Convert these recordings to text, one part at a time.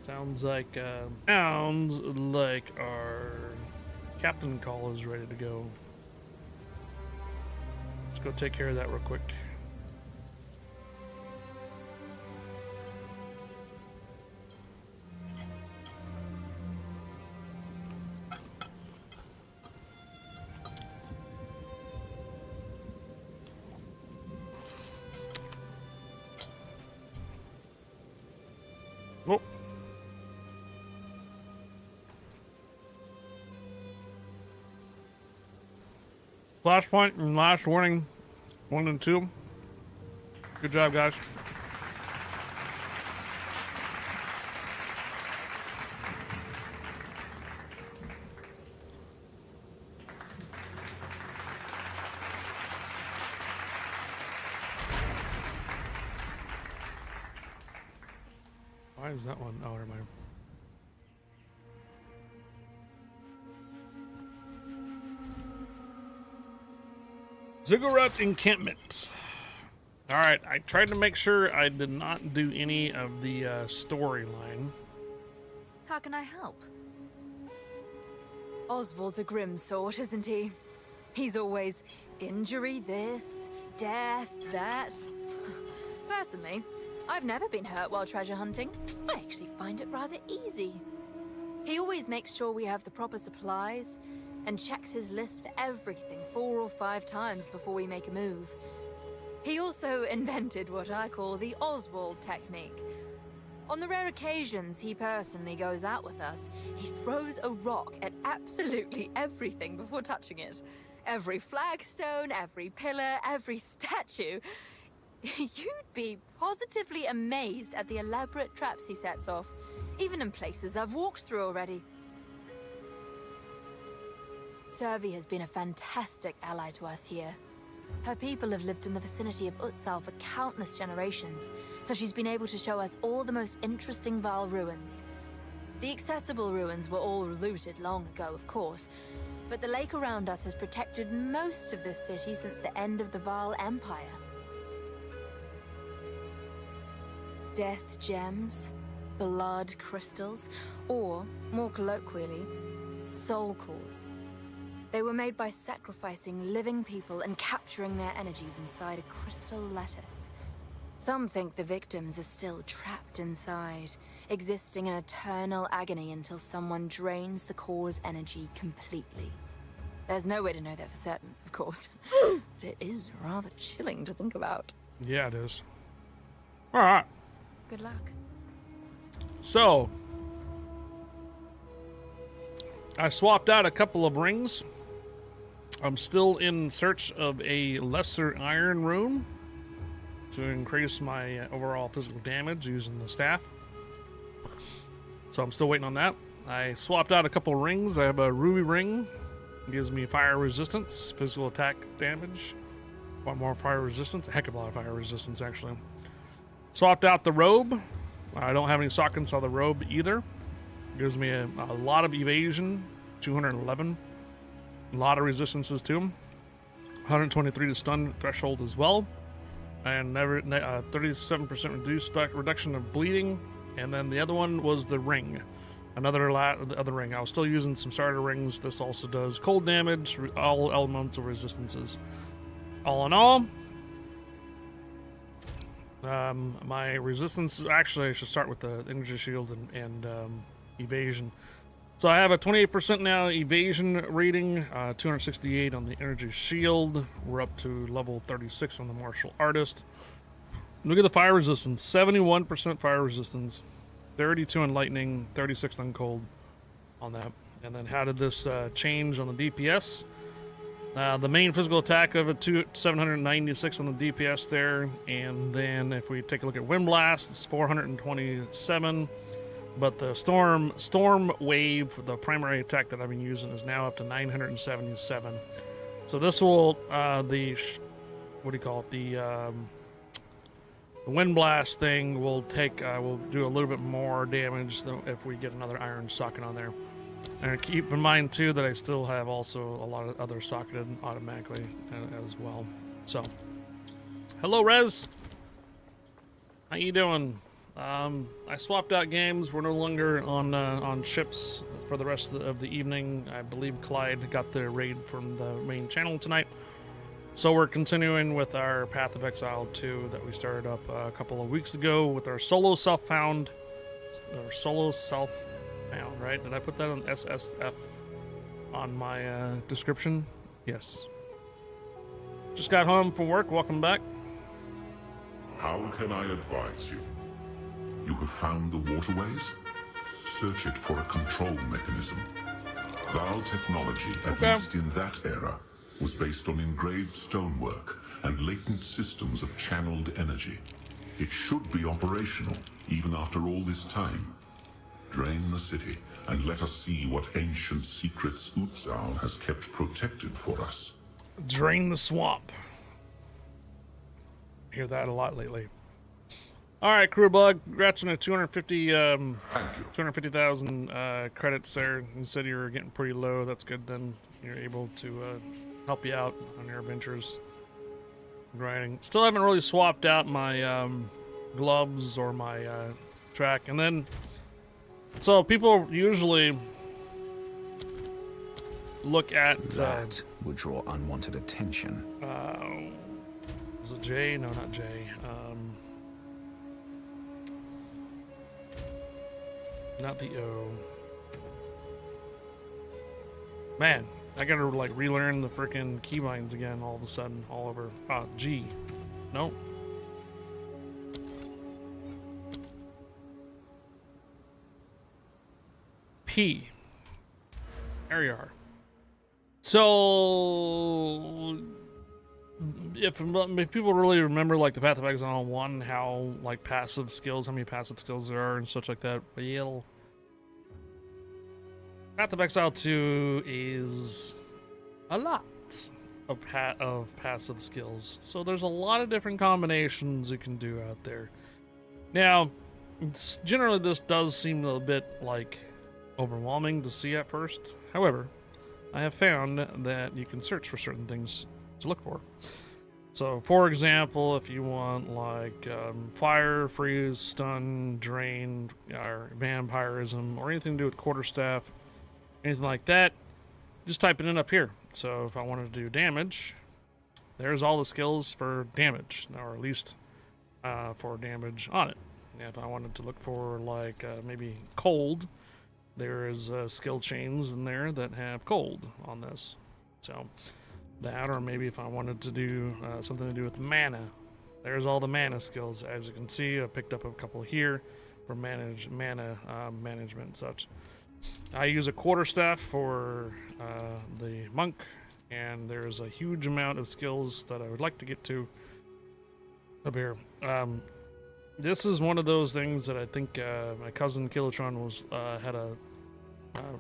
Sounds like our captain call is ready to go. Let's go take care of that real quick. Oh. Flashpoint and last warning, 1 and 2. Good job, guys. Why is that one? Oh, never mind. Ziggurat encampment. All right, I tried to make sure I did not do any of the storyline. How can I help? Oswald's a grim sort, isn't he? He's always injury this, death that. Personally, I've never been hurt while treasure hunting. I actually find it rather easy. He always makes sure we have the proper supplies and checks his list for everything 4 or 5 times before we make a move. He also invented what I call the Oswald technique. On the rare occasions he personally goes out with us, he throws a rock at absolutely everything before touching it. Every flagstone, every pillar, every statue. You'd be positively amazed at the elaborate traps he sets off, even in places I've walked through already. Servi has been a fantastic ally to us here. Her people have lived in the vicinity of Utsal for countless generations, so she's been able to show us all the most interesting Val ruins. The accessible ruins were all looted long ago, of course, but the lake around us has protected most of this city since the end of the Val Empire. Death gems, blood crystals, or, more colloquially, soul cores. They were made by sacrificing living people and capturing their energies inside a crystal lattice. Some think the victims are still trapped inside, existing in eternal agony until someone drains the core's energy completely. There's no way to know that for certain, of course, but it is rather chilling to think about. Yeah, it is. All right. Good luck. So, I swapped out a couple of rings. I'm still in search of a lesser iron rune to increase my overall physical damage using the staff. So I'm still waiting on that. I swapped out a couple of rings. I have a ruby ring. It gives me fire resistance, physical attack damage. One more fire resistance. A heck of a lot of fire resistance, actually. Swapped out the robe. I don't have any sockets on the robe either. Gives me a lot of evasion, 211. A lot of resistances too. 123 to stun threshold as well. And 37% reduction of bleeding. And then the other one was the ring. The other ring. I was still using some starter rings. This also does cold damage, all elemental resistances. All in all, my resistance, actually I should start with the energy shield and evasion. So I have a 28% now evasion rating, 268 on the energy shield. We're up to level 36 on the martial artist. Look at the fire resistance, 71% fire resistance, 32 on lightning, 36 on cold on that. And then how did this change on the DPS? The main physical attack of it, 796 on the DPS there, and then if we take a look at Wind Blast, it's 427. But the storm wave, the primary attack that I've been using, is now up to 977. So this will what do you call it? The Wind Blast thing will take will do a little bit more damage than if we get another iron socket on there. And keep in mind too that I still have also a lot of other socketed automatically as well. So, hello Rez, how you doing? I swapped out games. We're no longer on ships for the rest of the evening. I believe Clyde got the raid from the main channel tonight. So we're continuing with our Path of Exile 2 that we started up a couple of weeks ago with our solo self-found, right? Did I put that on SSF on my description? Yes. Just got home from work. Welcome back. How can I advise you? You have found the waterways? Search it for a control mechanism. Val technology, at least in that era, was based on engraved stonework and latent systems of channeled energy. It should be operational, even after all this time. Drain the city, and let us see what ancient secrets Utzal has kept protected for us. Drain the swamp. Hear that a lot lately. All right, Crew Bug, congrats on a 250,000 credits there. You said you were getting pretty low. That's good. Then you're able to help you out on your adventures. Grinding. Still haven't really swapped out my gloves or my track. And then, so people usually look at that would draw unwanted attention. Was it J? No, not J. Not the O. Man, I gotta like relearn the freaking keybinds again all of a sudden, all over. G. Nope. P. There you are. So, if people really remember like the Path of Exile 1, how like passive skills, how many passive skills there are and such like that, well, Path of Exile 2 is a lot of passive skills. So there's a lot of different combinations you can do out there. Now, generally this does seem a bit like overwhelming to see at first. However, I have found that you can search for certain things to look for. So, for example, if you want like fire, freeze, stun, drain, or vampirism, or anything to do with quarterstaff, anything like that, just type it in up here. So if I wanted to do damage, there's all the skills for damage, or at least for damage on it. And if I wanted to look for like maybe cold, there is skill chains in there that have cold on this. So that, or maybe if I wanted to do something to do with mana, there's all the mana skills. As you can see, I picked up a couple here for mana management and such. I use a quarterstaff for the monk, and there's a huge amount of skills that I would like to get to up here. This is one of those things that I think my cousin Kilotron was had a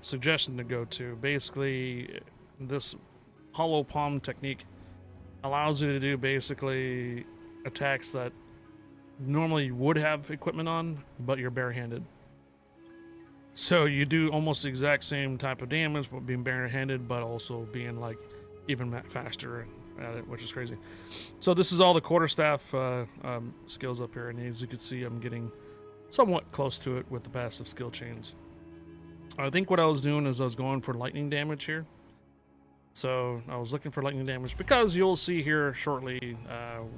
suggestion to go to. Basically, this hollow palm technique allows you to do basically attacks that normally you would have equipment on, but you're barehanded. So you do almost the exact same type of damage, but being barehanded, but also being like even faster at it, which is crazy. So this is all the quarterstaff skills up here, and as you can see, I'm getting somewhat close to it with the passive skill chains. I think what I was doing is I was going for lightning damage here. So I was looking for lightning damage because you'll see here shortly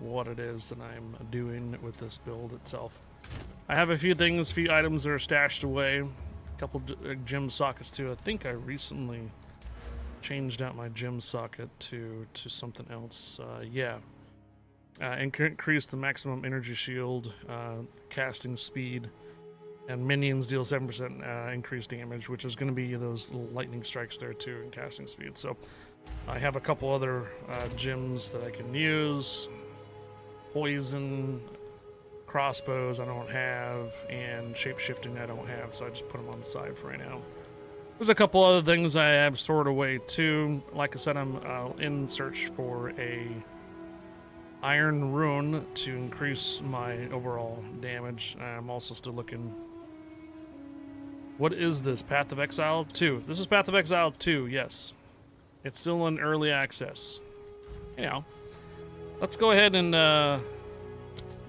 what it is that I'm doing with this build itself. I have a few items that are stashed away. A couple gem sockets too. I think I recently changed out my gem socket to something else. Increase the maximum energy shield, casting speed, and minions deal 7% increased damage, which is going to be those little lightning strikes there too, and casting speed. So I have a couple other gems that I can use. Poison, crossbows I don't have, and shape-shifting I don't have, so I just put them on the side for right now. There's a couple other things I have stored away too. Like I said, I'm in search for a iron rune to increase my overall damage. I'm also still looking. What is this? Path of Exile 2. This is Path of Exile 2, yes. It's still in early access. Anyhow, let's go ahead and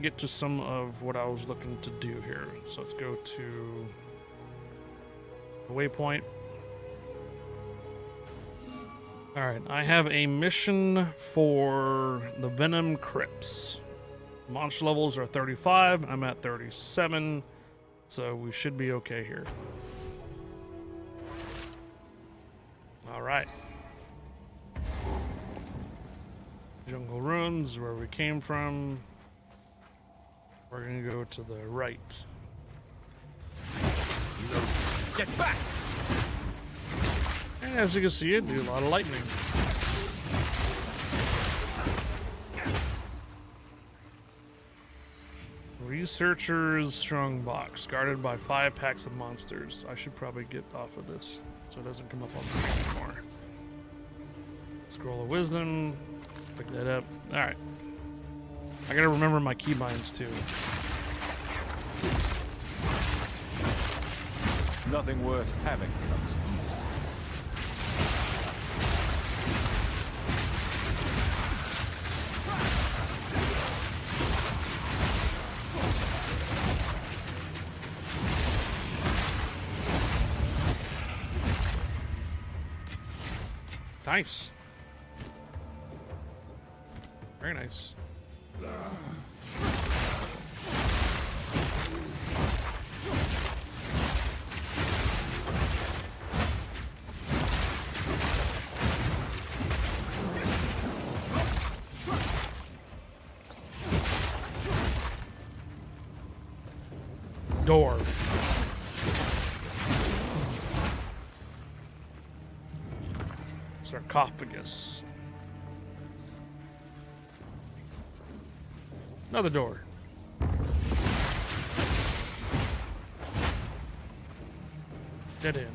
get to some of what I was looking to do here. So let's go to the waypoint. All right, I have a mission for the Venom Crypts. Launch levels are 35. I'm at 37, so we should be okay here. All right. Jungle Ruins, where we came from. We're gonna go to the right. Get back! And as you can see, it do a lot of lightning. Researcher's strongbox, guarded by 5 packs of monsters. I should probably get off of this so it doesn't come up on screen anymore. Scroll of wisdom, pick that up. All right. I gotta remember my keybinds too. Nothing worth having comes easy. Nice. Very nice. Door. Sarcophagus. Another door. Dead end.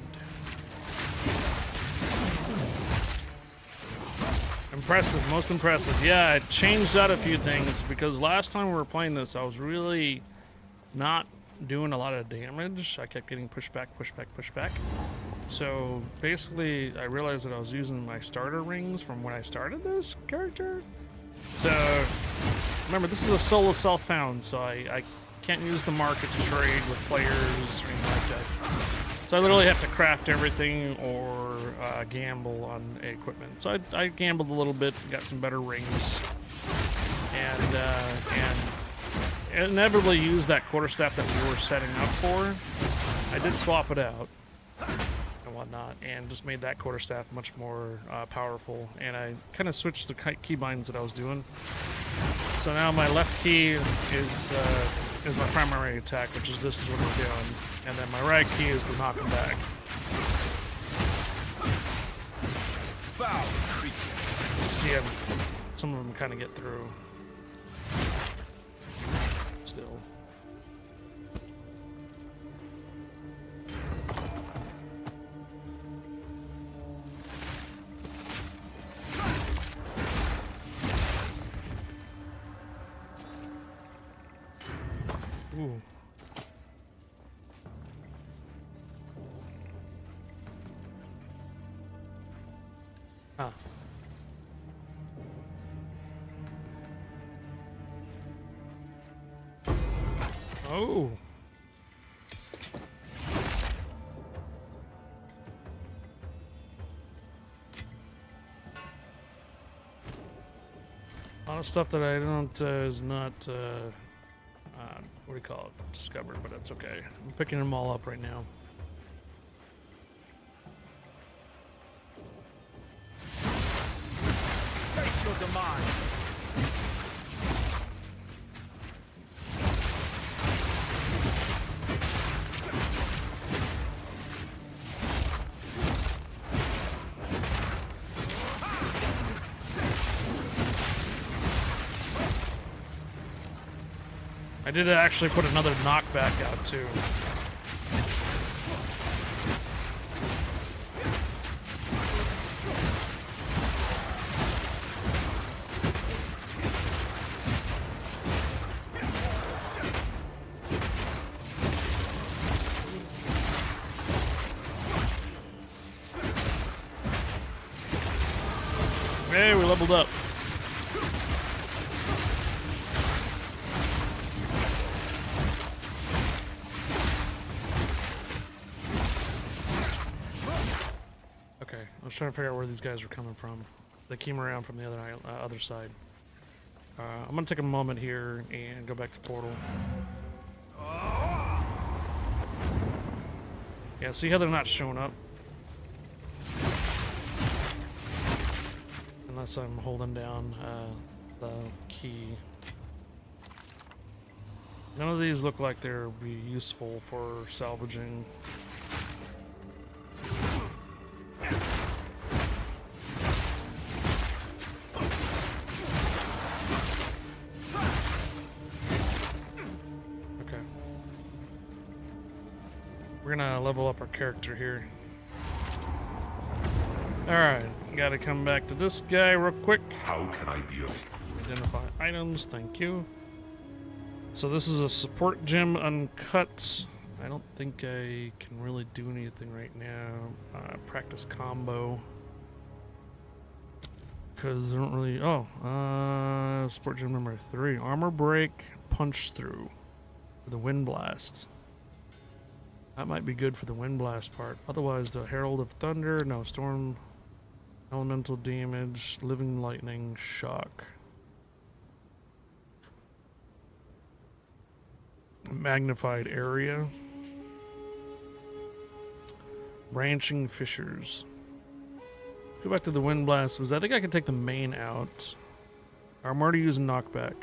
Impressive, most impressive. Yeah, I changed out a few things because last time we were playing this, I was really not doing a lot of damage. I kept getting pushed back, pushed back, pushed back. So basically, I realized that I was using my starter rings from when I started this character. So remember, this is a solo self-found, so I can't use the market to trade with players or anything like that. So I literally have to craft everything or gamble on equipment. So I gambled a little bit, got some better rings, and inevitably used that quarterstaff that we were setting up for. I did swap it out and whatnot, and just made that quarterstaff much more powerful. And I kind of switched the keybinds that I was doing. So now my left key is my primary attack, which is this is what we're doing, and then my right key is the knock him back. Foul creature. So you see, some of them kind of get through. Still. Ooh. Huh. Oh. A lot of stuff that I don't is not what do you call it? Discovered, but that's okay. I'm picking them all up right now. Face your demise. I did actually put another knockback out too. Hey, we leveled up. I was trying to figure out where these guys were coming from. They came around from the other side. I'm gonna take a moment here and go back to portal. Yeah, see how they're not showing up? Unless I'm holding down the key. None of these look like they'll be useful for salvaging. Okay. We're gonna level up our character here. Alright, gotta come back to this guy real quick. How can I be of Identify items, thank you. So this is a support gem uncut. I don't think I can really do anything right now. Practice combo. Because I don't really... Oh, support gem number 3. Armor break, punch through. For the wind blast. That might be good for the wind blast part. Otherwise, the Herald of Thunder, no, storm, elemental damage, living lightning, shock. Magnified area. Branching fissures. Let's go back to the wind blast, because I think I can take the main out. I'm already using knockback.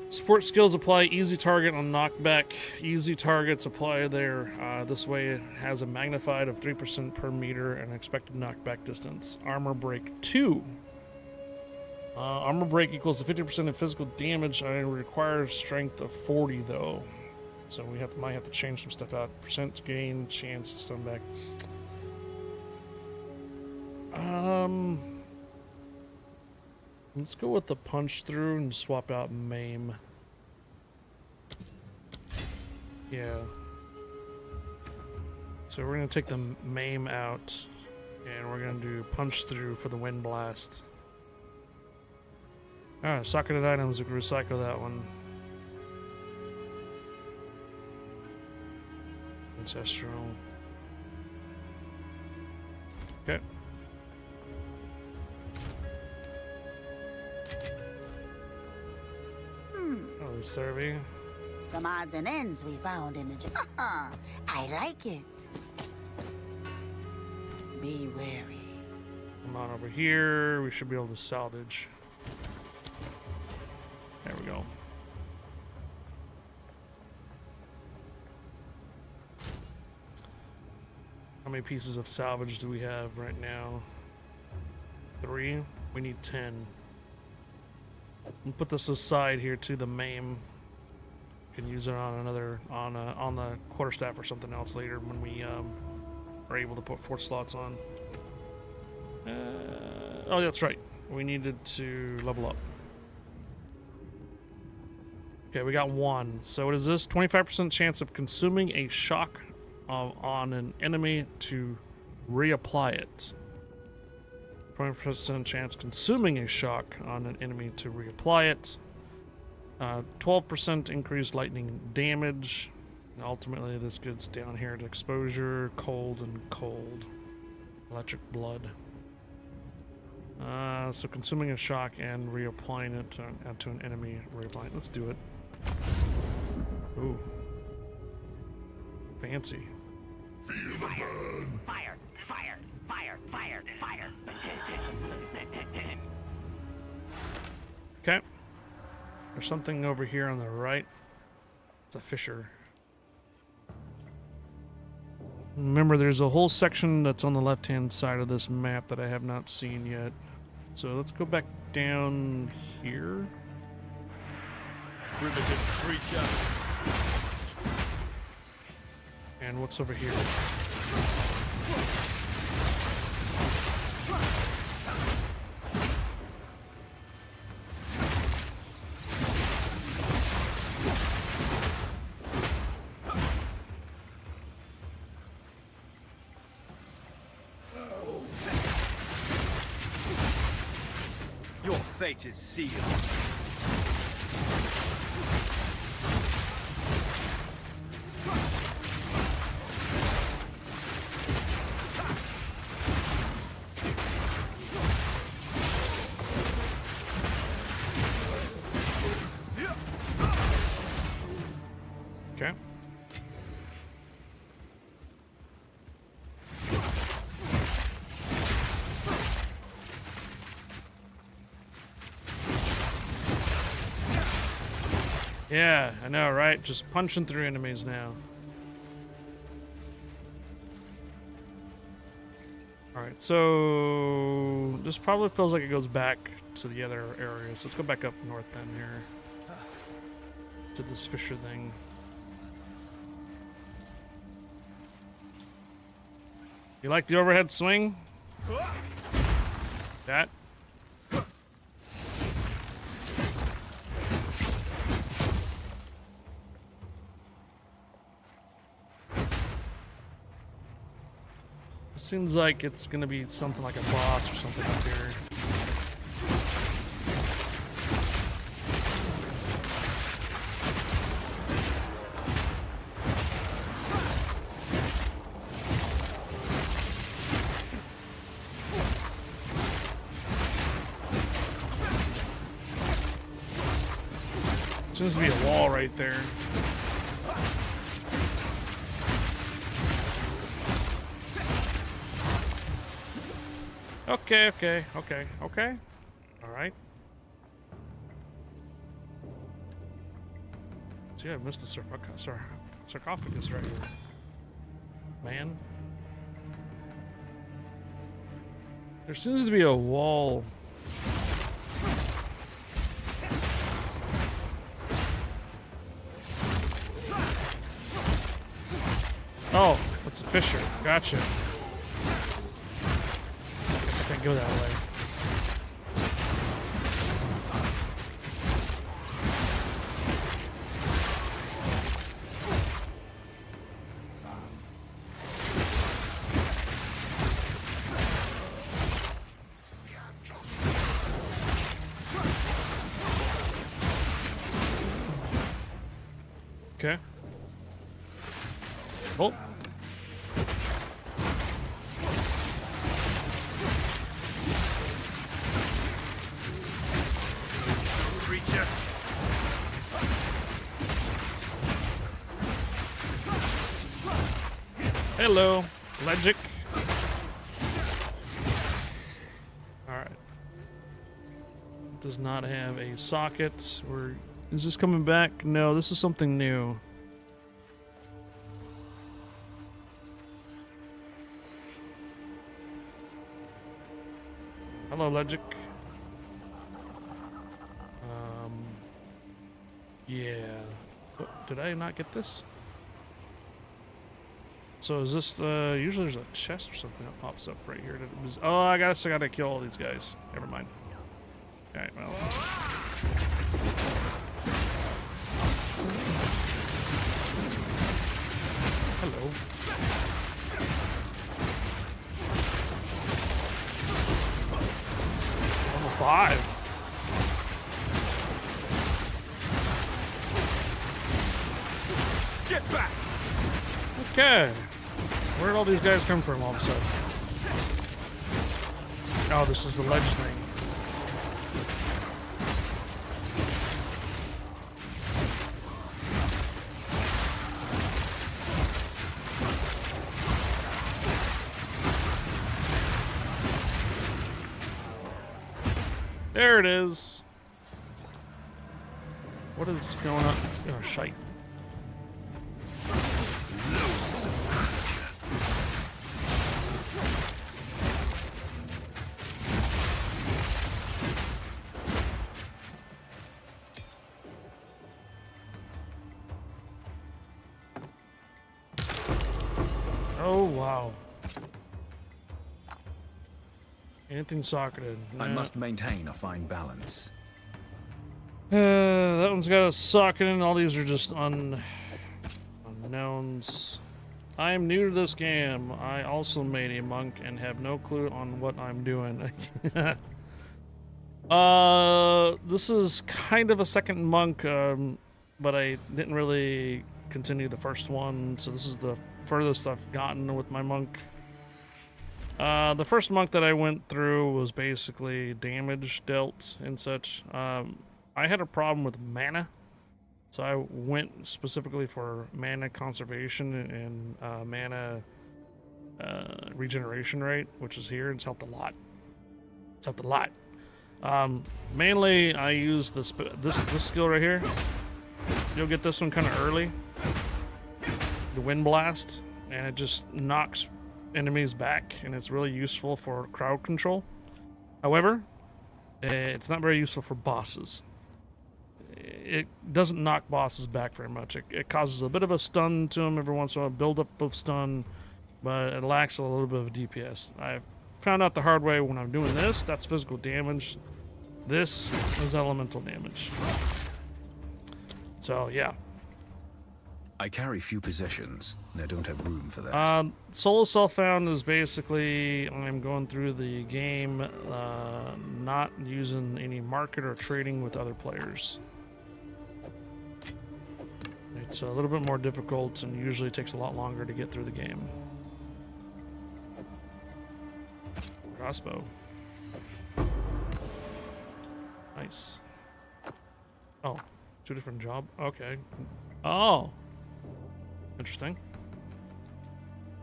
Support skills apply easy target on knockback. Easy targets apply there. This way it has a magnified of 3% per meter and expected knockback distance. Armor break 2. Armor break equals to 50% of physical damage. I require strength of 40 though. So we might have to change some stuff out. Percent gain, chance to stun back. Let's go with the punch through and swap out maim. Yeah. So we're gonna take the maim out and we're gonna do punch through for the wind blast. Alright, socketed items, we can recycle that one. Ancestral. Okay. Oh, the survey. Some odds and ends we found in the... I like it. Be wary. Come on over here. We should be able to salvage. There we go. How many pieces of salvage do we have right now? 3. We need 10. We'll put this aside here to the maim. Can use it on another on the quarterstaff or something else later when we are able to put 4 slots on. Oh, that's right. We needed to level up. Okay, we got 1. So what is this? 25% chance of consuming a shock on an enemy to reapply it. 20% chance consuming a shock on an enemy to reapply it. 12% increased lightning damage. And ultimately, this gets down here to exposure, cold, and cold. Electric blood. So consuming a shock and reapplying it to an enemy. Reapplying. Let's do it. Ooh. Fancy. Fire! Fire! Fire! Fire! Fire! Okay. There's something over here on the right. It's a fissure. Remember, there's a whole section that's on the left-hand side of this map that I have not seen yet. So let's go back down here. Primitive creature. And what's over here? Your fate is sealed. Yeah, I know, right? Just punching through enemies now. Alright, so this probably feels like it goes back to the other areas. Let's go back up north then here. To this fisher thing. You like the overhead swing? That? Seems like it's gonna be something like a boss or something up here. Seems to be a wall right there. Okay. Alright. See, I missed the sarcophagus right here. Man. There seems to be a wall. Oh, it's a fisher. Gotcha. Guess I can't go that way. Okay. Oh. Creature. Hello, Legic. Alright. Does not have a socket. Is this coming back? No, this is something new. Hello, Legic. Yeah. What, did I not get this? So is this, usually there's a chest or something that pops up right here. Oh, I gotta kill all these guys. Never mind. Alright, well. Hello. Level 5. Get back! Okay. Where did all these guys come from all of a sudden? Oh, this is the ledge thing. There it is. What is going on? Oh, shite. Oh, wow. Anything socketed. I Nah. must maintain a fine balance. That one's got a socket in. All these are just unknowns. I am new to this game. I also made a monk and have no clue on what I'm doing. This is kind of a second monk, but I didn't really continue the first one, so this is the furthest I've gotten with my monk. The first monk that I went through was basically damage dealt and such. I had a problem with mana, so I went specifically for mana conservation and mana regeneration rate, which is here. It's helped a lot. It's helped a lot. Mainly, I use this skill right here. you'll get this one kind of early. The wind blast, and it just knocks enemies back, and it's really useful for crowd control. However, it's not very useful for bosses. It doesn't knock bosses back very much. It causes a bit of a stun to them every once in a while, build up of stun, but it lacks a little bit of DPS. I've found out the hard way when I'm doing this. That's physical damage. This is elemental damage. So yeah. I carry few possessions, and I don't have room for that. Solo self-found is basically I'm going through the game, not using any market or trading with other players. It's a little bit more difficult and usually takes a lot longer to get through the game. Crossbow. Nice. Oh, two different job. Okay. Oh. Interesting.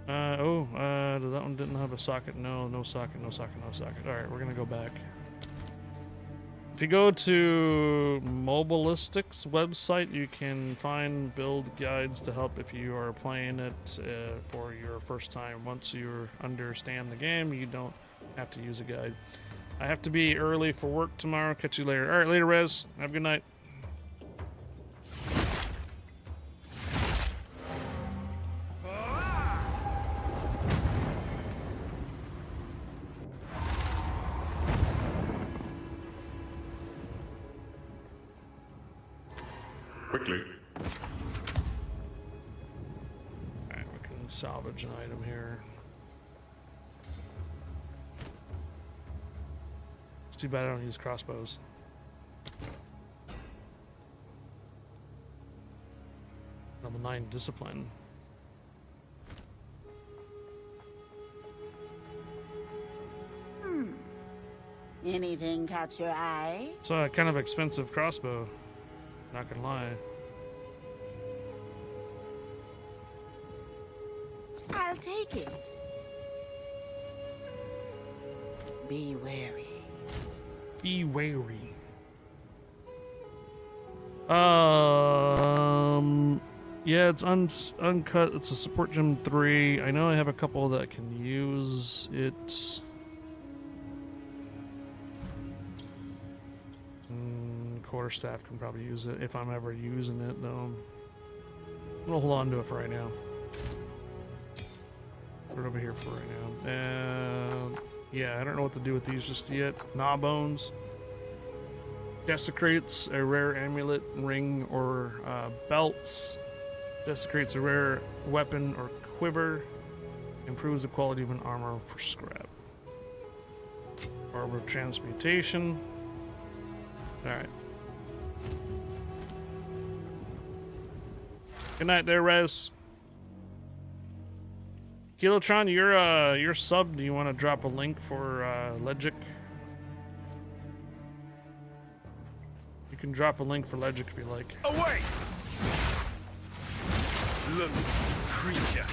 That one didn't have a socket. No socket, no socket, no socket. Alright, we're gonna go back. If you go to Mobilistic's website, you can find build guides to help if you are playing it for your first time. Once you understand the game, you don't have to use a guide. I have to be early for work tomorrow. Catch you later. Alright, later, Rez. Have a good night. Quickly. Alright, we can salvage an item here. It's too bad I don't use crossbows. Level 9 discipline. Anything catch your eye? It's a kind of expensive crossbow. Not gonna lie. I'll take it. Be wary. Be wary. Yeah, it's uncut. It's a support gem 3. I know I have a couple that can use it. Quarterstaff can probably use it if I'm ever using it, though. I'm gonna hold on to it for right now. Put it over here for right now. Yeah, I don't know what to do with these just yet. Gnaw bones. Desecrates a rare amulet, ring, or belts. Desecrates a rare weapon or quiver. Improves the quality of an armor for scrap. Orb of transmutation. Alright. Good night there, Rez. Kilotron, you're sub. Do you want to drop a link for Legic? You can drop a link for Legic if you like. Away! Loose creature.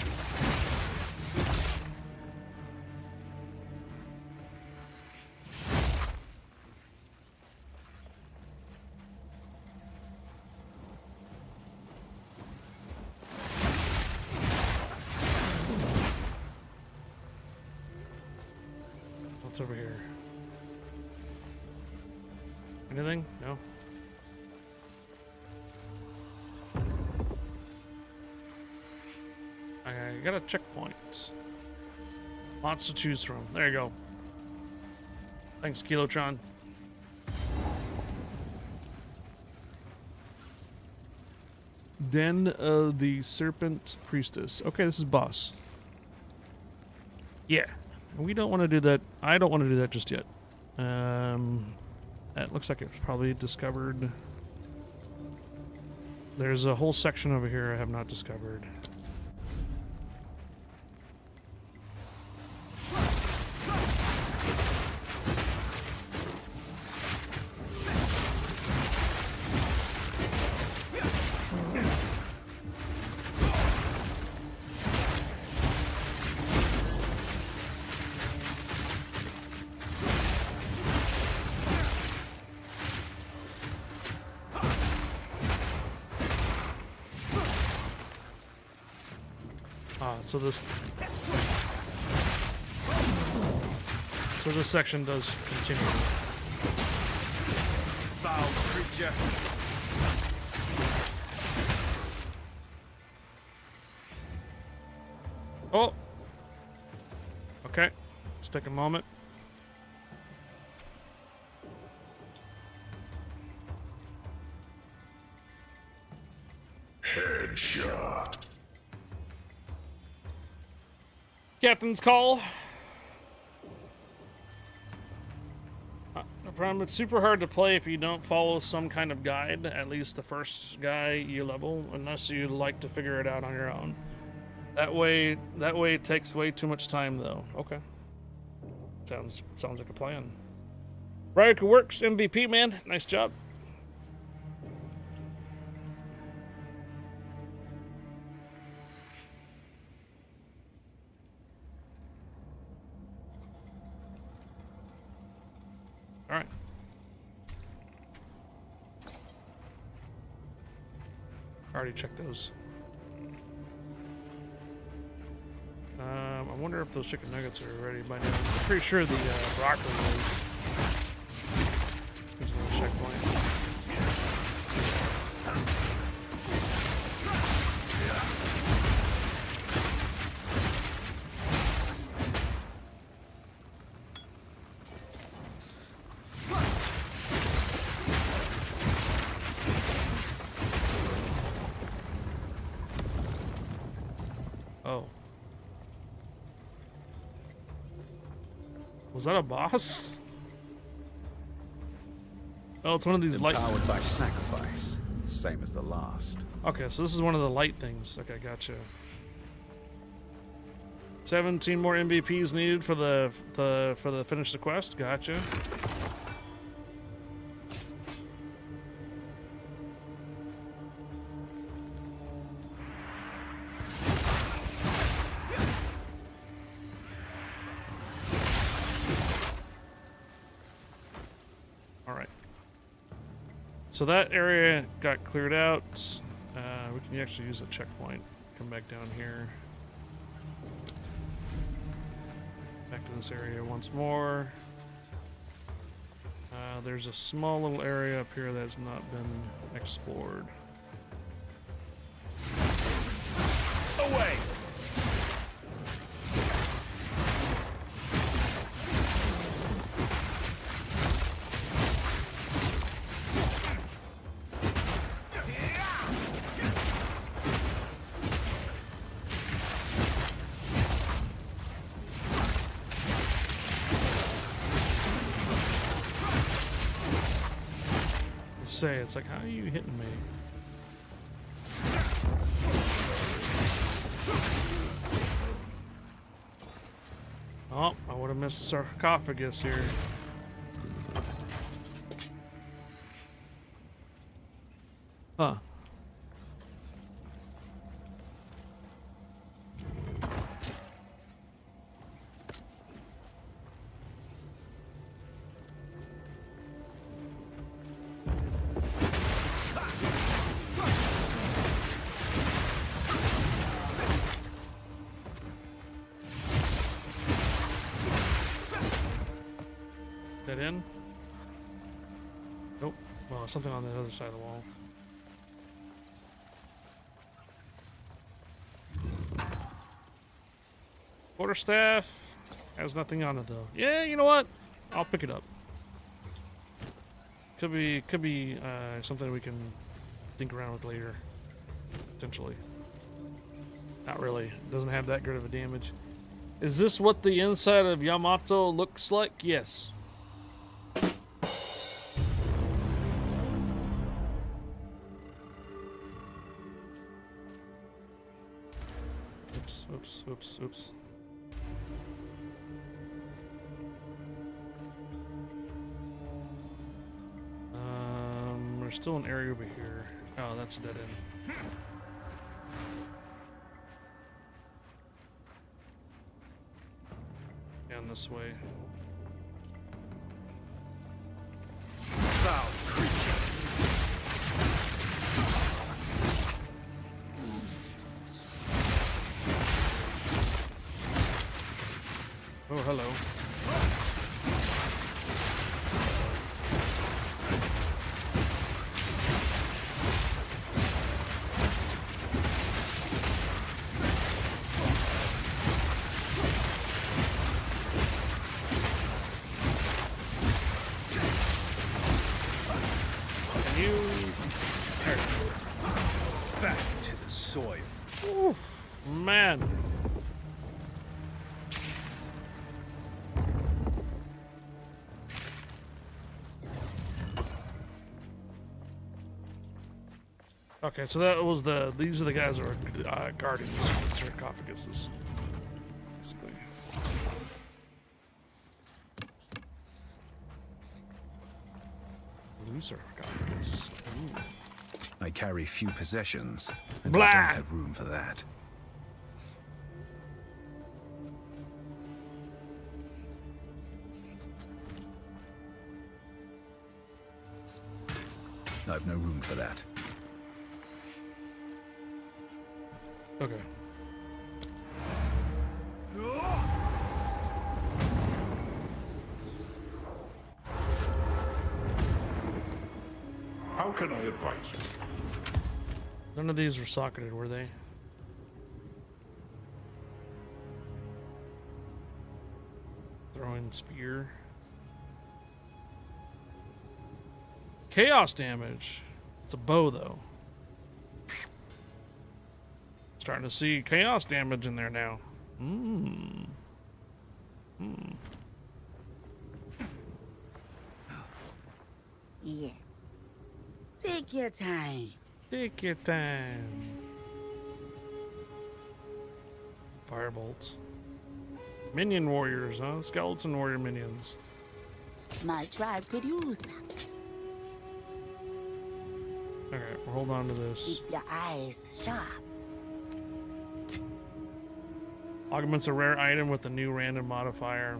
What's over here? Anything? No? I got a checkpoint. Lots to choose from. There you go. Thanks, Kilotron. Den of the Serpent Priestess. Okay, this is boss. Yeah. We don't want to do that. I don't want to do that just yet. That looks like it's probably discovered. There's a whole section over here I have not discovered. So this section does continue. Foul creature. Oh. Okay. Let's take a moment. Headshot. Captain's call. No problem. It's super hard to play if you don't follow some kind of guide, at least the first guy you level, unless you like to figure it out on your own. That way it takes way too much time, though. Okay. Sounds like a plan. Ryuka works, MVP, man. Nice job. All right. Already checked those. I wonder if those chicken nuggets are ready by now. I'm pretty sure the broccoli is. There's a little checkpoint. Oh. Was that a boss? Oh, it's one of these light. Empowered by sacrifice, same as the last. Okay, so this is one of the light things. Okay, gotcha. 17 more MVPs needed for the finish the quest. Gotcha. So that area got cleared out. We can actually use a checkpoint. Come back down here. Back to this area once more. There's a small little area up here that's not been explored. Away! Say it's like, how are you hitting me? Oh, I would have missed the sarcophagus here. Huh. That in? Nope. Well, something on the other side of the wall. Quarterstaff has nothing on it though. Yeah, you know what? I'll pick it up. Could be something we can think around with later, potentially. Not really. It doesn't have that good of a damage. Is this what the inside of Yamato looks like? Yes. Oops. There's still an area over here. Oh, that's a dead end. Down this way. Foul creature. Oh, hello. Can you... There. Back to the soil. Oof, man. Okay, so that was these are the guys that are guarding the sarcophaguses. Basically. Blue sarcophagus. Ooh. I carry few possessions, and Blah! I don't have room for that. I've no room for that. Okay. How can I advise you? None of these were socketed, were they? Throwing spear. Chaos damage. It's a bow, though. Starting to see chaos damage in there now. Yeah. Take your time. Take your time. Firebolts. Minion warriors, huh? Skeleton warrior minions. My tribe could use that. Okay, we'll hold on to this. Keep your eyes sharp. Augments a rare item with a new random modifier.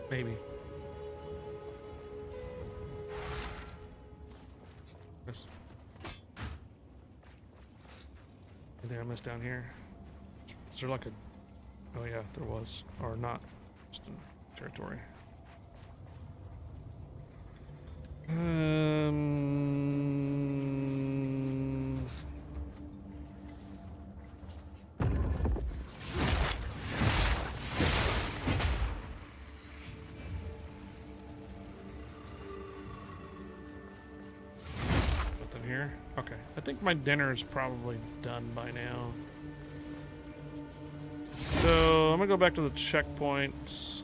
Maybe. Yes. Anything I missed down here? Is there like a... Oh yeah, there was. Or not. Just in territory. Nothing here? Okay. I think my dinner is probably done by now. So I'm gonna go back to the checkpoint.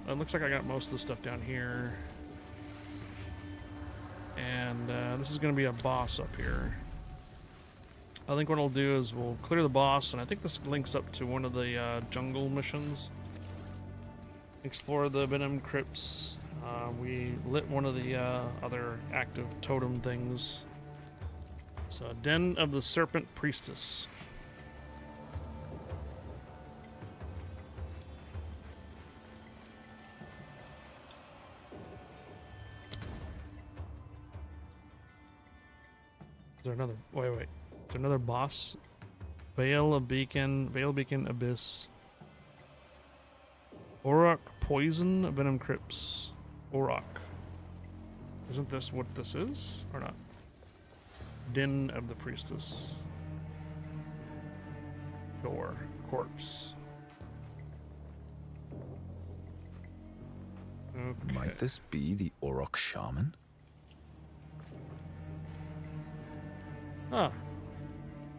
It looks like I got most of the stuff down here. And this is going to be a boss up here. I think what I'll do is we'll clear the boss, and I think this links up to one of the jungle missions. Explore the venom crypts. We lit one of the other active totem things. So, Den of the Serpent Priestess. Is there another? Wait. Is there another boss? Veil Beacon Abyss. Auroch Poison Venom Crypts. Auroch. Isn't this what this is? Or not? Den of the Priestess. Door. Corpse. Okay. Might this be the Auroch Shaman? Ah.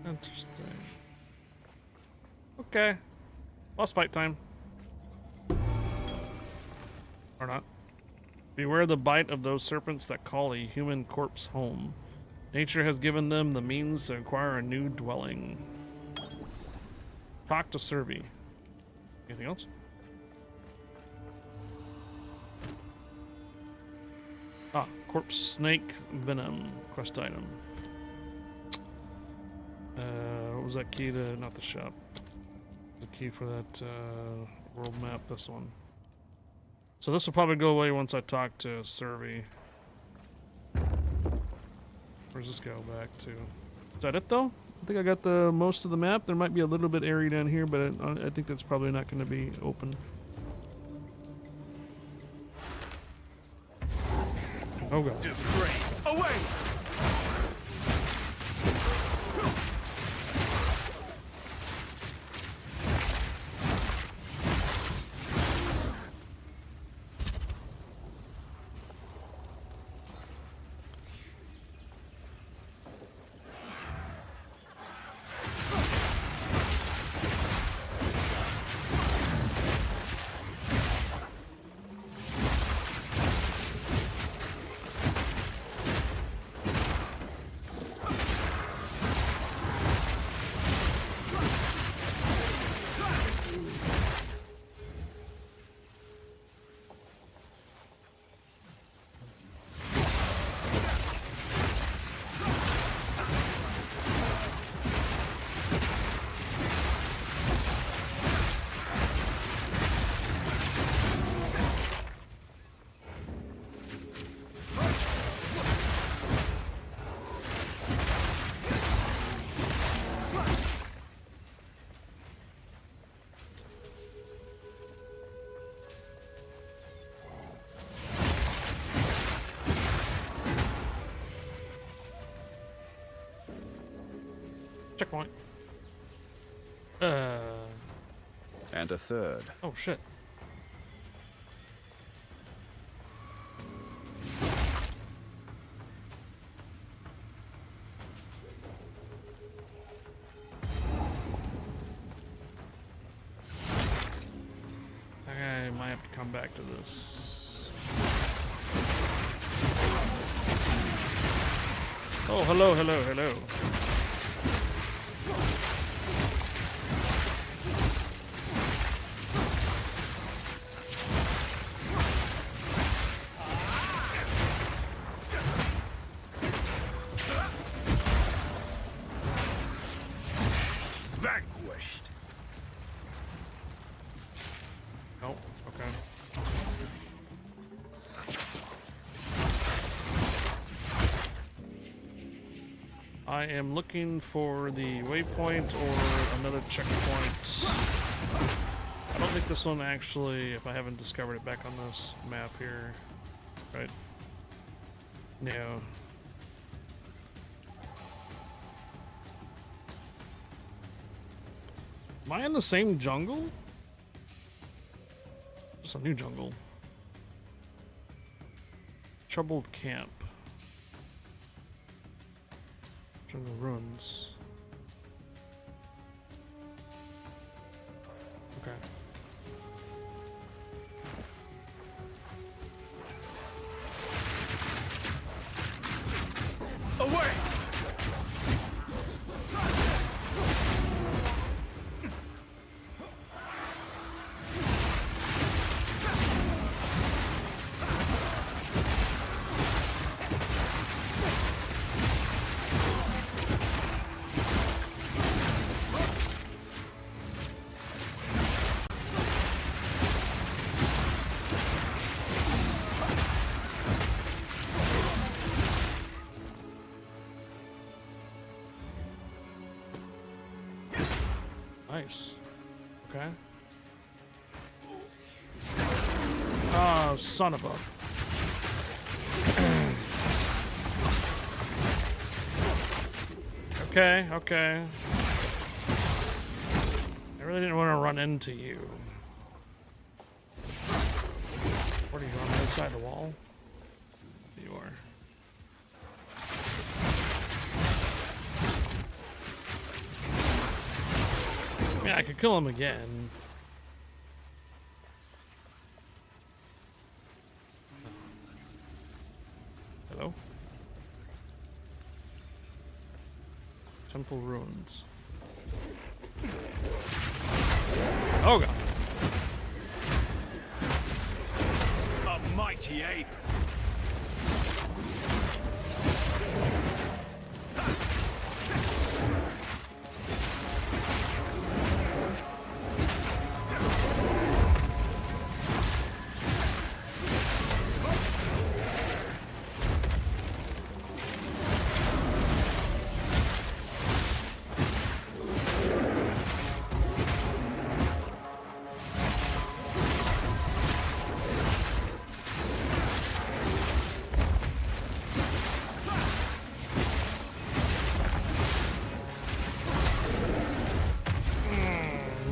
Interesting. Okay. Boss fight time. Or not. Beware the bite of those serpents that call a human corpse home. Nature has given them the means to acquire a new dwelling. Talk to Servi. Anything else? Ah, corpse snake venom quest item. What was that key to? Not the shop. The key for that world map. This one. So this will probably go away once I talk to Servi. Where's this go back to? Is that it though? I think I got the most of the map. There might be a little bit area down here, but I think that's probably not going to be open. Oh god. Debris. Away! Checkpoint. And a third. Oh shit. I might have to come back to this. Oh, hello, hello, hello. Vanquished. Oh, okay. I am looking for the waypoint or another checkpoint. I don't think this one actually, if I haven't discovered it back on this map here, right? No. Am I in the same jungle? Just a new jungle. Troubled camp. Jungle ruins. Okay. Away! Nice. Okay. Ah, son of a. Okay, okay. I really didn't want to run into you. What are you, on the other side of the wall? You are. Yeah, I could kill him again. Hello? Temple ruins. Oh god. A mighty ape.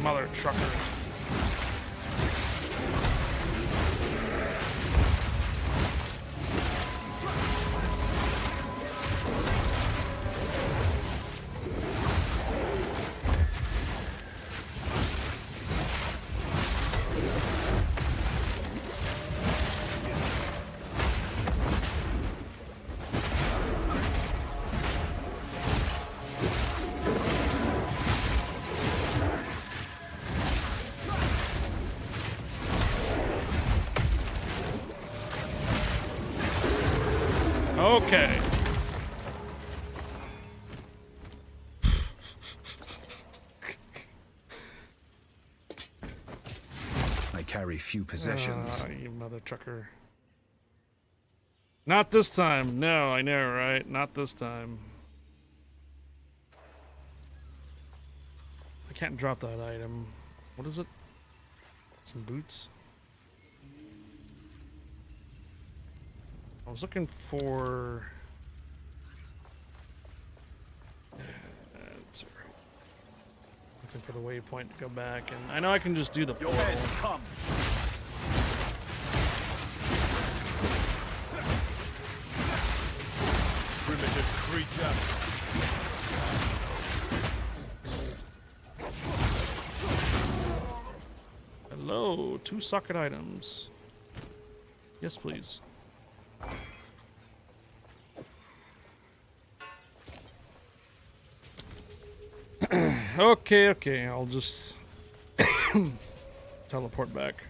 mother trucker. Okay. I carry few possessions. You mother trucker. Not this time. No, I know, right? Not this time. I can't drop that item. What is it? Some boots? I was looking for... That's right. Looking for the waypoint to go back, and I know I can just do the Your portal. heads come. Primitive creature. Hello, 2 socket items. Yes, please. Okay, I'll just teleport back.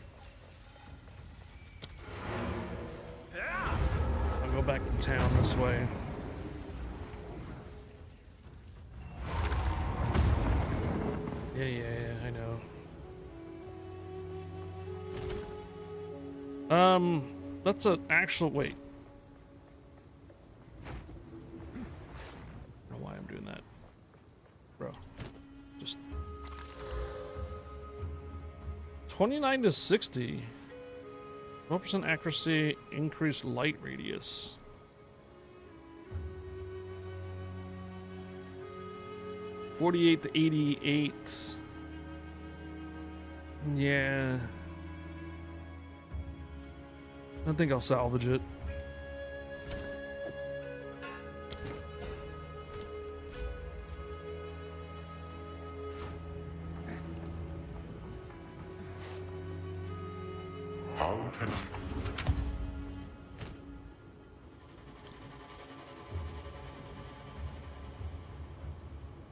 I'll go back to town this way. Yeah, I know. That's an actual, wait. I don't know why I'm doing that. Bro. Just 29 to 60. 12% accuracy, increased light radius. $48 to $88. Yeah. I think I'll salvage it. How can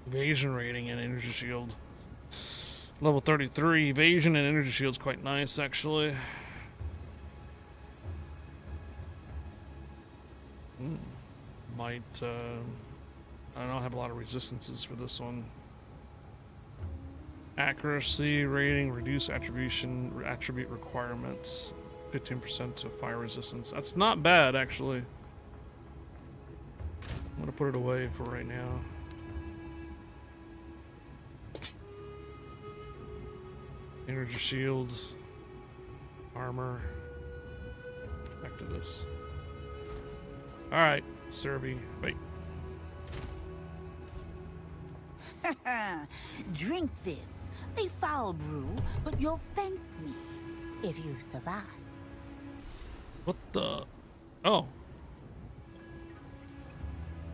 Evasion rating and energy shield. Level 33. Evasion and energy shield's quite nice, actually. Might, I don't have a lot of resistances for this one. Accuracy rating, reduce attribute requirements, 15% to fire resistance. That's not bad, actually. I'm gonna put it away for right now. Energy shield, armor. Back to this. All right, Serby. Wait. Drink this. A foul brew, but you'll thank me if you survive. What the? Oh.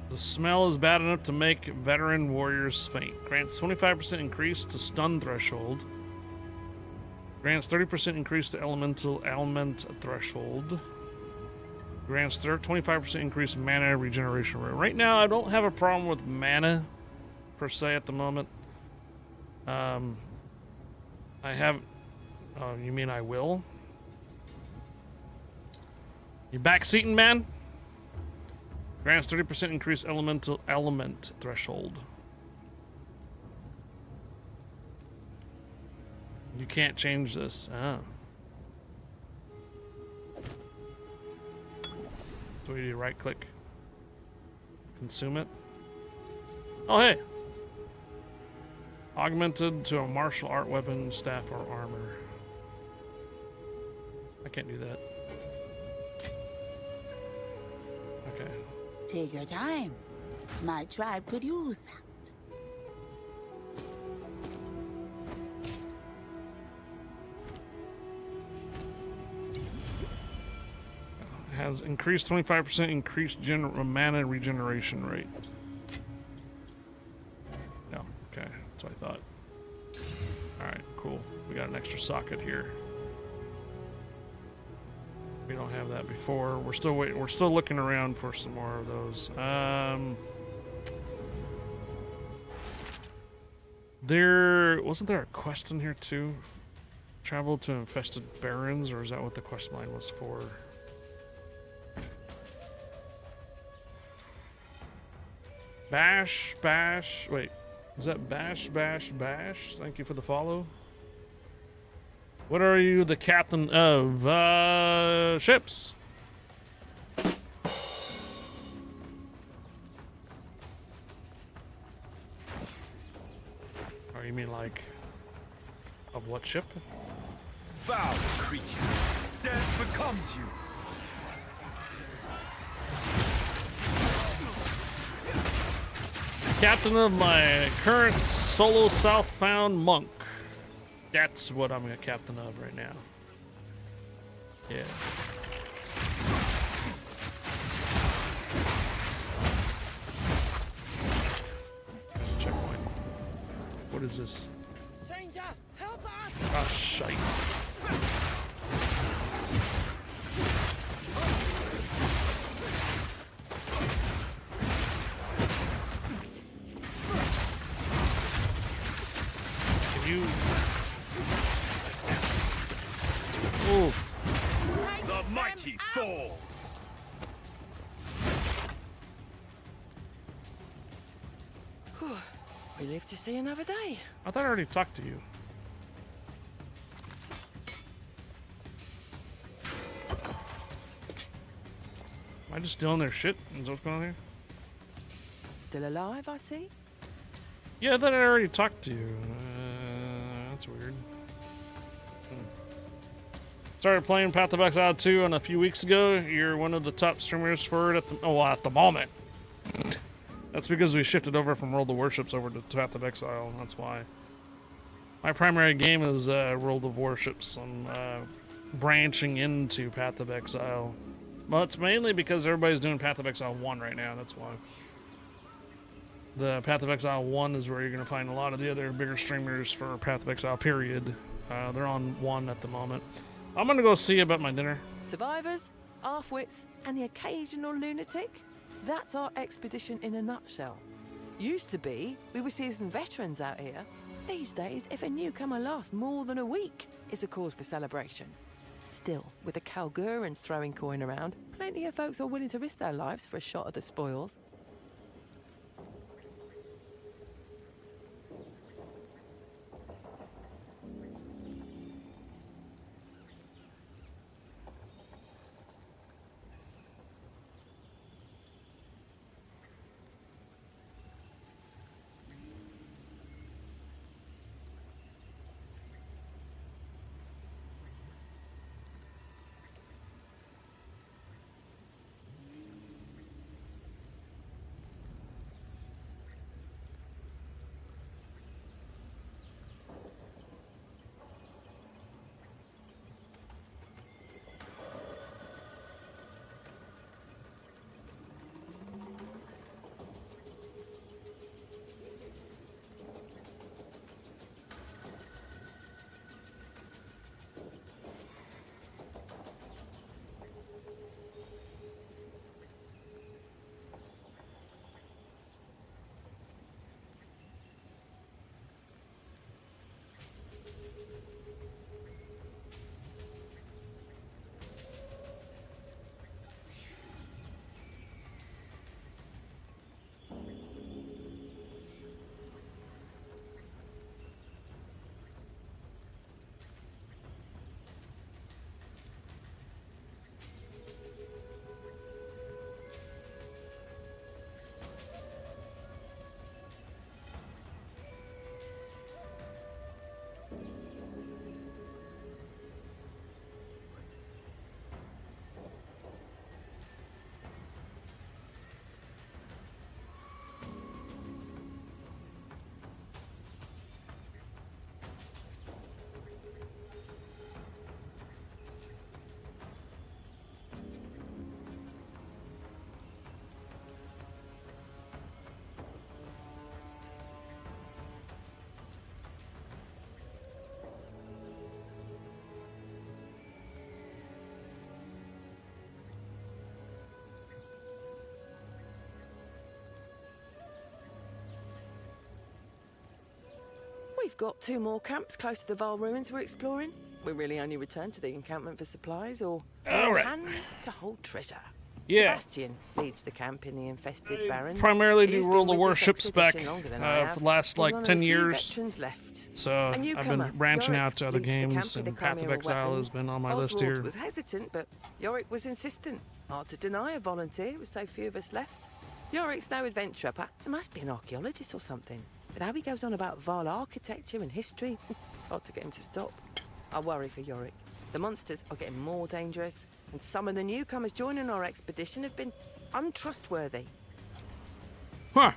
The smell is bad enough to make veteran warriors faint. Grants 25% increase to stun threshold. Grants 30% increase to element threshold. Grants 25% increase mana regeneration rate. Right now, I don't have a problem with mana per se at the moment. I have. Oh, you mean I will? You backseating, man? Grants 30% increase element threshold. You can't change this. Oh. So we do right click. Consume it. Oh, hey. Augmented to a martial art weapon, staff, or armor. I can't do that. Okay. Take your time. My tribe could use that. has increased 25% increased mana regeneration rate. Yeah, okay, that's what I thought. Alright, cool. We got an extra socket here. We don't have that before. We're still waiting. We're still looking around for some more of those. Wasn't there a quest in here too? Travel to infested barrens, or is that what the quest line was for? Bash. Wait, is that bash? Thank you for the follow. What are you the captain of? Ships. Or you mean like, of what ship? Foul creature. Death becomes you. Captain of my current solo southbound monk. That's what I'm a captain of right now. Yeah. Checkpoint. What is this? Stranger, help us! Ah, shite. Can you... Oh. The mighty fall. We live to see another day. I thought I already talked to you. Am I just stealing their shit? Is that what's going on here? Still alive, I see. Yeah, I thought I already talked to you. That's weird. Started playing Path of Exile 2 a few weeks ago. You're one of the top streamers for it at the moment. That's because we shifted over from World of Warships over to Path of Exile. That's why. My primary game is World of Warships. I'm branching into Path of Exile. Well, it's mainly because everybody's doing Path of Exile 1 right now. That's why. The Path of Exile 1 is where you're going to find a lot of the other bigger streamers for Path of Exile, period. They're on 1 at the moment. I'm going to go see about my dinner. Survivors, half-wits, and the occasional lunatic. That's our expedition in a nutshell. Used to be, we were seasoned veterans out here. These days, if a newcomer lasts more than a week, it's a cause for celebration. Still, with the Kalgurans throwing coin around, plenty of folks are willing to risk their lives for a shot of the spoils. We've got 2 more camps close to the Val ruins we're exploring. We really only return to the encampment for supplies or All right. hands to hold treasure. Yeah. Sebastian leads the camp in the infested barrens. Primarily He's do been World of with this Warships back expedition longer than I have. for the last He's one like of 10 the few years. veterans left. So A I've newcomer, been branching Yorick, out to other leads the camp games, with and the Path of Chimera Exile has weapons. been on my Oswald list here. was hesitant, but Yorick was insistent. Hard to deny a volunteer with so few of us left. Yorick's no adventurer, but he must be an archaeologist or something. But how he goes on about Val architecture and history, it's hard to get him to stop. I worry for Yorick. The monsters are getting more dangerous, and some of the newcomers joining our expedition have been untrustworthy. Huh.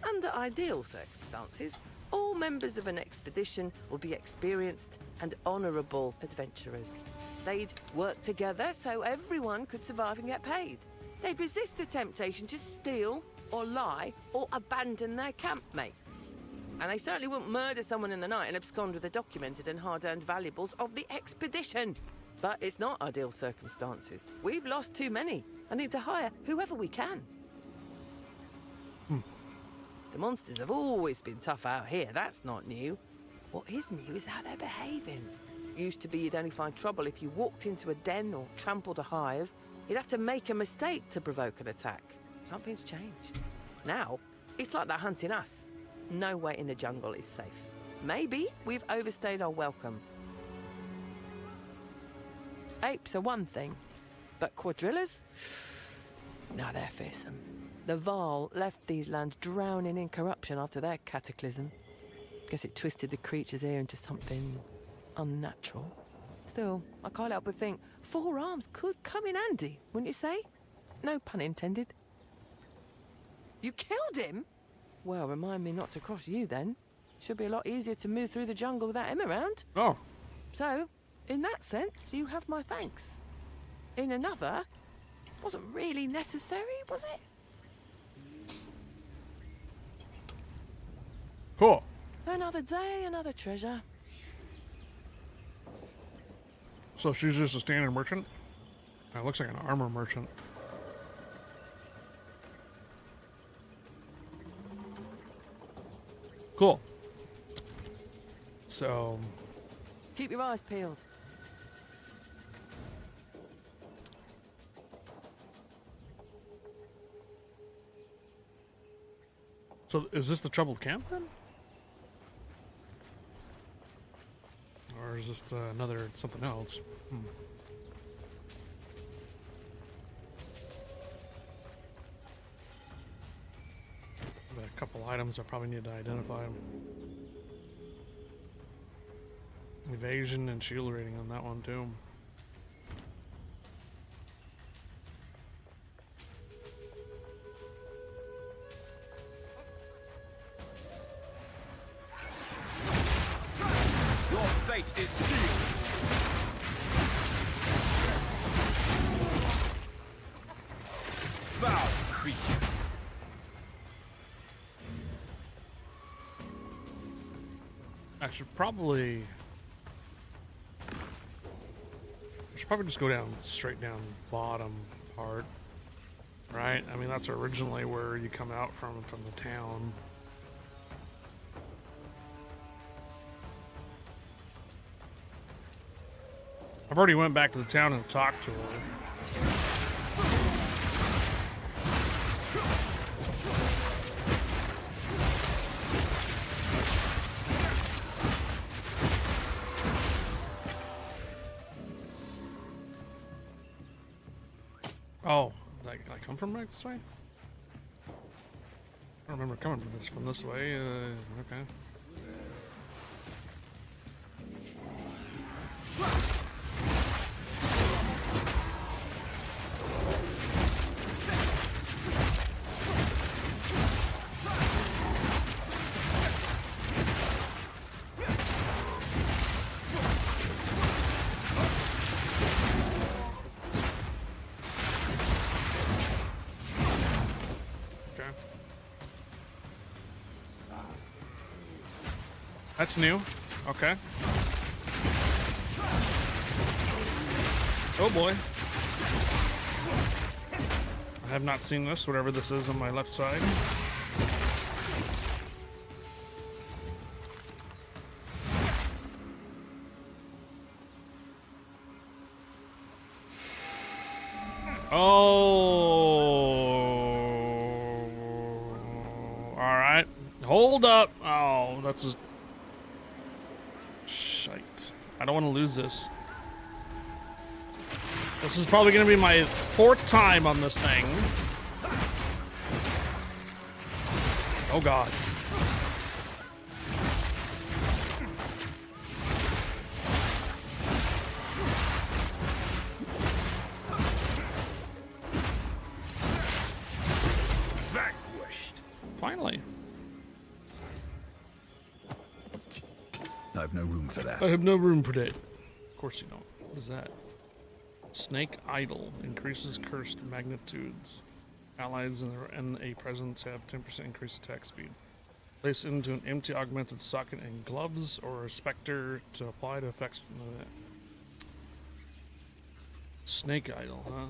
Under ideal circumstances, all members of an expedition will be experienced and honourable adventurers. They'd work together so everyone could survive and get paid. They'd resist the temptation to steal or lie or abandon their campmates. And they certainly wouldn't murder someone in the night and abscond with the documented and hard-earned valuables of the expedition. But it's not ideal circumstances. We've lost too many. I need to hire whoever we can. The monsters have always been tough out here, that's not new. What is new is how they're behaving. Used to be you'd only find trouble if you walked into a den or trampled a hive. You'd have to make a mistake to provoke an attack. Something's changed. Now, it's like they're hunting us. Nowhere in the jungle is safe. Maybe we've overstayed our welcome. Apes are one thing, but quadrillas? No, they're fearsome. The Val left these lands drowning in corruption after their cataclysm. Guess it twisted the creatures here into something unnatural. Still, I can't help but think 4 arms could come in handy, wouldn't you say? No pun intended. You killed him? Well, remind me not to cross you then. Should be a lot easier to move through the jungle without him around. Oh. So, in that sense, you have my thanks. In another, wasn't really necessary, was it? Cool. Another day, another treasure. So she's just a standard merchant? That looks like an armor merchant. Cool. So, Keep your eyes peeled. is this the troubled camp then? Or is this another something else? Got a couple items I probably need to identify. Evasion and shield rating on that one too. Your fate is sealed. Foul creature. I should probably just go down straight down bottom part, right? I mean, that's originally where you come out from the town. I've already went back to the town and talked to her. Oh, did I come from back this way? I don't remember coming from this way. Okay. That's new. Okay. Oh boy. I have not seen this, whatever this is on my left side. Oh. Alright. Hold up. Oh, that's a... Shite. I don't want to lose this. This is probably going to be my 4th time on this thing. Oh, God. Vanquished. Finally. I've no room for that. I have no room for that. Of course you don't. What is that? Snake Idol. Increases cursed magnitudes. Allies in a presence have 10% increased attack speed. Place into an empty augmented socket in gloves or a specter to apply to effects. Snake Idol, huh?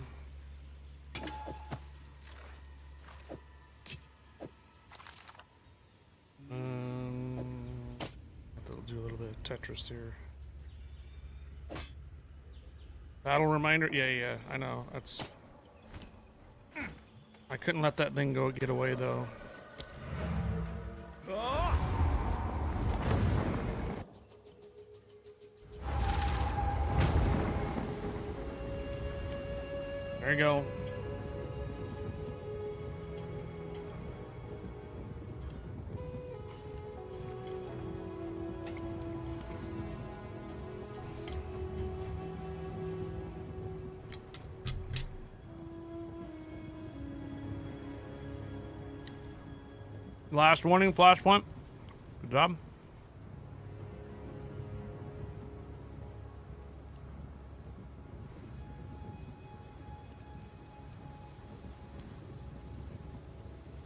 That'll do a little bit of Tetris here. Battle reminder? Yeah, I know. That's... I couldn't let that thing get away, though. There you go. Last warning, flashpoint. Good job.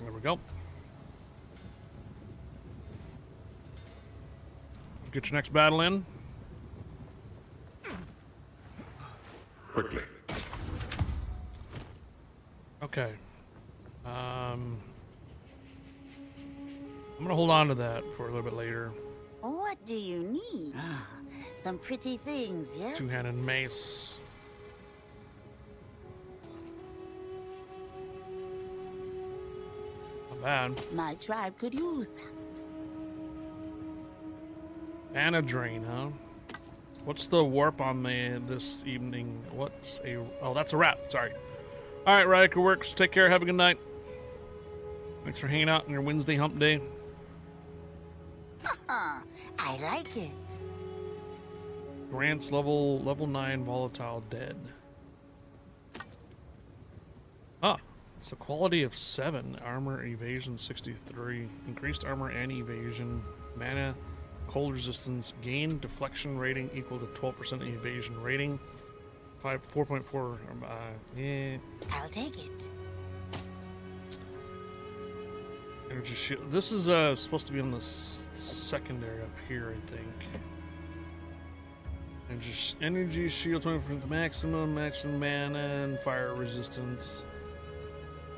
There we go. Get your next battle in. Quickly. Okay. I'm gonna hold on to that for a little bit later. What do you need? Some pretty things, yes? Two-handed mace. Not bad. My tribe could use that. Mana drain, huh? What's the warp on the this evening? What's a... Oh, that's a wrap. Sorry. All right, Riker Works. Take care. Have a good night. Thanks for hanging out on your Wednesday hump day. I like it. Grant's level 9 volatile dead. Ah, it's a quality of 7. Armor evasion 63. Increased armor and evasion. Mana, cold resistance. Gain deflection rating equal to 12% evasion rating. 4.4. Yeah. I'll take it. Energy shield. This is supposed to be on the secondary up here, I think. Energy shield 20% maximum mana and fire resistance.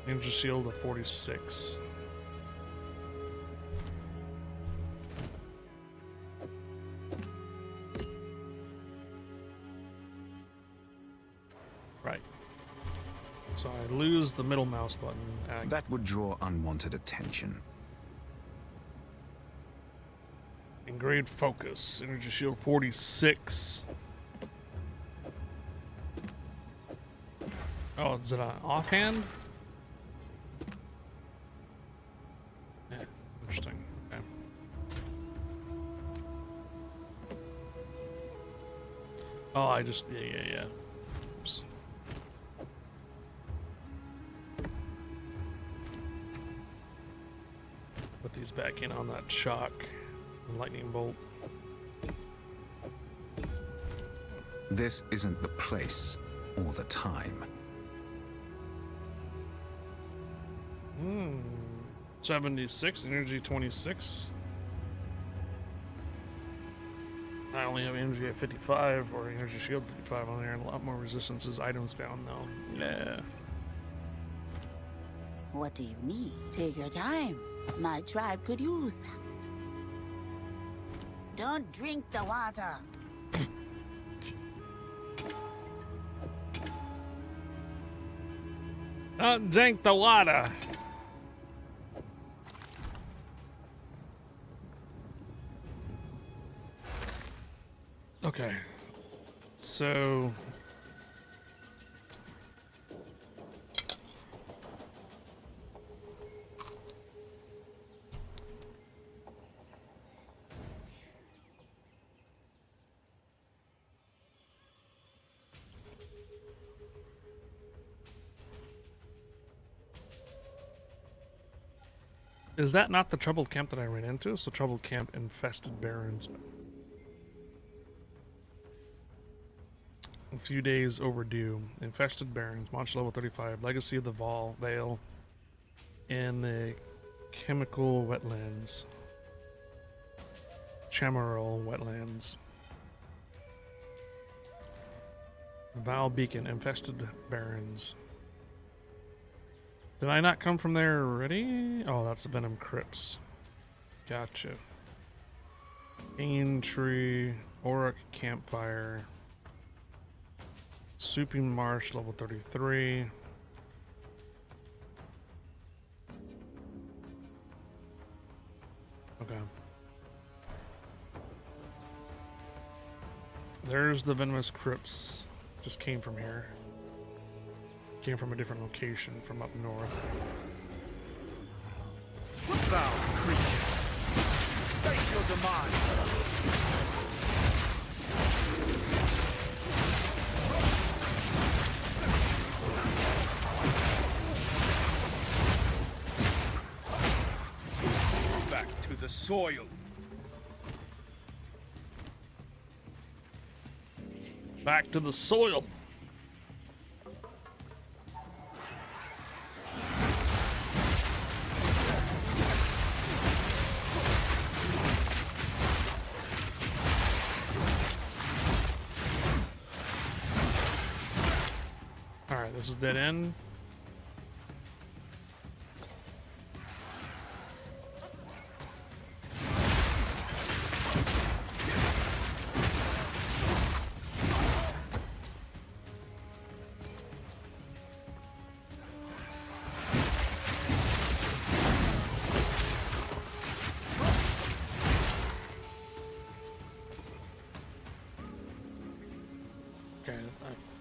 Energy shield of 46. Right. So I lose the middle mouse button. That would draw unwanted attention. Engraved focus. Energy shield 46. Oh, is it an offhand? Yeah, interesting. Okay. Oh, I just... Yeah. Oops. Put these back in on that shock. Lightning bolt. This isn't the place or the time. 76, energy 26. I only have energy at 55, or energy shield 55 on there, and a lot more resistances items found though. Yeah. What do you need? Take your time. My tribe could use that. Don't drink the water. Drink the water. Okay. So... Is that not the troubled camp that I ran into? So troubled camp, infested barons. A few days overdue. Infested barons, monster level 35, legacy of the Vale, in the chemical wetlands. Chamarral wetlands. Val Beacon, infested barons. Did I not come from there already? Oh, that's the Venom Crypts. Gotcha. Cane Tree, Auric Campfire, Souping Marsh, level 33. Okay. There's the Venomous Crypts. Just came from here. Came from a different location from up north. Foul creature. Face your demise. Back to the soil. Back to the soil. Alright, this is dead end.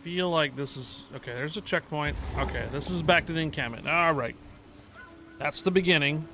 Feel like this is okay. There's a checkpoint. Okay, this is back to the encampment. All right, that's the beginning.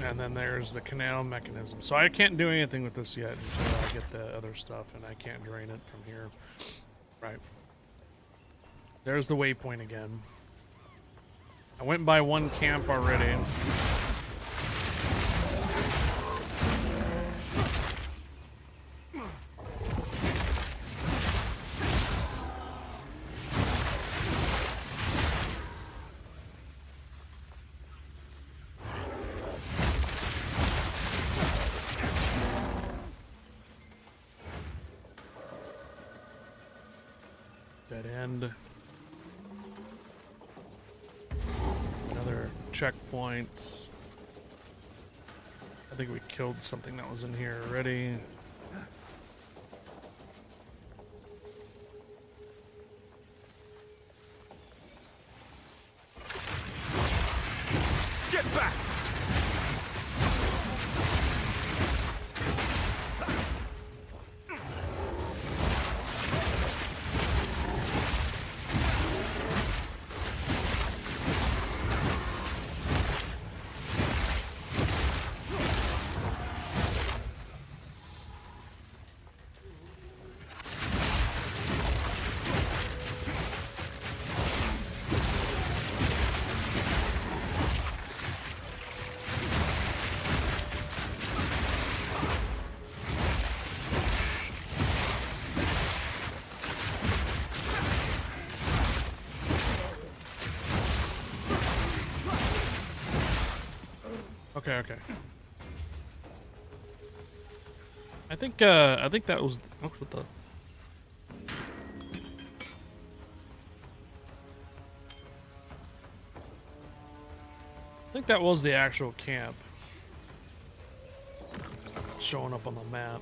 And then there's the canal mechanism. So I can't do anything with this yet until I get the other stuff, and I can't drain it from here. Right. There's the waypoint again. I went by one camp already. Dead end. Another checkpoint. I think we killed something that was in here already. Get back! Okay, okay. I think that was oh, what the. I think that was the actual camp showing up on the map.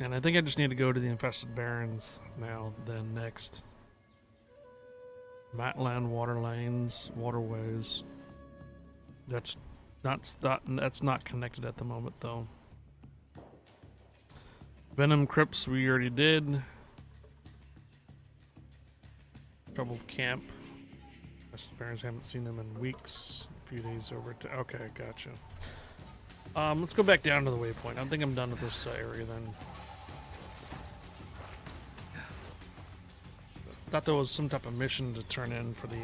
And I think I just need to go to the infested barrens now, then next. Matland water lanes, waterways. That's not connected at the moment though. Venom crypts we already did. Troubled camp. Infested barrens, haven't seen them in weeks. A few days over to okay, gotcha. Let's go back down to the waypoint. I think I'm done with this area then. Thought there was some type of mission to turn in for the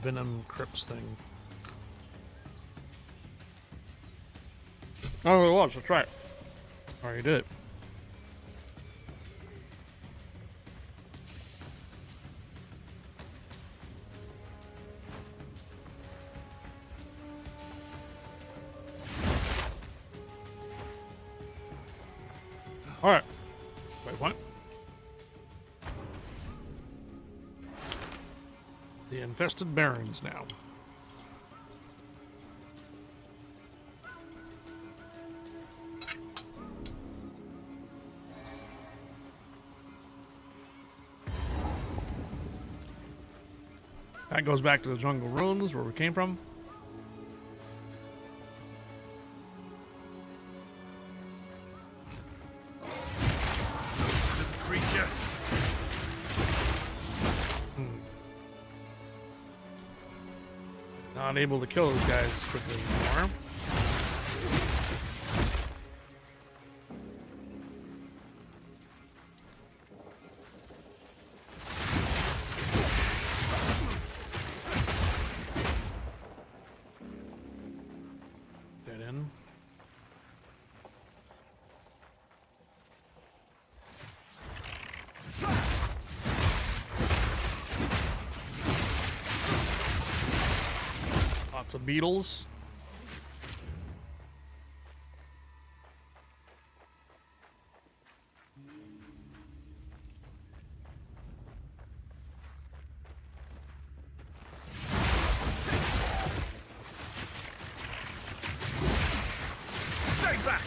Venom Crypts thing. Oh, it was. That's right. Already did it. All right. Wait, what? The infested barrens now. That goes back to the jungle ruins where we came from. Creature. Not able to kill those guys quickly anymore. Dead end. Lots of beetles. Stay back.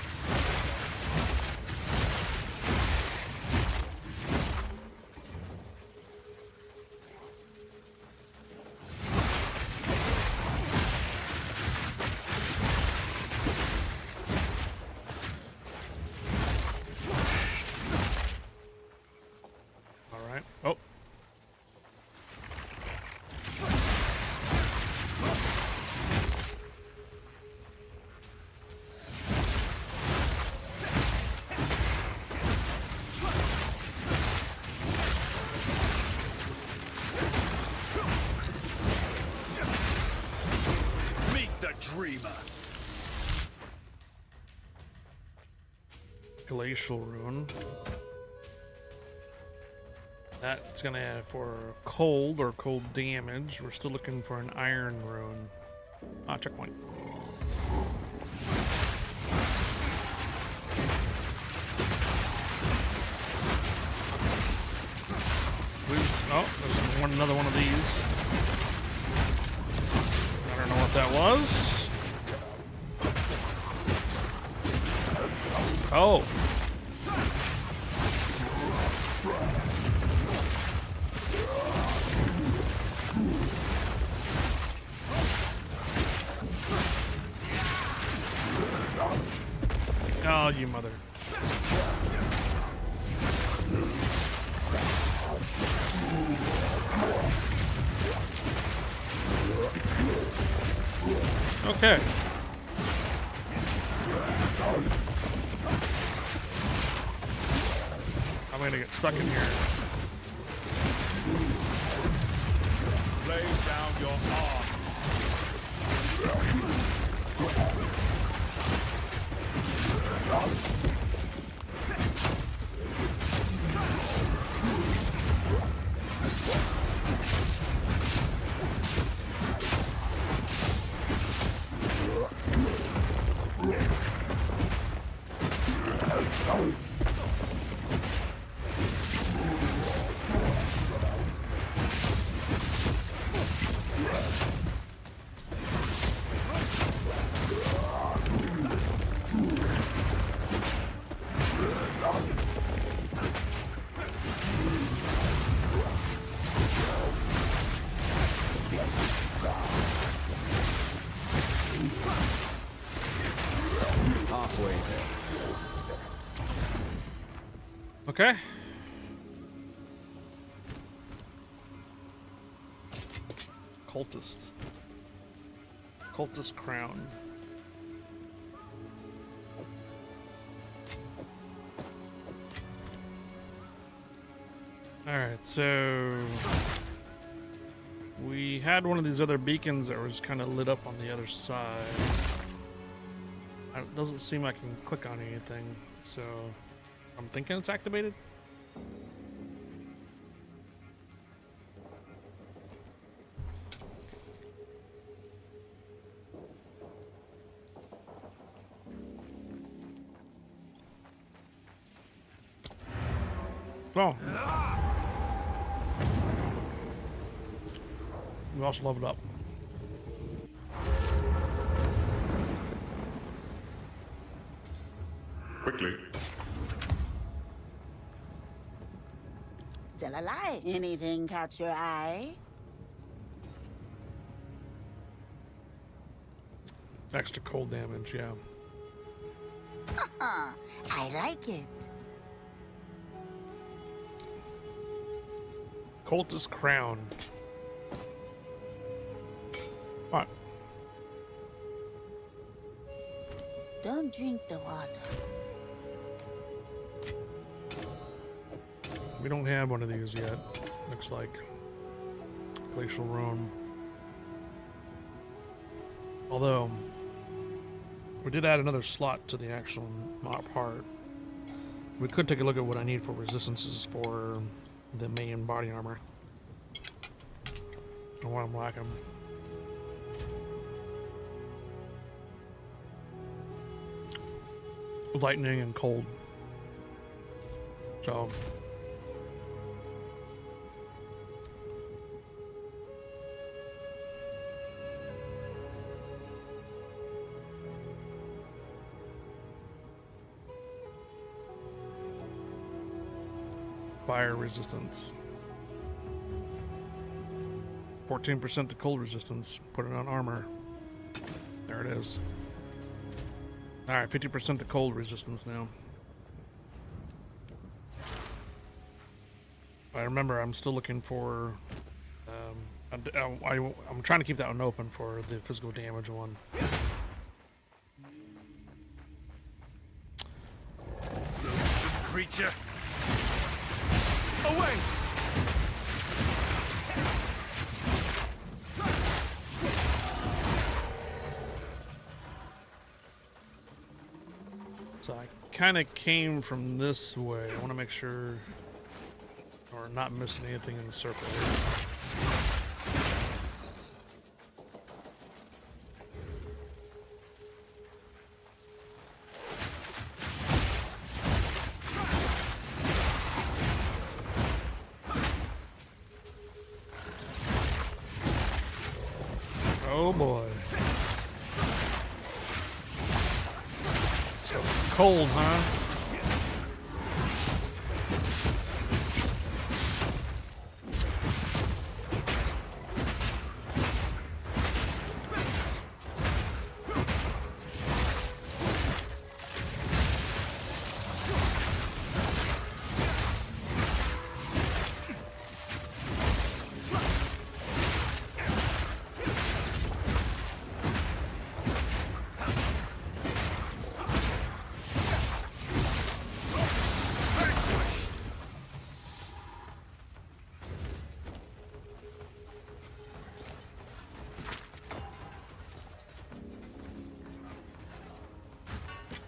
All right. Oh. Meet the dreamer. Glacial rune. That's gonna add for cold or cold damage. We're still looking for an iron rune. Ah, checkpoint. Oh, there's another one of these. I don't know what that was. Oh. Oh, you mother. Okay. I'm gonna get stuck in here. Lay down your arms. Halfway there. Okay. Cultist. Cultist crown. Alright, so we had one of these other beacons that was kind of lit up on the other side. It doesn't seem like I can click on anything, so I'm thinking it's activated. Oh. We also leveled up. Quickly. Still alive. Anything catch your eye? Extra cold damage, yeah. Huh. I like it. Cultist crown. What? Don't drink the water. We don't have one of these yet. Looks like glacial Rome. Although we did add another slot to the actual part. We could take a look at what I need for resistances for the main body armor. And what I'm lacking. Lightning and cold. So fire resistance. 14% to cold resistance. Put it on armor. There it is. Alright, 50% to cold resistance now. I remember I'm still looking for... I'm trying to keep that one open for the physical damage one. Creature. Away! So I kind of came from this way. I want to make sure or not missing anything in the circle here. Oh boy. So cold, huh?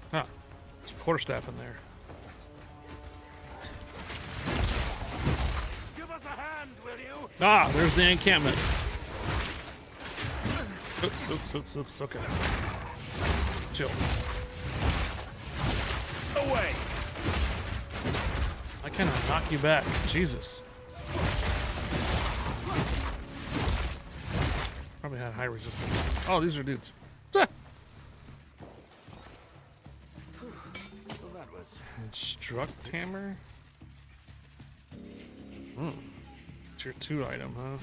Huh. There's a quarterstaff in there. Give us a hand, will you? Ah, there's the encampment. Oops. Okay. Chill. Away! I cannot knock you back. Jesus. Probably had high resistance. Oh, these are dudes. Well, that was Instruct hammer. Tier 2 item, huh?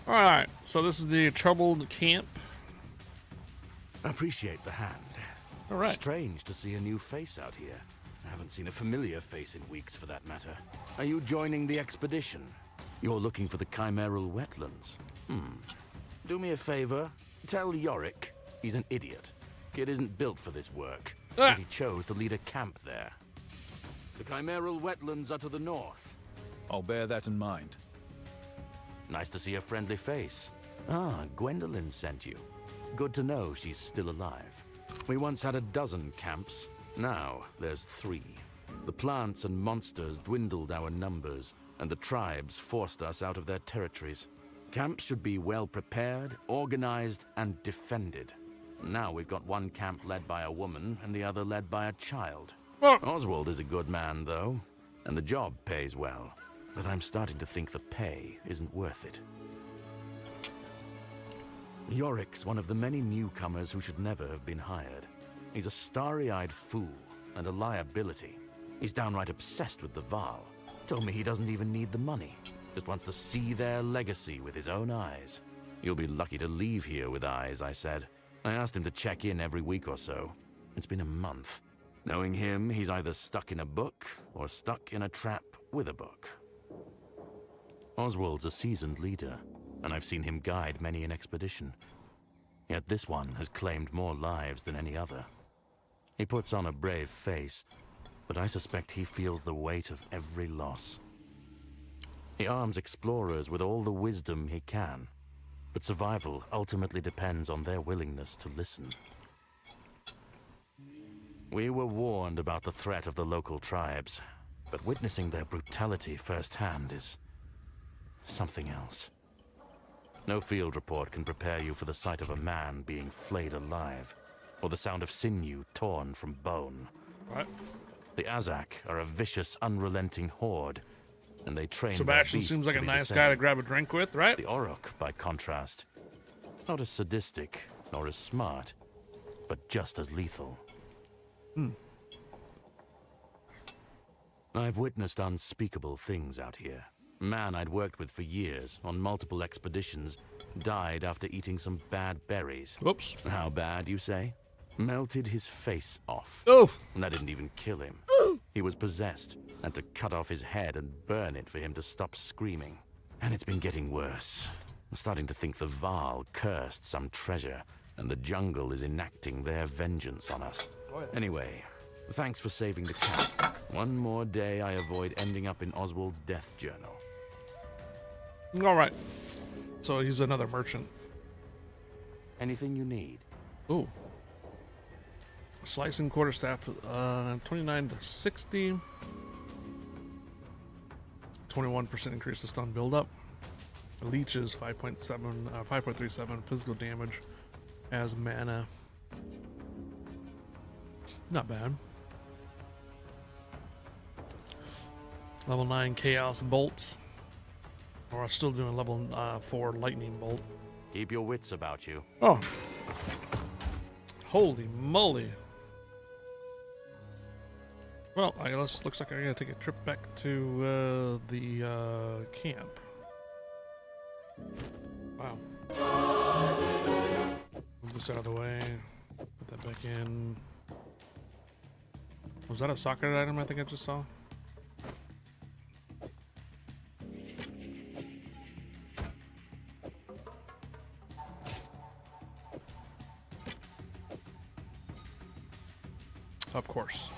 Alright, so this is the troubled camp. appreciate the hand. Alright. Strange to see a new face out here. I haven't seen a familiar face in weeks, for that matter. Are you joining the expedition? You're looking for the chimeral wetlands. Do me a favor. Tell Yorick he's an idiot. Kid isn't built for this work. But he chose to lead a camp there. The chimeral wetlands are to the north. I'll bear that in mind. Nice to see a friendly face. Ah, Gwendolyn sent you. Good to know she's still alive. We once had a dozen camps. Now there's 3. The plants and monsters dwindled our numbers, and the tribes forced us out of their territories. Camps should be well prepared, organized, and defended. Now we've got one camp led by a woman and the other led by a child. Oswald is a good man, though, and the job pays well. But I'm starting to think the pay isn't worth it. Yorick's one of the many newcomers who should never have been hired. He's a starry-eyed fool and a liability. He's downright obsessed with the Val. Told me he doesn't even need the money. Just wants to see their legacy with his own eyes. You'll be lucky to leave here with eyes, I said. I asked him to check in every week or so. It's been a month. Knowing him, he's either stuck in a book or stuck in a trap with a book. Oswald's a seasoned leader, and I've seen him guide many an expedition. Yet this one has claimed more lives than any other. He puts on a brave face, but I suspect he feels the weight of every loss. He arms explorers with all the wisdom he can, but survival ultimately depends on their willingness to listen. We were warned about the threat of the local tribes, but witnessing their brutality firsthand is something else. No field report can prepare you for the sight of a man being flayed alive, or the sound of sinew torn from bone. What? The Azak are a vicious, unrelenting horde, and they train Sebastian their beasts seems like to a be the nice same. guy to grab a drink with, right? The Orok, by contrast, not as sadistic nor as smart, but just as lethal. I've witnessed unspeakable things out here. A man I'd worked with for years, on multiple expeditions, died after eating some bad berries. Whoops. How bad, you say? Melted his face off. Oof. And that didn't even kill him. He was possessed, and to cut off his head and burn it for him to stop screaming. And it's been getting worse. I'm starting to think the Val cursed some treasure, and the jungle is enacting their vengeance on us. Anyway, thanks for saving the camp. One more day I avoid ending up in Oswald's death journal. Alright. So he's another merchant. Anything you need? Ooh. Slicing quarterstaff, 29 to 60. 21% increase to stun buildup. Leeches 5.37 physical damage as mana. Not bad. Level 9 Chaos Bolt. Or I'm still doing level 4 Lightning Bolt. Keep your wits about you. Oh. Holy moly. Well, I guess looks like I gotta take a trip back to the camp. Wow. Move this out of the way. Put that back in. Was that a socket item I think I just saw? Of course.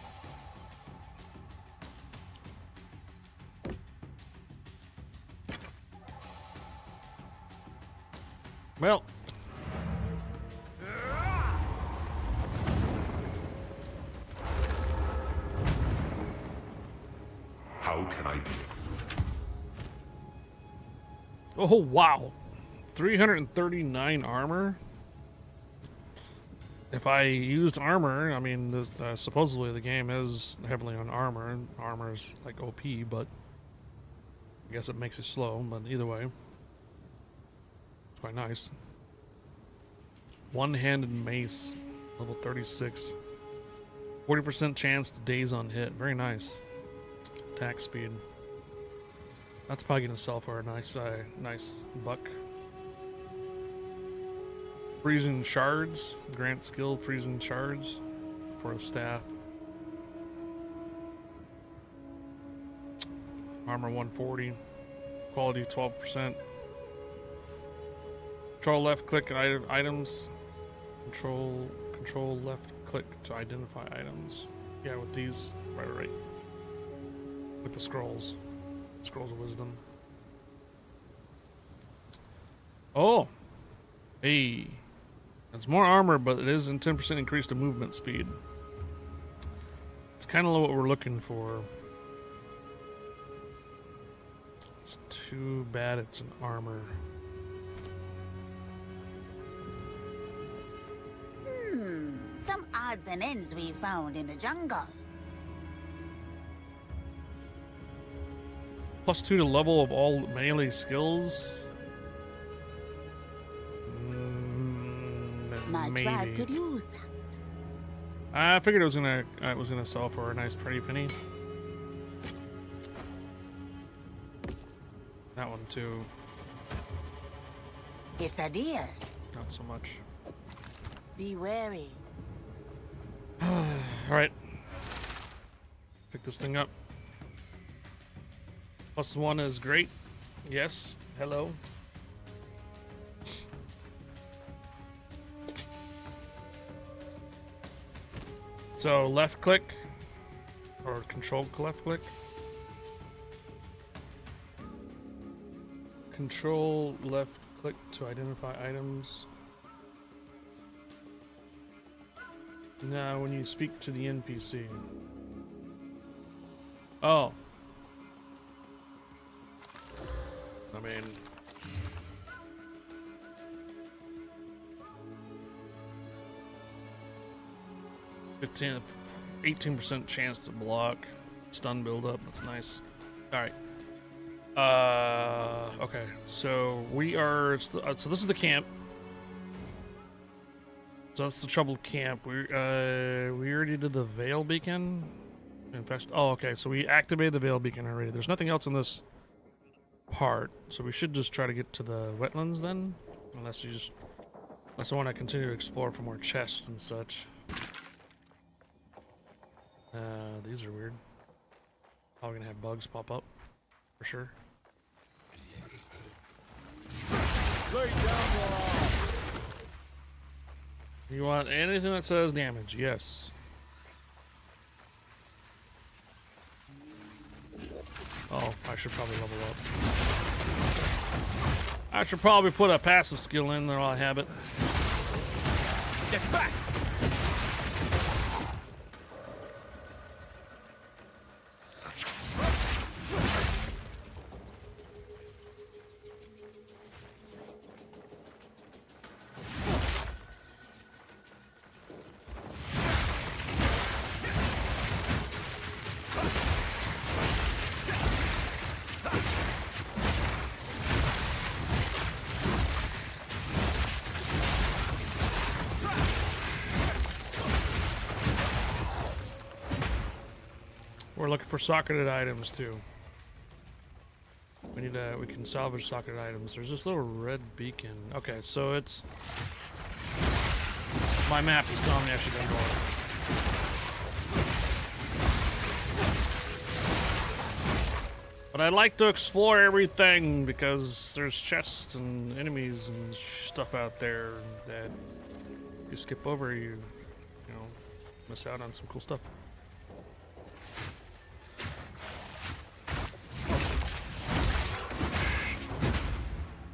Well. How can I... Oh, wow. 339 armor? if I used armor, I mean, this, supposedly the game is heavily on armor. Armor is like OP, but I guess it makes it slow. But either way, it's quite nice. One-handed mace, level 36. 40% chance to daze on hit. Very nice. Attack speed. That's probably gonna sell for a nice, nice buck. Freezing shards. Grant skill freezing shards for a staff. Armor 140. Quality 12%. Control left click and items. Control left click to identify items. Yeah, with these. Right. With the scrolls. Scrolls of wisdom. Oh! Hey! It's more armor, but it is a 10% increase to movement speed. It's kind of what we're looking for. It's too bad it's an armor. Some odds and ends we found in the jungle. +2 to level of all melee skills. My Maybe. tribe could use that. I figured it was gonna sell for a nice pretty penny. That one too. It's a deer. Not so much. Be wary. All right. Pick this thing up. +1 is great. Yes. Hello. So left click or control left click. Control left click to identify items. Now when you speak to the NPC. Oh. I mean, 18% chance to block, stun build up. That's nice. All right. Okay. So we are. So this is the camp. So that's the troubled camp. We already did the Veil Beacon. Oh, okay. So we activated the Veil Beacon already. There's nothing else in this part, so we should just try to get to the wetlands then, unless I want to continue to explore for more chests and such. These are weird. Probably gonna have bugs pop up for sure. You want anything that says damage? Yes. Oh, I should probably level up. I should probably put a passive skill in there while I have it. Get back! We're looking for socketed items too. We can salvage socketed items. There's this little red beacon. Okay, so it's my map is telling me I should go north. But I like to explore everything because there's chests and enemies and stuff out there that you skip over, you know, miss out on some cool stuff.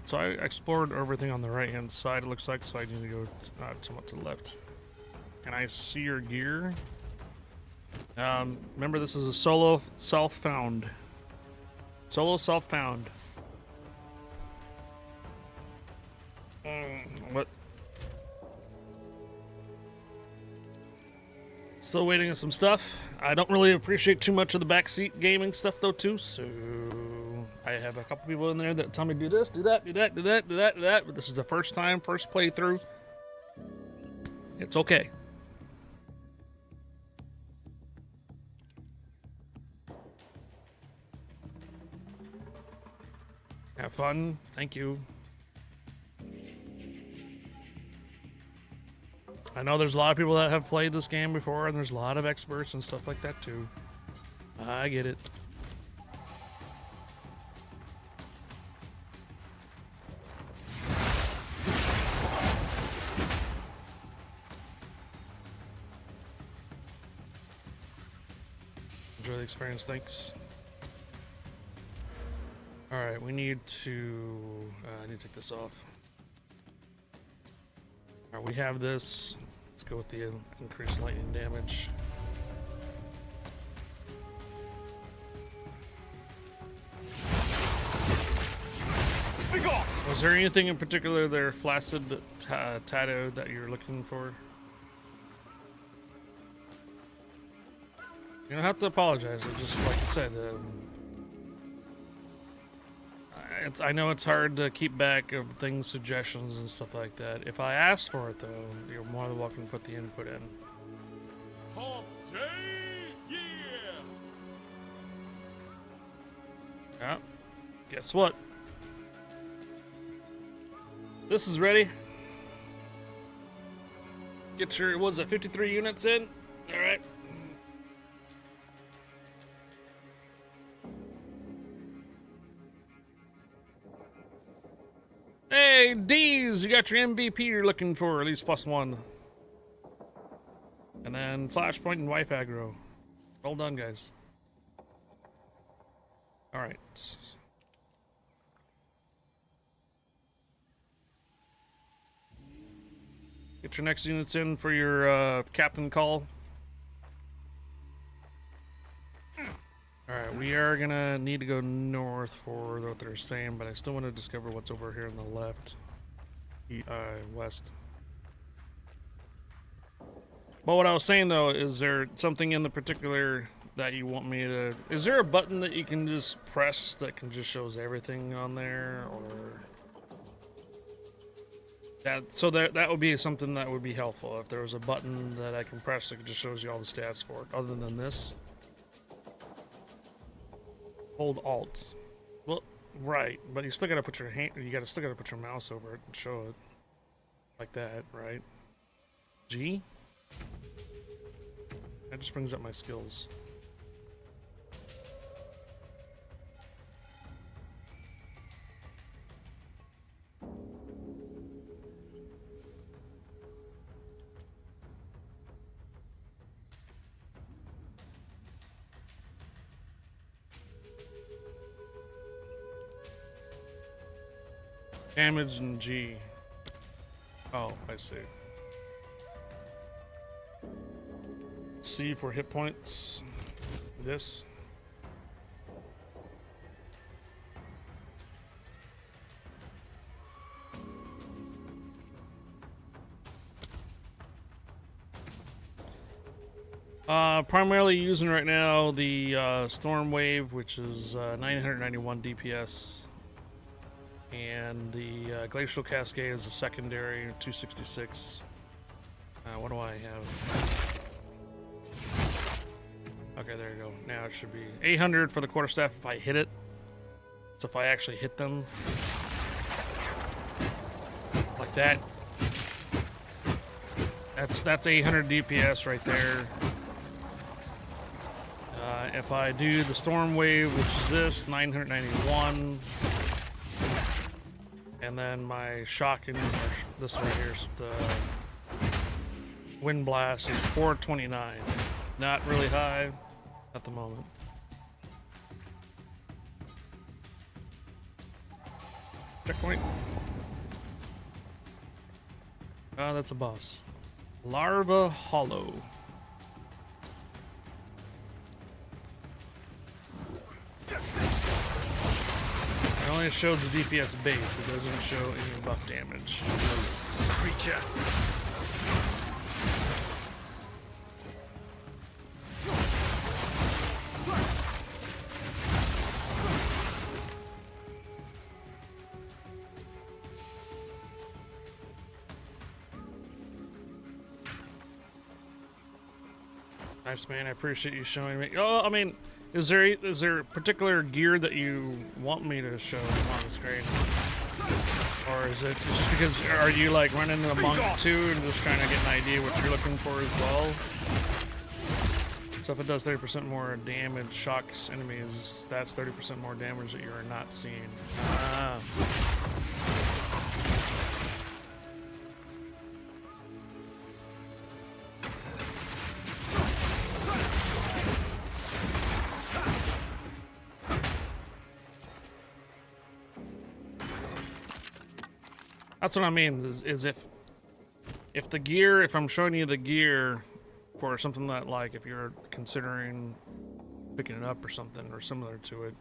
So I explored everything on the right hand side, it looks like, so I need to go somewhat to the left. Can I see your gear? Remember, this is a solo self-found. Solo self-found. What? Still waiting on some stuff. I don't really appreciate too much of the backseat gaming stuff though too, so I have a couple people in there that tell me do this, do that, do that, do that, do that, do that, but this is the first playthrough. It's okay. Have fun. Thank you. I know there's a lot of people that have played this game before, and there's a lot of experts and stuff like that too. I get it. Enjoy the experience, thanks. Alright, we need to... I need to take this off. Alright, we have this. Let's go with the increased lightning damage. Was there anything in particular there, Flaccid Tattoo, that you're looking for? You don't have to apologize. I just, like I said, I know it's hard to keep back of things, suggestions, and stuff like that. If I ask for it, though, you're more than welcome to put the input in. Hump day, yeah. Yeah. Guess what? This is ready. Get your, what was it, 53 units in? All right. Hey, D's, you got your MVP you're looking for, at least +1. And then Flashpoint and Wife Aggro. Well done, guys. Alright. Get your next units in for your captain call. Alright, we are gonna need to go north for what they're saying, but I still want to discover what's over here on the left. West. But what I was saying though, is there something in the particular that you want me to... Is there a button that you can just press that can just shows everything on there, or... That would be something that would be helpful, if there was a button that I can press that just shows you all the stats for it, other than this. Hold Alt. Well, right, but you still gotta put your hand. Still gotta put your mouse over it and show it like that, right? G. That just brings up my skills. Damage and G. Oh, I see. C for hit points. This. Primarily using right now the Storm Wave, which is 991 DPS. And the Glacial Cascade is a secondary, 266. What do I have? Okay, there you go. Now it should be 800 for the quarterstaff if I hit it. So if I actually hit them. Like that. That's 800 DPS right there. If I do the Storm Wave, which is this, 991. And then my shotgun, this right here is the Wind Blast, is 429. Not really high at the moment. Checkpoint. That's a boss. Larva Hollow. It only shows the DPS base, it doesn't show any buff damage. Creature. Nice, man. I appreciate you showing me. Oh, I mean, is there particular gear that you want me to show on the screen? Or is it just because, are you like running the Monk too and just trying to get an idea what you're looking for as well? So if it does 30% more damage, shocks enemies, that's 30% more damage that you are not seeing. Ah. That's what I mean, is if the gear, if I'm showing you the gear for something that, like, if you're considering picking it up or something or similar to it,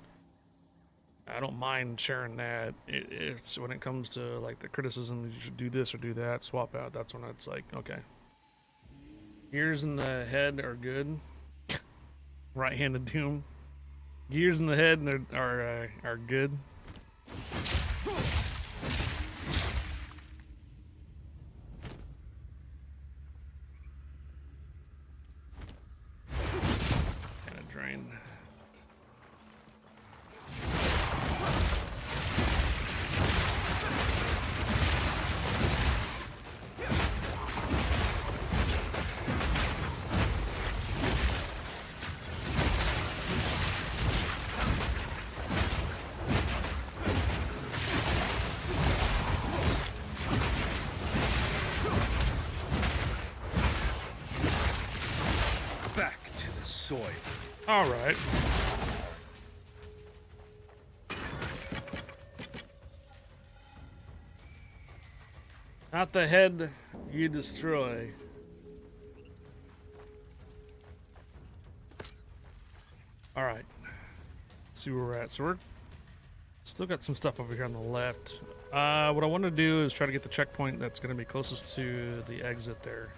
I don't mind sharing that. It's when it comes to, like, the criticism, you should do this or do that, swap out, that's when it's like, okay. Gears in the head are good. Right-handed doom. Gears in the head are good. All right. Not the head you destroy. All right. Let's see where we're at. So we're still got some stuff over here on the left. What I want to do is try to get the checkpoint that's going to be closest to the exit there.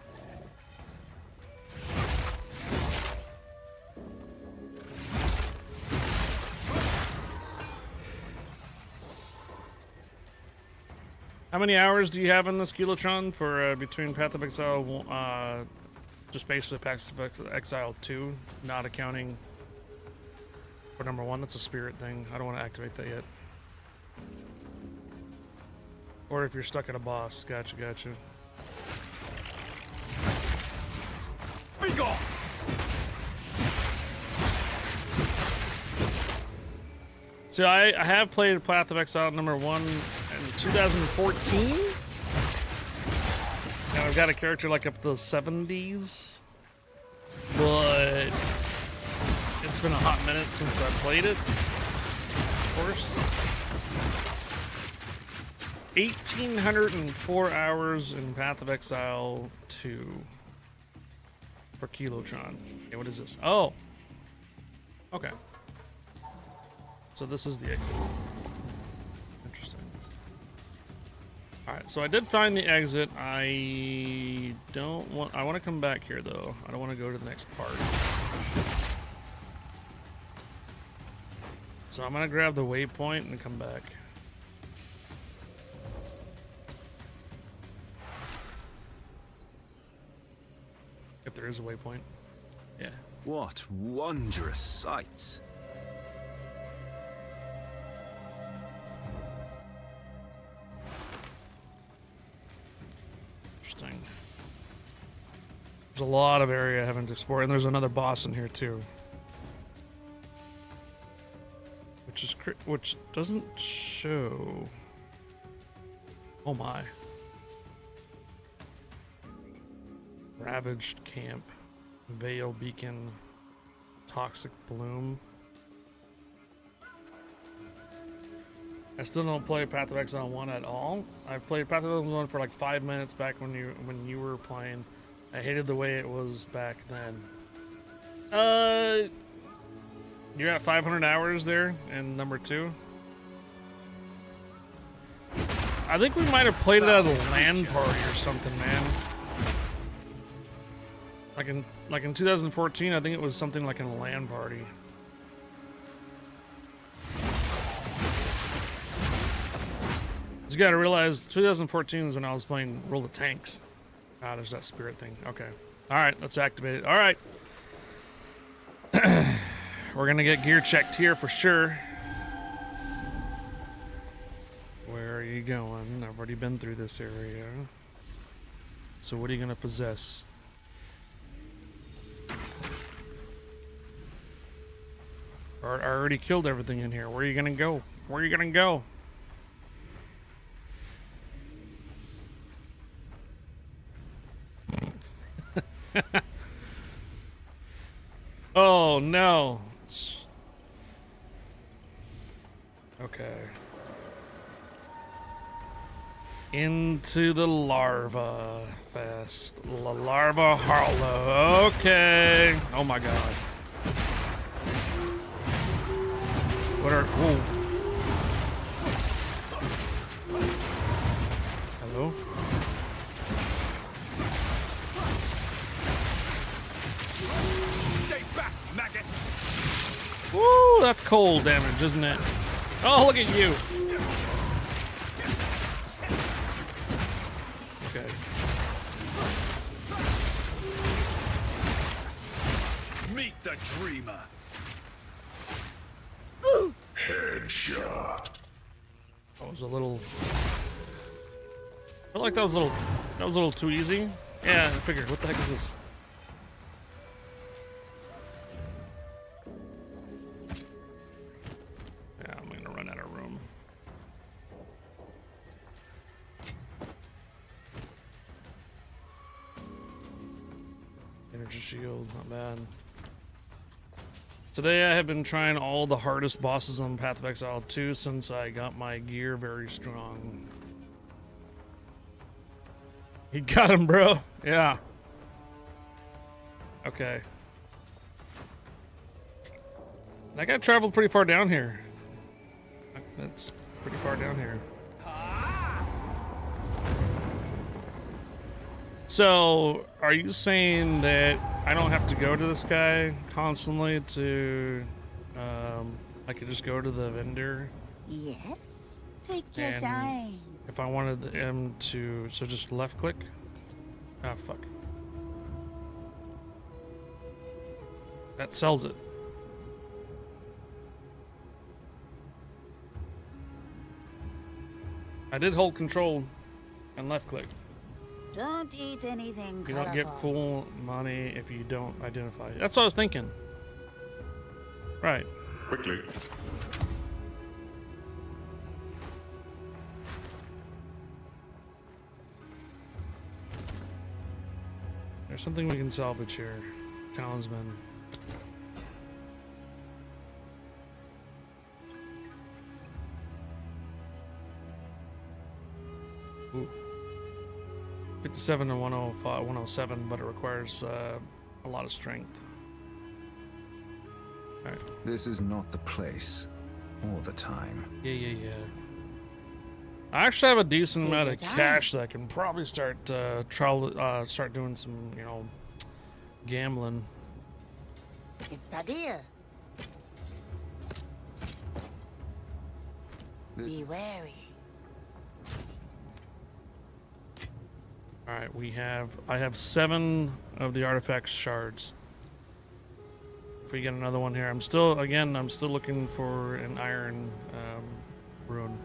How many hours do you have in this Kilotron for between Path of Exile, just basically Path of Exile 2, not accounting for number 1? That's a spirit thing. I don't want to activate that yet. Or if you're stuck at a boss. Gotcha, gotcha. Be gone! So I have played Path of Exile number 1 in 2014. And I've got a character like up to the 70s. But it's been a hot minute since I played it. Of course. 1,804 hours in Path of Exile 2 for Kilotron. Okay, what is this? Oh! Okay. So this is the exit. Interesting. Alright, so I did find the exit. I want to come back here though. I don't want to go to the next part. So I'm gonna grab the waypoint and come back. If there is a waypoint. Yeah. What wondrous sights. Interesting. There's a lot of area I haven't explored, and there's another boss in here too. Which doesn't show. Oh my. Ravaged Camp, Veil Beacon, Toxic Bloom. I still don't play Path of Exile 1 at all. I played Path of Exile 1 for like 5 minutes back when you were playing. I hated the way it was back then. You're at 500 hours there in number 2. I think we might have played it at a LAN party or something, man. Like in 2014, I think it was something like in a LAN party. You gotta realize 2014 is when I was playing World of Tanks. Ah, there's that spirit thing. Okay. Alright, let's activate it. Alright. We're gonna get gear checked here for sure. Where are you going? I've already been through this area. So what are you gonna possess? I already killed everything in here. Where are you gonna go? Where are you gonna go? Oh no. Okay. Into the larva fest. La larva hollow. Okay. Oh my god. What are... Whoa. Hello? Stay back, maggot! Woo, that's cold damage, isn't it? Oh, look at you. Okay. Meet the dreamer. Headshot. That was a little... I felt like that was a little too easy. Yeah, I figured, what the heck is this? Yeah, I'm gonna run out of room. Energy shield, not bad. Today I have been trying all the hardest bosses on Path of Exile 2 since I got my gear very strong. You got him, bro. Yeah. Okay. That guy traveled pretty far down here. That's pretty far down here. So, are you saying that I don't have to go to this guy constantly to, I could just go to the vendor? Yes. Take your And time. if I wanted him to, so just left click? Ah, fuck. That sells it. I did hold control and left click. Don't eat anything You colorful. don't get full money if you don't identify. That's what I was thinking. Right. Quickly. There's something we can salvage here. Townsman. Ooh. 57 and 105, 107, but it requires a lot of strength. Alright. This is not the place or the time. Yeah. I actually have a decent Take amount your of time. cash that I can probably start start doing some, you know, gambling. It's a deal. This Be wary. All right, I have 7 of the artifact shards. If we get another one here, I'm still looking for an iron rune.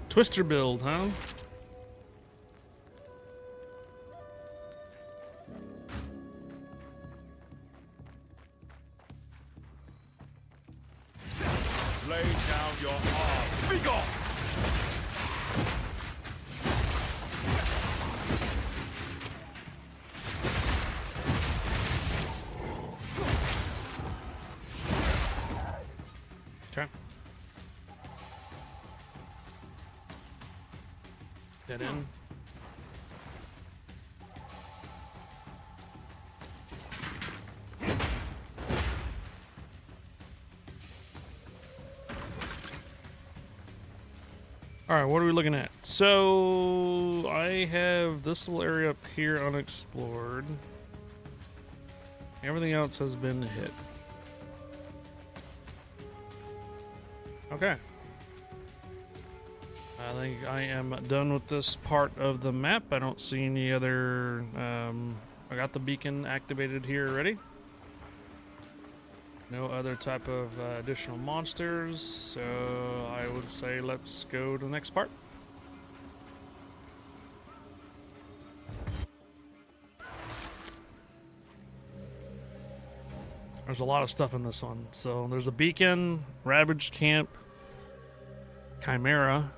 Twister build, huh? Lay down your arms. Be gone! Okay. Get in. All right, what are we looking at? So I have this little area up here unexplored. Everything else has been hit. Okay. I think I am done with this part of the map. I don't see any other I got the beacon activated here already. No other type of additional monsters, so I would say let's go to the next part. There's a lot of stuff in this one. So there's a beacon, ravaged camp, chimera,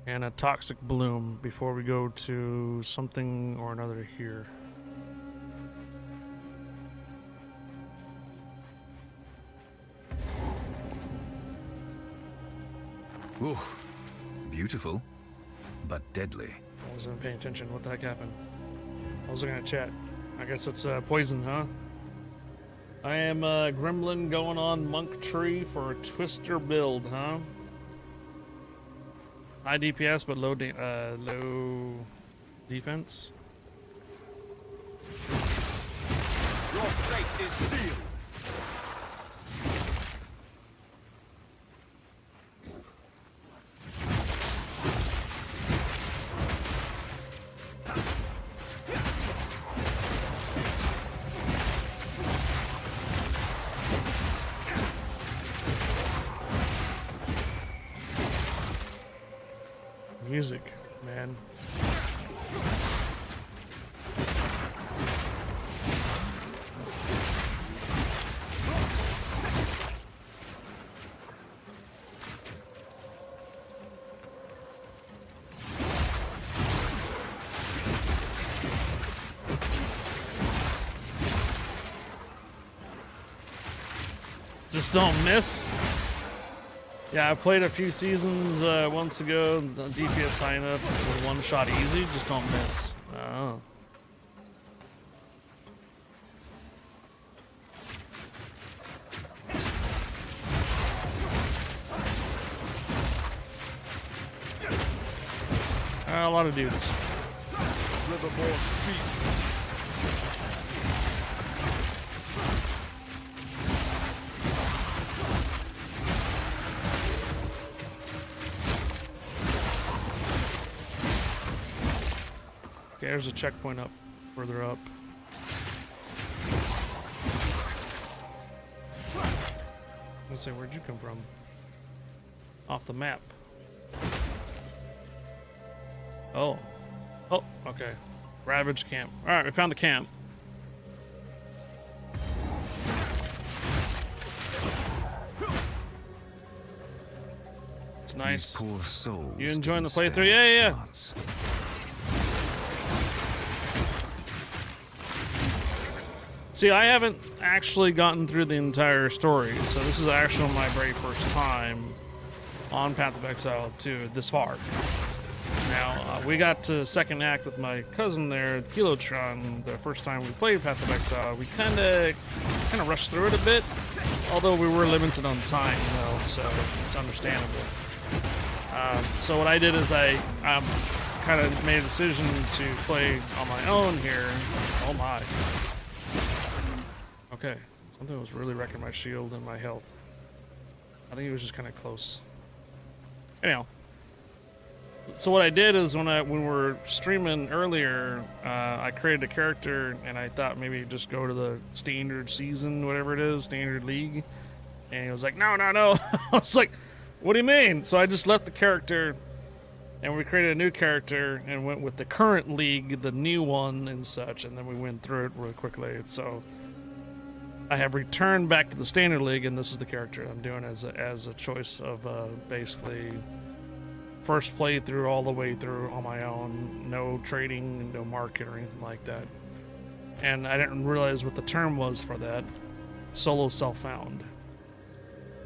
and a toxic bloom before we go to something or another here. Ooh, beautiful, but deadly. I wasn't paying attention. What the heck happened? I was looking at chat. I guess it's poison, huh? I am a gremlin going on monk tree for a twister build, huh? High DPS but low defense. Your fate is sealed. Music, man. Just don't miss. Yeah, I played a few seasons once ago. The DPS high enough with one shot easy. Just don't miss. Oh. A lot of dudes. Riverboard speaks. Okay, there's a checkpoint up, further up. Let's say, where'd you come from? Off the map. Oh. Oh, okay. Ravaged camp. Alright, we found the camp. It's nice. These poor souls. You enjoying the didn't playthrough? stand Yeah, a yeah. chance. See, I haven't actually gotten through the entire story, so this is actually my very first time on Path of Exile 2 this far. Now, we got to second act with my cousin there, Kilotron, the first time we played Path of Exile. We kind of rushed through it a bit, although we were limited on time, you know, so it's understandable. So what I did is I kind of made a decision to play on my own here. Oh my. Okay, something was really wrecking my shield and my health. I think it was just kind of close. Anyhow, so what I did is when we were streaming earlier, I created a character and I thought maybe just go to the standard season, whatever it is, standard league. And he was like, no, no, no. I was like, what do you mean? So I just left the character and we created a new character and went with the current league, the new one and such. And then we went through it really quickly. So I have returned back to the standard league, and this is the character I'm doing as a choice of basically first playthrough all the way through on my own, no trading, no market or anything like that. And I didn't realize what the term was for that. Solo self-found.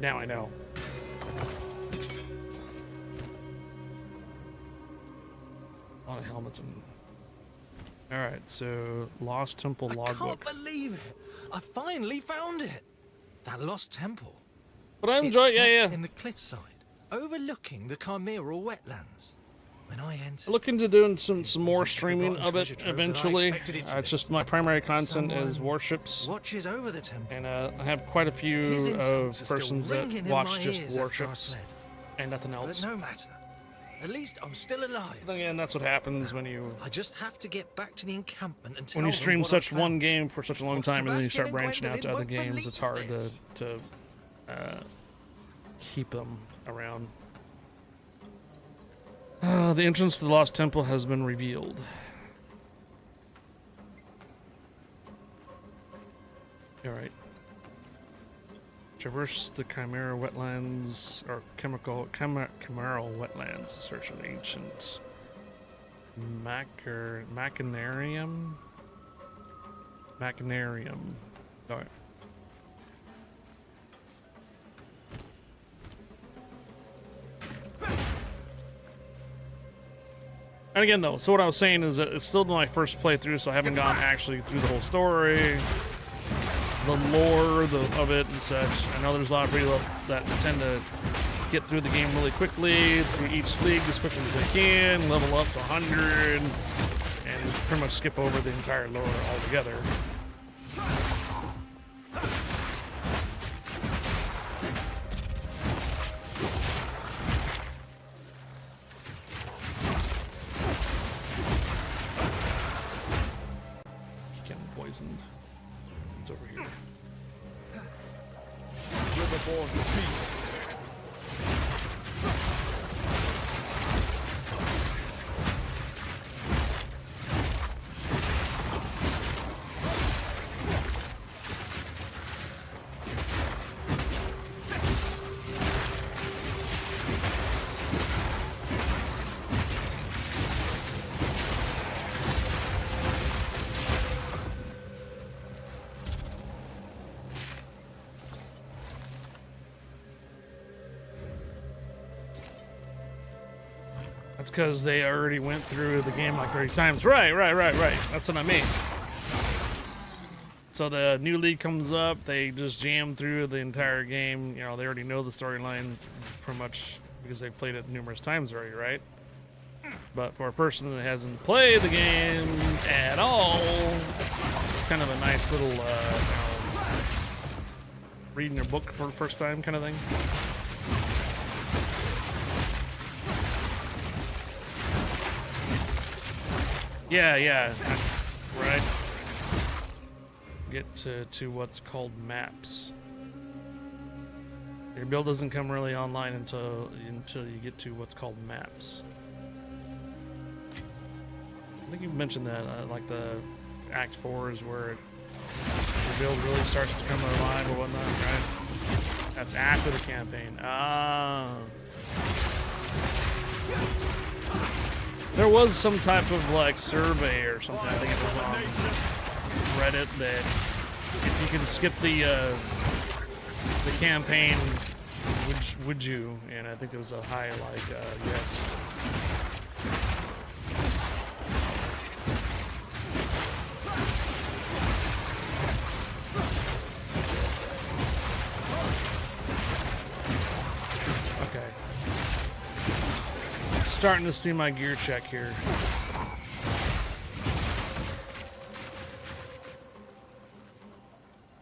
Now I know. A lot of helmets and. All right, so Lost Temple logbook. I can't believe it. I finally found it. That lost temple. But I enjoy it, yeah. In the cliffside, overlooking the chimeral wetlands. When I entered, Looking to doing some more streaming of it eventually. It's just my primary content is Warships. watches over the temple. And I have quite a His few insults are still persons that ringing in watch my just ears after I Warships fled. and nothing But else. no matter. At least I'm still alive. Again, that's what happens when you I just have to get back to the encampment and tell when you them stream what such I've one found. game for such a long Oh, time, and then you Sebastian start and branching out to Gwendolyn other won't games. It's believe hard this. to keep them around. The entrance to the Lost Temple has been revealed. All right. Traverse the Chimera wetlands, or chimeral wetlands, in search of ancient machinarium. All right. And again, though, so what I was saying is that it's still my first playthrough, so I haven't gone actually through the whole story, the lore of it and such. I know there's a lot of people that tend to get through the game really quickly, through each league as quickly as they can, level up to 100, and just pretty much skip over the entire lore altogether. Getting poisoned. It's over here. Riverborn beast. That's because they already went through the game like 30 times. Right. That's what I mean. So the new league comes up, they just jam through the entire game. You know, they already know the storyline pretty much because they've played it numerous times already, right? But for a person that hasn't played the game at all, it's kind of a nice little, reading your book for the first time kind of thing. Yeah, right. Get to what's called maps. Your build doesn't come really online until you get to what's called maps. I think you mentioned that, like the Act 4 is where your build really starts to come alive or whatnot, right? That's after the campaign. Ah. There was some type of like survey or something, I think it was on Reddit, that if you can skip the campaign, would you? And I think there was a high like yes. Starting to see my gear check here.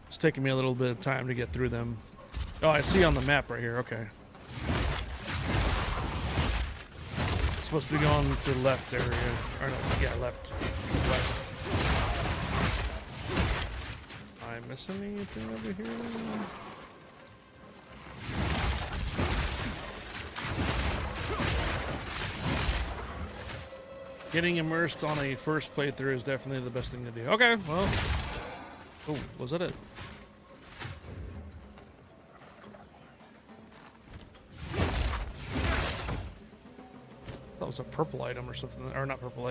It's taking me a little bit of time to get through them. Oh, I see on the map right here. Okay. It's supposed to be going to the left area. Or no, yeah, left. West. Am I missing anything over here? Getting immersed on a first playthrough is definitely the best thing to do. Okay, well. Oh, was that it? That was a purple item or something. Or not purple,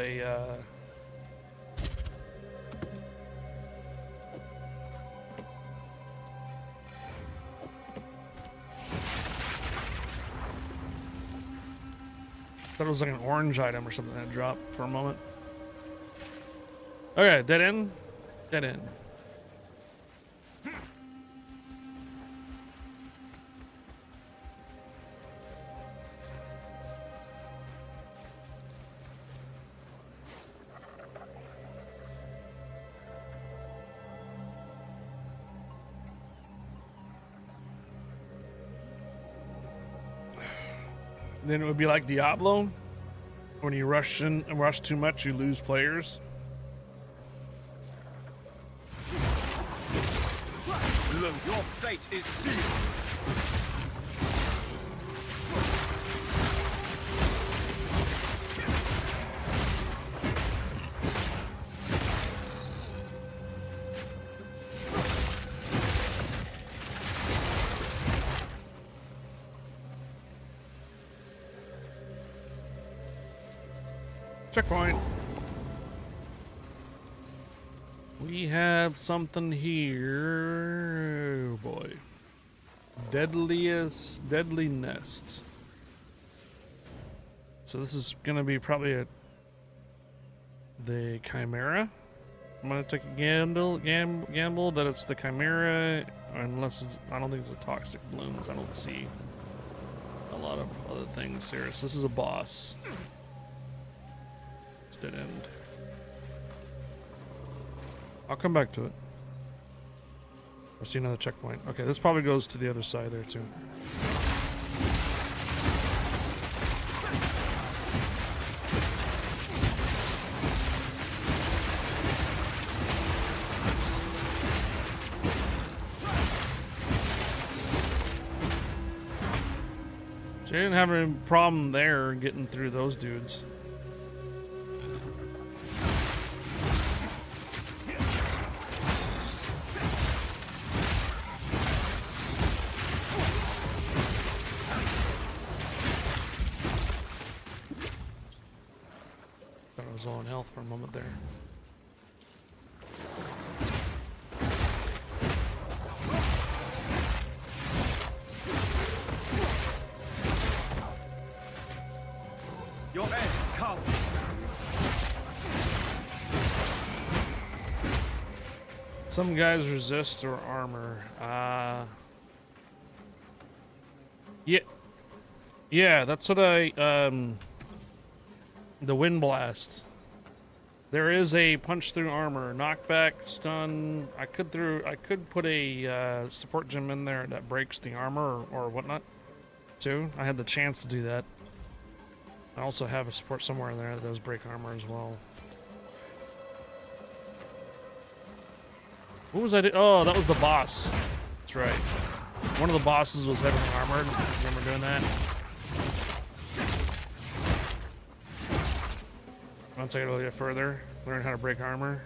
thought it was like an orange item or something that dropped for a moment. Okay, dead end. Dead end. Then it would be like Diablo. When you rush too much, you lose players. Look, your fate is sealed. Checkpoint. We have something here. Oh boy. Deadly nest. So this is gonna be probably the Chimera. I'm gonna take a gamble that it's the Chimera, unless it's, I don't think it's a toxic blooms. I don't see a lot of other things here. So this is a boss. Dead end. I'll come back to it. I see another checkpoint. Okay, this probably goes to the other side there too. So you didn't have any problem there getting through those dudes. Low on health for a moment there. Your end comes. Some guys resist or armor. Yeah, that's what I the wind blast. There is a punch through armor, knockback, stun. I could put a support gem in there that breaks the armor or whatnot too. I had the chance to do that. I also have a support somewhere in there that does break armor as well. What was I doing? Oh, that was the boss. That's right. One of the bosses was heavily armored. Remember doing that? I'll take it a little bit further. Learn how to break armor.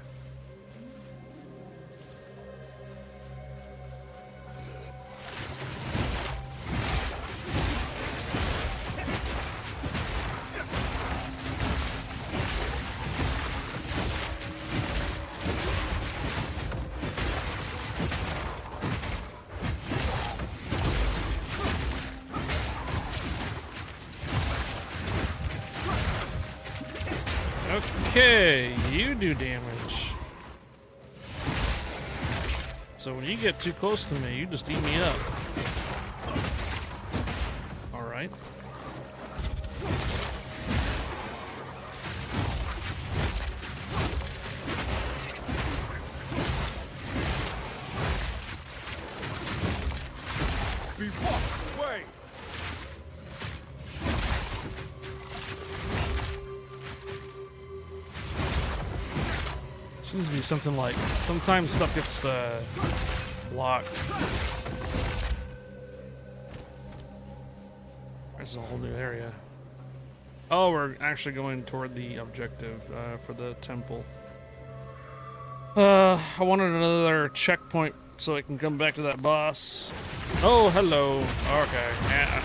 Okay, you do damage. So when you get too close to me, you just eat me up. Alright. Be washed away. Seems to be something like, sometimes stuff gets blocked. This is a whole new area. Oh, we're actually going toward the objective for the temple. I wanted another checkpoint so I can come back to that boss. Oh, hello. Okay. Yeah.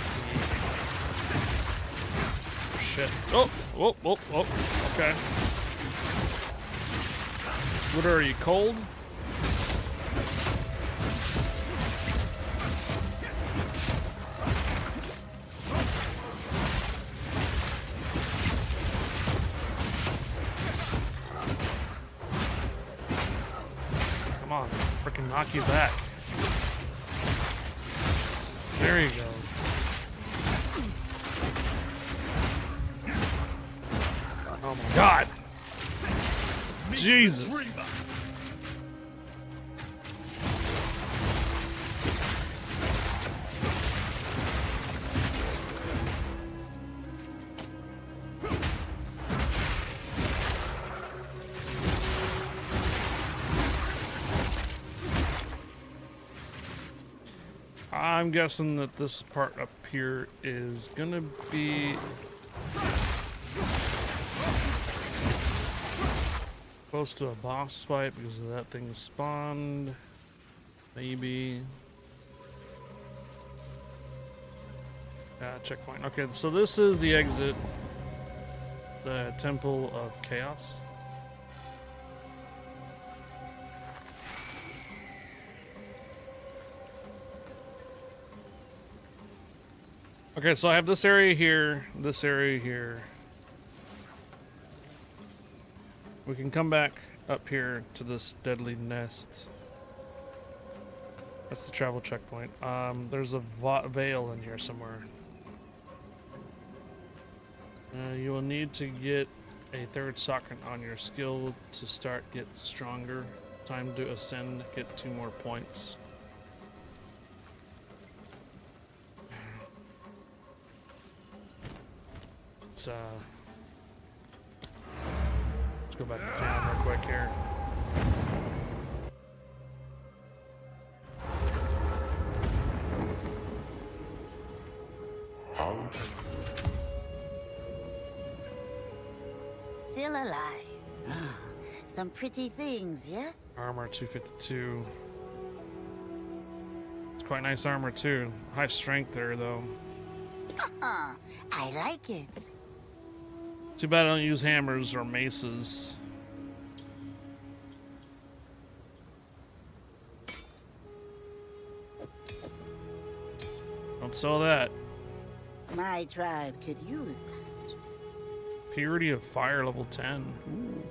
Shit. Oh, whoa, whoa, whoa. Okay. What are you, cold? Come on, freaking knock you back. There you go. Oh my God. Jesus. I'm guessing that this part up here is gonna be close to a boss fight because of that thing spawned. Maybe. Checkpoint. Okay, so this is the exit. The Temple of Chaos. Okay, so I have this area here, this area here. We can come back up here to this deadly nest. That's the travel checkpoint. There's a veil in here somewhere. You will need to get a third socket on your skill to start get stronger. Time to ascend, get 2 more points. Let's go back to town real quick here. Still alive. Some pretty things, yes? Armor 252. It's quite nice armor too. High strength there though. I like it. Too bad I don't use hammers or maces. Don't sell that. My tribe could use that. Purity of fire level 10. Ooh.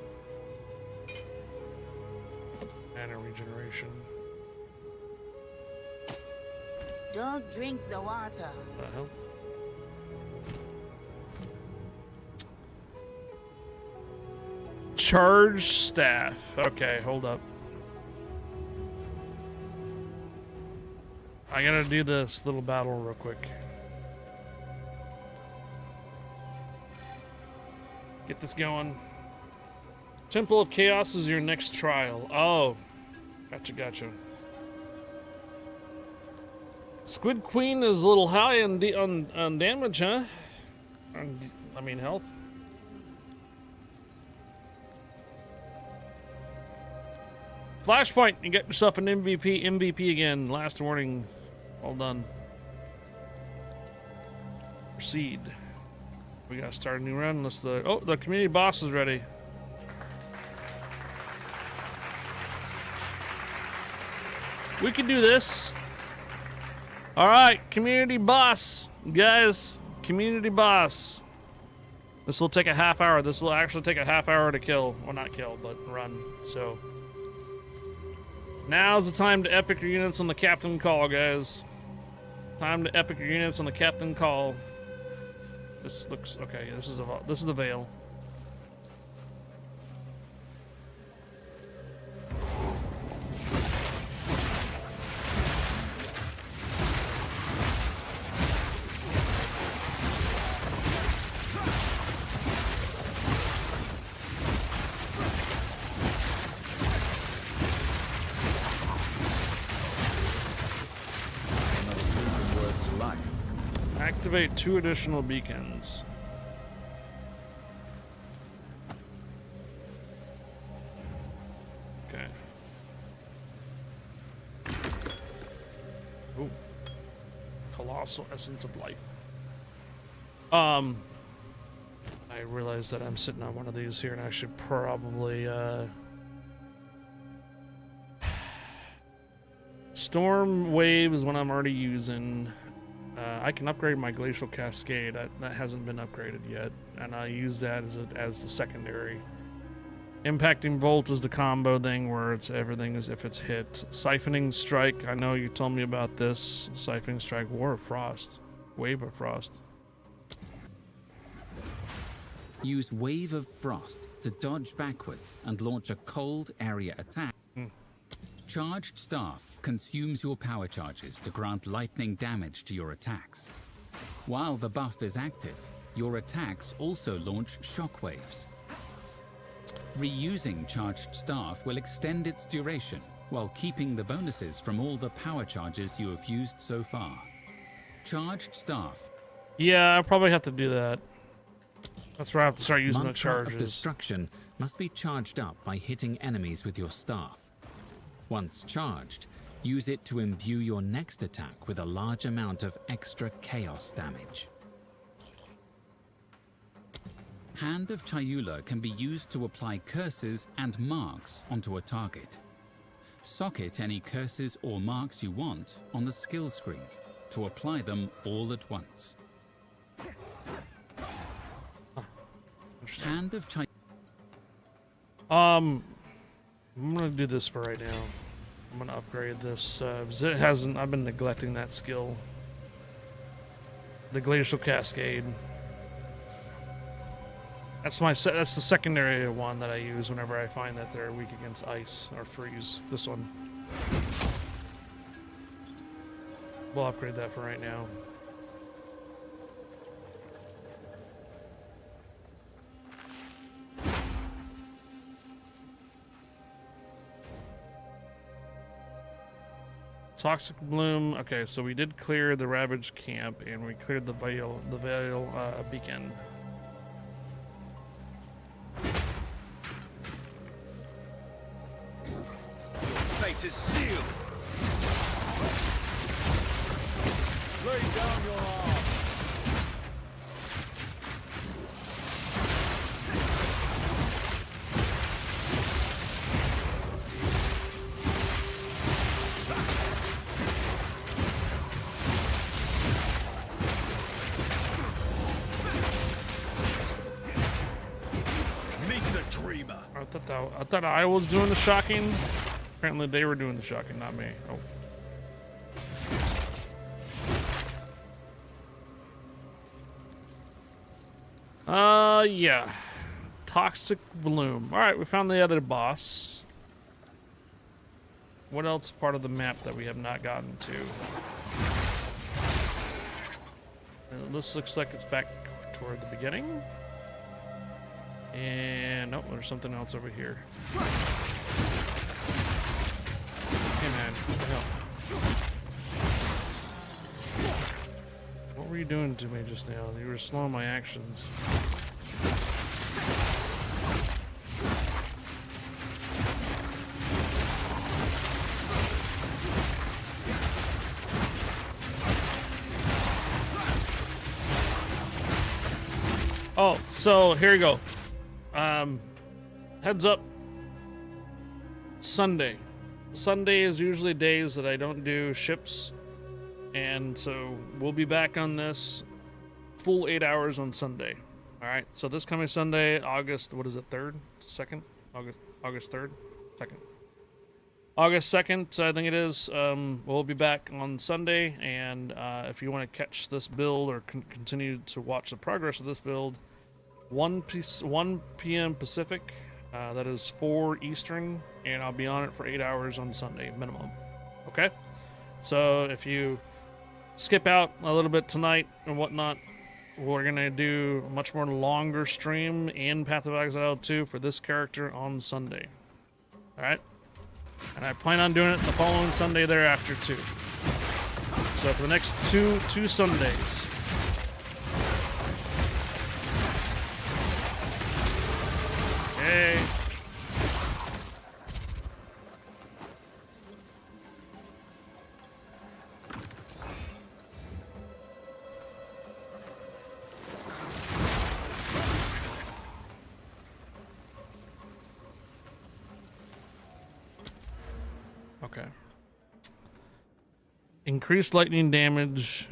Mana regeneration. Don't drink the water. What the hell? Charge staff. Okay, hold up. I gotta do this little battle real quick. Get this going. Temple of Chaos is your next trial. Oh. Gotcha. Squid Queen is a little high on damage, huh? I mean health. Flashpoint, you get yourself an MVP again. Last warning. Well done. Proceed. We gotta start a new run unless the community boss is ready. We can do this. Alright, community boss. Guys, community boss. This will take a half hour. This will actually take a half hour to kill. Well, not kill, but run. So now's the time to epic your units on the captain call, guys. Time to epic your units on the captain call. This looks okay. This is the veil. Activate 2 additional beacons. Okay. Ooh. Colossal essence of life. I realize that I'm sitting on one of these here and I should probably Storm Wave is one I'm already using. I can upgrade my Glacial Cascade. That hasn't been upgraded yet, and I use that as the secondary. Impacting Bolt is the combo thing where it's everything is if it's hit. Siphoning Strike. I know you told me about this. Siphoning Strike. War of Frost. Wave of Frost. Use Wave of Frost to dodge backwards and launch a cold area attack. Charged Staff consumes your power charges to grant lightning damage to your attacks. While the buff is active, your attacks also launch shockwaves. Reusing Charged Staff will extend its duration while keeping the bonuses from all the power charges you have used so far. Charged staff. Yeah, I probably have to do that. That's where I have to start using the Mantra charges. of destruction must be charged up by hitting enemies with your staff. Once charged, use it to imbue your next attack with a large amount of extra chaos damage. Hand of Chayula can be used to apply curses and marks onto a target. Socket any curses or marks you want on the skill screen to apply them all at once. Hand of Chayula. I'm gonna do this for right now. I'm gonna upgrade this. 'Cause it hasn't. I've been neglecting that skill. The Glacial Cascade. That's that's the secondary one that I use whenever I find that they're weak against ice or freeze. This one. We'll upgrade that for right now. Toxic Bloom. Okay, so we did clear the Ravaged Camp, and we cleared the Vale Beacon. Fate is sealed. Lay down your arms. I thought I was doing the shocking. Apparently they were doing the shocking, not me. Oh. Yeah. Toxic Bloom. Alright, we found the other boss. What else part of the map that we have not gotten to? This looks like it's back toward the beginning. And nope, there's something else over here. Hey man, what the hell? What were you doing to me just now? You were slowing my actions. Oh, so here you go. Heads up. Sunday. Sunday is usually days that I don't do ships. And so we'll be back on this full 8 hours on Sunday. Alright, so this coming Sunday, August, what is it, 3rd? 2nd? August 3rd? 2nd. August 2nd, I think it is. We'll be back on Sunday, and if you want to catch this build or continue to watch the progress of this build, 1 p.m. Pacific, that is 4 Eastern, and I'll be on it for 8 hours on Sunday minimum. Okay? So if you skip out a little bit tonight and whatnot, we're going to do a much more longer stream in Path of Exile 2 for this character on Sunday. Alright? And I plan on doing it the following Sunday thereafter too. So for the next two Sundays. Okay. Okay. Increased lightning damage.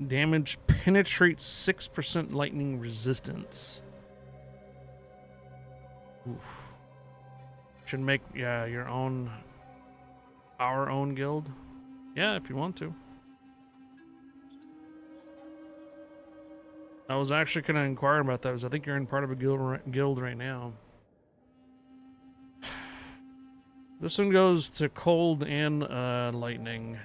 Damage penetrates 6% lightning resistance. Oof. Should make, yeah, our own guild. Yeah, if you want to. I was actually going to inquire about that, because I think you're in part of a guild right now. This one goes to cold and lightning.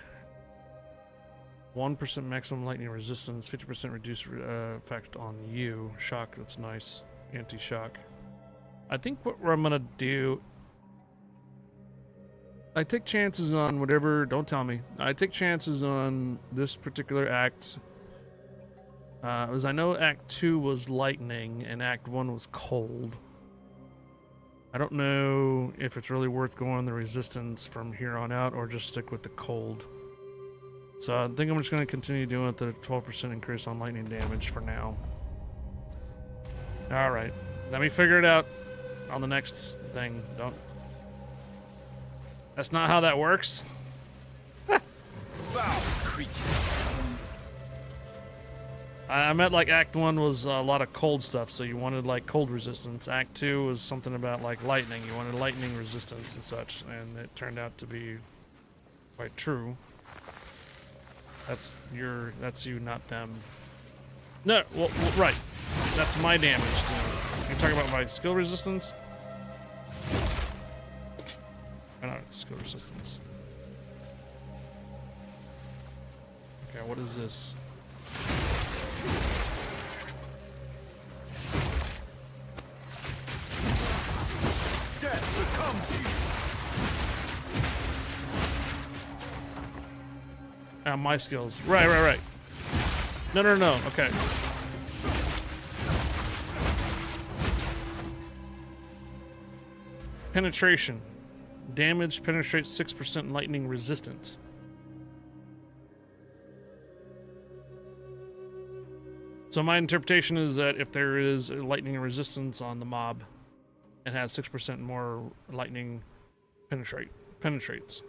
1% maximum lightning resistance, 50% reduced effect on you. Shock, that's nice. Anti-shock. I think what I'm gonna do I take chances on whatever. Don't tell me. I take chances on this particular act. As I know, Act 2 was lightning and Act 1 was cold. I don't know if it's really worth going the resistance from here on out or just stick with the cold. So I think I'm just going to continue doing the 12% increase on lightning damage for now. All right, let me figure it out on the next thing. Don't. That's not how that works. Foul creature. I meant like Act 1 was a lot of cold stuff, so you wanted like cold resistance. Act 2 was something about like lightning. You wanted lightning resistance and such, and it turned out to be quite true. That's you, not them. No, well, right. That's my damage. You're talking about my skill resistance? I don't know, skill resistance. Okay, what is this? Death becomes you. My skills. Right. No. Okay. Penetration. Damage penetrates 6% lightning resistance. So my interpretation is that if there is a lightning resistance on the mob, it has 6% more lightning penetrates.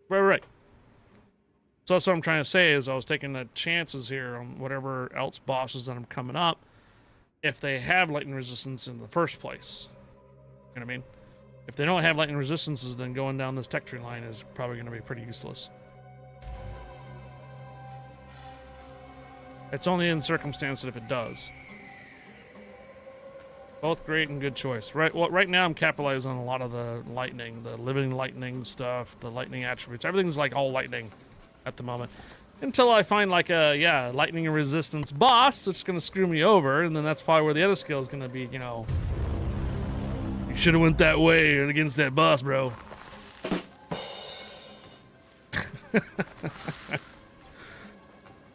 Right. So that's what I'm trying to say is I was taking the chances here on whatever else bosses that are coming up if they have lightning resistance in the first place. You know what I mean? If they don't have lightning resistances, then going down this tech tree line is probably going to be pretty useless. It's only in circumstance that if it does. Both great and good choice. Right. Well, right now I'm capitalizing on a lot of the lightning, the living lightning stuff, the lightning attributes. Everything's like all lightning at the moment. Until I find like a, lightning resistance boss that's going to screw me over, and then that's probably where the other skill is going to be, you know. You should have went that way against that boss, bro.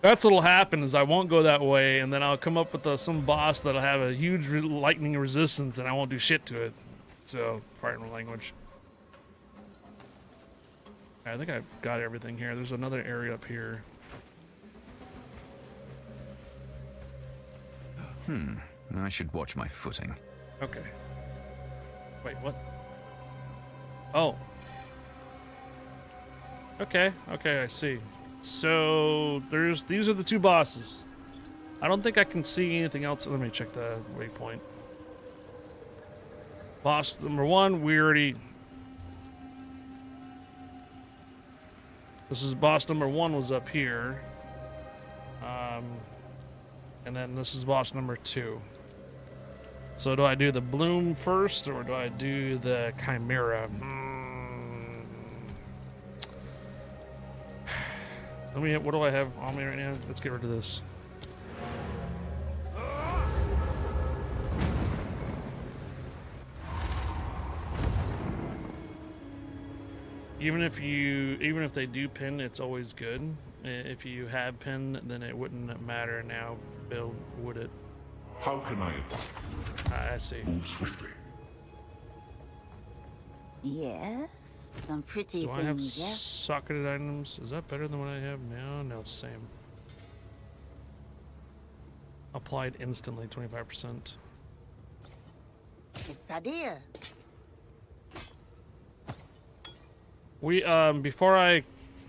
That's what'll happen is I won't go that way, and then I'll come up with some boss that'll have a huge lightning resistance, and I won't do shit to it. So, pardon my language. I think I've got everything here. There's another area up here. I should watch my footing. Okay. Wait, what? Oh. Okay, I see. So these are the two bosses. I don't think I can see anything else. Let me check the waypoint. Boss number 1, we already. This is boss number 1 was up here. And then this is boss number 2. So do I do the bloom first or do I do the chimera? What do I have on me right now? Let's get rid of this. Even if they do pin, it's always good. If you have pin, then it wouldn't matter now, Bill, would it? How can I advise? I see. Move swiftly. Yes, some pretty Do I have things, yes. socketed items? Is that better than what I have now? No, it's the same. Applied instantly, 25%. It's a deal. We before I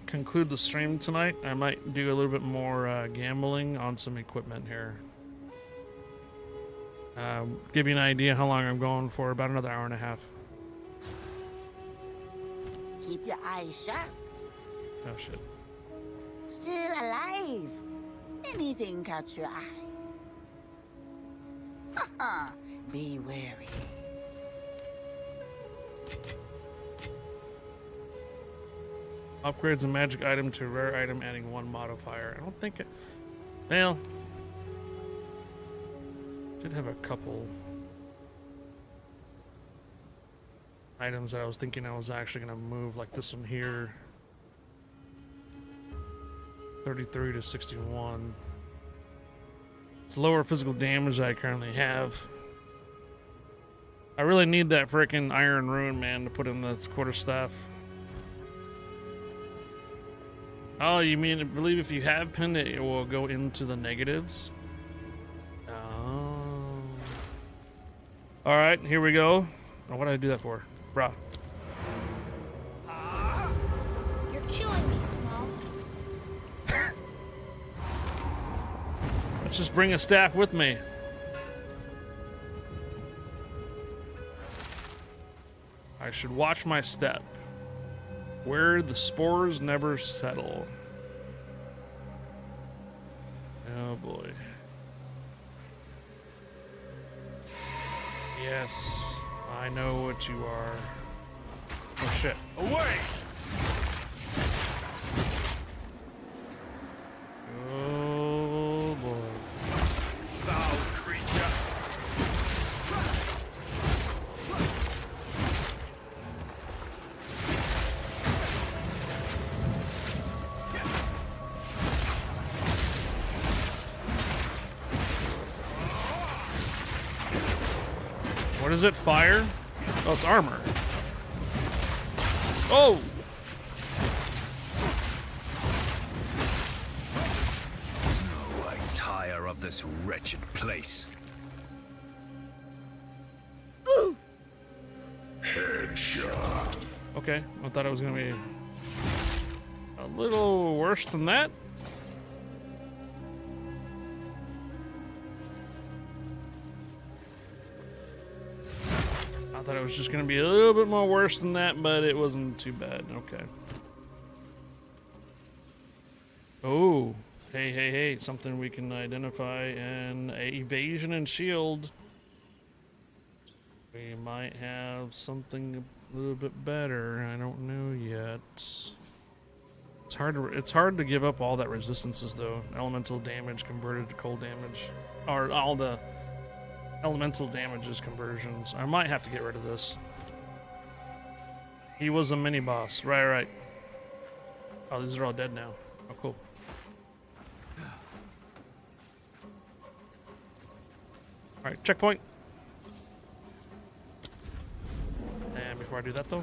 conclude the stream tonight, I might do a little bit more gambling on some equipment here. Give you an idea how long I'm going for. About another hour and a half. Keep your eyes sharp. Oh shit. Still alive. Anything catch your eye. Be wary. Upgrades a magic item to a rare item, adding 1 modifier. I don't think it. Well, did have a couple. items that I was thinking I was actually going to move, like this one here. 33 to 61. It's lower physical damage that I currently have. I really need that freaking iron rune, man, to put in the quarterstaff. Oh, you mean, I believe if you have pinned it, it will go into the negatives? Oh. Alright, here we go. Oh, what did I do that for? Bruh. You're killing me, Smalls. Let's just bring a staff with me. I should watch my step. Where the spores never settle. Oh boy. Yes, I know what you are. Oh shit. Away! Oh boy. Foul creature! What is it? Fire? Oh, it's armor. Oh! Oh, I tire of this wretched place. Headshot. Okay, I thought it was gonna be a little worse than that. I thought it was just gonna be a little bit more worse than that, but it wasn't too bad. Okay. Oh, hey, something we can identify, and evasion and shield. We might have something a little bit better. I don't know yet. It's hard to give up all that resistances though. Elemental damage converted to cold damage, or all the elemental damages conversions. I might have to get rid of this. He was a mini boss. Right. Oh, these are all dead now. Oh, cool. Alright, checkpoint. And before I do that though.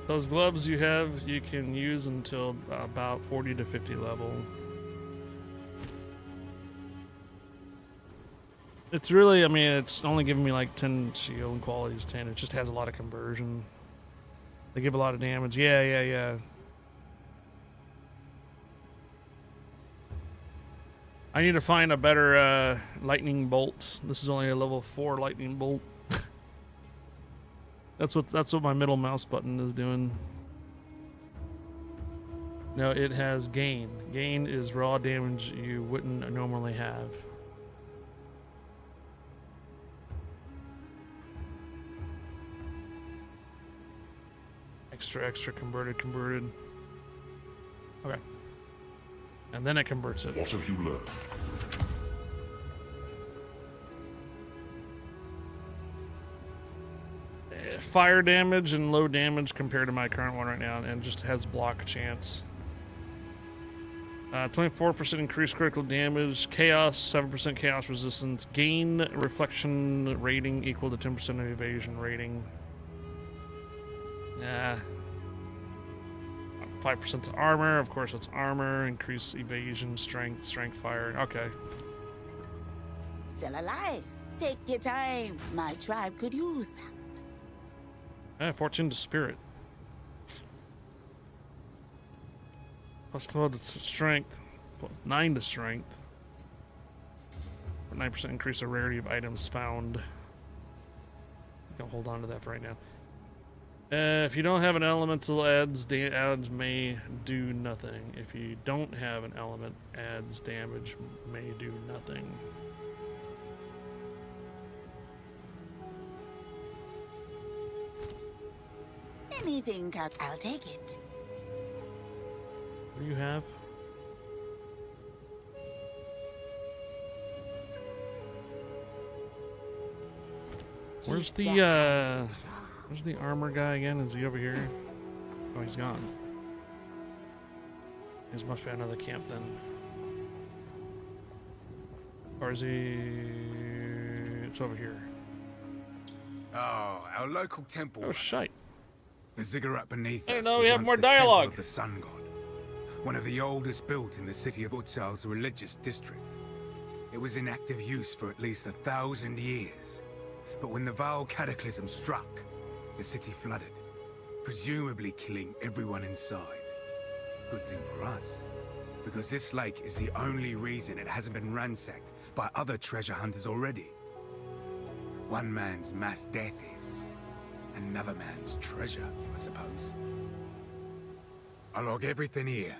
Those gloves you have, you can use until about 40 to 50 level. It's really, I mean, it's only giving me like 10 shield and quality is 10. It just has a lot of conversion. They give a lot of damage. Yeah. I need to find a better lightning bolt. This is only a level 4 lightning bolt. That's what my middle mouse button is doing. No, it has gain. Gain is raw damage you wouldn't normally have. Extra, converted. Okay. And then it converts it. What have you learned? Fire damage and low damage compared to my current one right now, and just has block chance. 24% increased critical damage, chaos, 7% chaos resistance, gain reflection rating equal to 10% of evasion rating. 5% to armor, of course it's armor, increased evasion, strength, fire. Okay. Still alive. Take your time. My tribe could use that. 14 to spirit. Plus 12 to strength. 9 to strength. 9% increase the rarity of items found. I'll hold on to that for right now. If you don't have an elemental, adds may do nothing. If you don't have an element, adds damage may do nothing. Anything, Kirk. I'll take it. What do you have? Where's the where's the armor guy again? Is he over here? Oh, he's gone. This must be another camp then. Or is he? It's over here. Oh, our local temple. Oh, shite. The ziggurat beneath I don't us know, was we have once more the temple dialogue. of the sun god. One of the oldest built in the city of Utzal's religious district. It was in active use for at least 1,000 years. But when the Val cataclysm struck, the city flooded, presumably killing everyone inside. Good thing for us, because this lake is the only reason it hasn't been ransacked by other treasure hunters already. One man's mass death is another man's treasure, I suppose. I log everything here,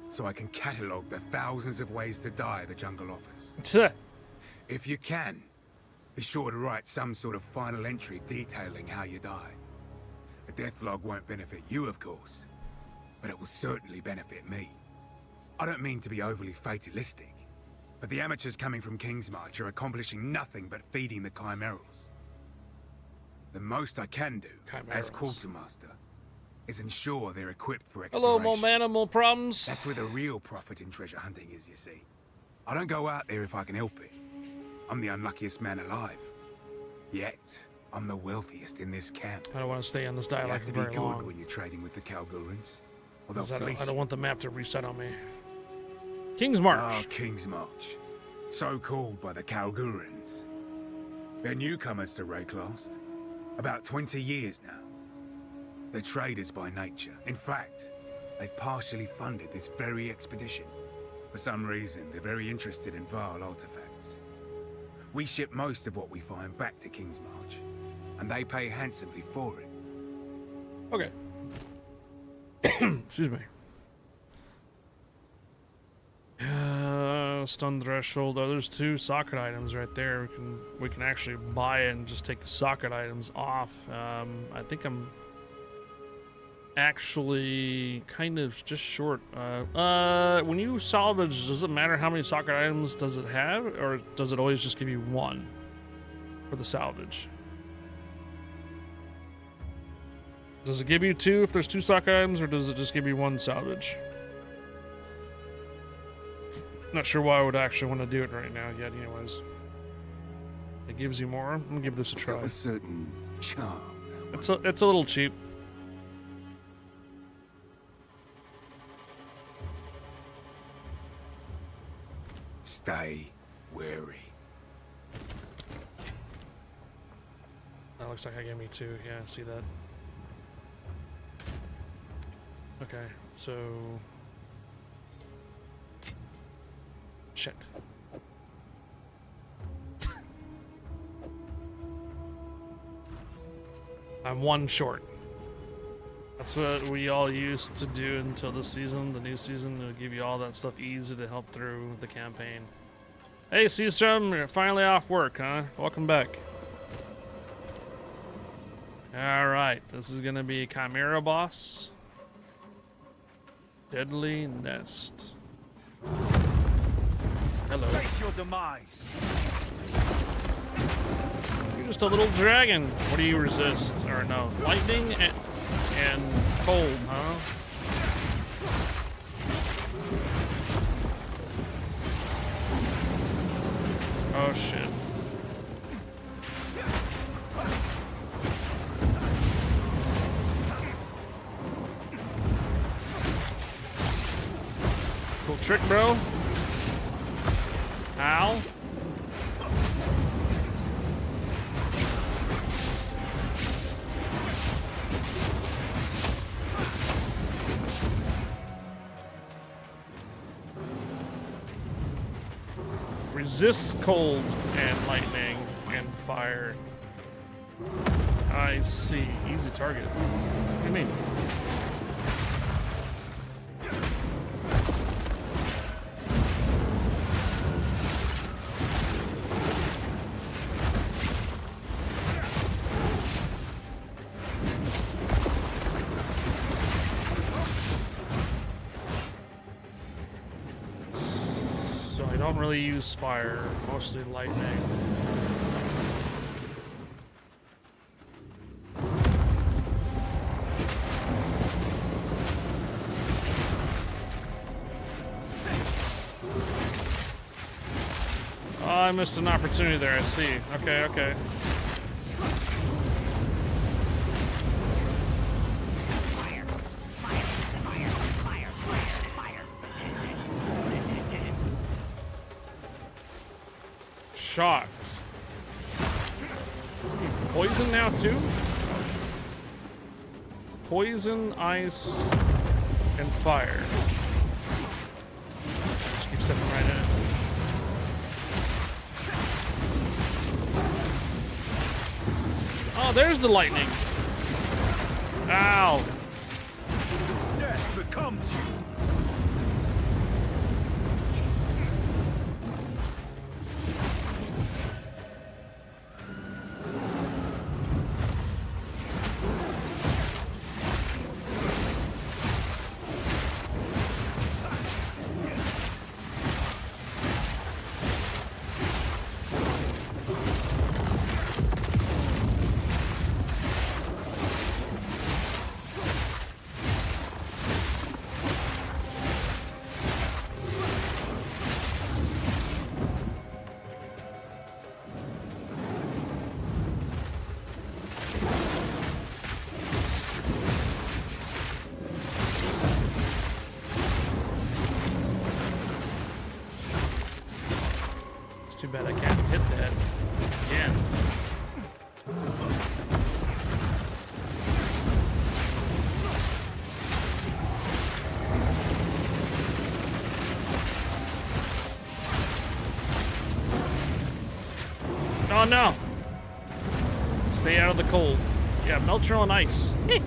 so I can catalogue the thousands of ways to die the jungle offers. If you can, be sure to write some sort of final entry detailing how you die. A death log won't benefit you, of course, but it will certainly benefit me. I don't mean to be overly fatalistic, but the amateurs coming from Kingsmarch are accomplishing nothing but feeding the chimerals. The most I can do, as quartermaster, is ensure they're equipped for exploration. Hello, animal problems. That's where the real profit in treasure hunting is, you see. I don't go out there if I can help it. I'm the unluckiest man alive. Yet, I'm the wealthiest in this camp. I don't want to stay on this You dialogue have for to be very good long. when you're trading with the Kalgurans. Or they'll 'Cause I fleece don't you. want the map to reset on me. King's March. Ah, King's March. So called by the Kalgurans. They're newcomers to Rayclast. About 20 years now. They're traders by nature. In fact, they've partially funded this very expedition. For some reason, they're very interested in Val artifacts. We ship most of what we find back to King's March, and they pay handsomely for it. Okay. Excuse me. Stun threshold. Oh, there's 2 socket items right there. We can actually buy it and just take the socket items off. I think I'm actually kind of just short. When you salvage, does it matter how many socket items does it have, or does it always just give you 1 for the salvage? Does it give you 2 if there's 2 socket items, or does it just give you 1 salvage? Not sure why I would actually want to do it right now yet, anyways. It gives you more. I'm gonna give this a try. A certain charm. It's a little cheap. Stay wary. That looks like I gave me 2. Yeah, I see that. Okay, so shit. I'm 1 short. That's what we all used to do until this season. The new season will give you all that stuff easy to help through the campaign. Hey, Seastrom, you're finally off work, huh? Welcome back. Alright, this is gonna be a Chimera boss. Deadly Nest. Hello. Face your demise. You're just a little dragon. What do you resist? Or no, lightning and cold, huh? Oh shit. Cool trick, bro. Ow. Resists cold and lightning and fire. I see. Easy target. What do you mean? I don't really use fire, mostly lightning. Oh, I missed an opportunity there, I see. Okay, okay. Shocks. Poison now too? Poison, ice, and fire. Just keep stepping right in. Oh, there's the lightning. Ow. Death becomes you. Too bad I can't hit that again. Oh no! Stay out of the cold. Yeah, melt your own ice. Come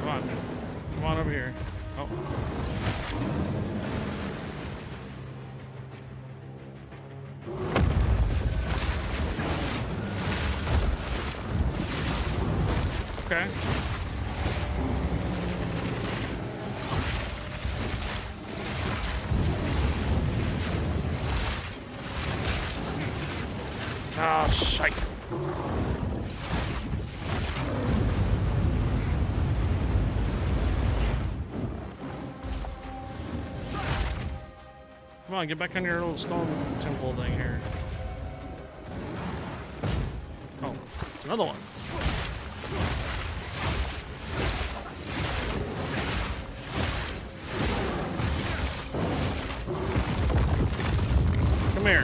on, man. Come on over here. Oh. Okay. Ah, shite. Come on, get back on your little stone temple thing here. Oh, it's another one. Come here.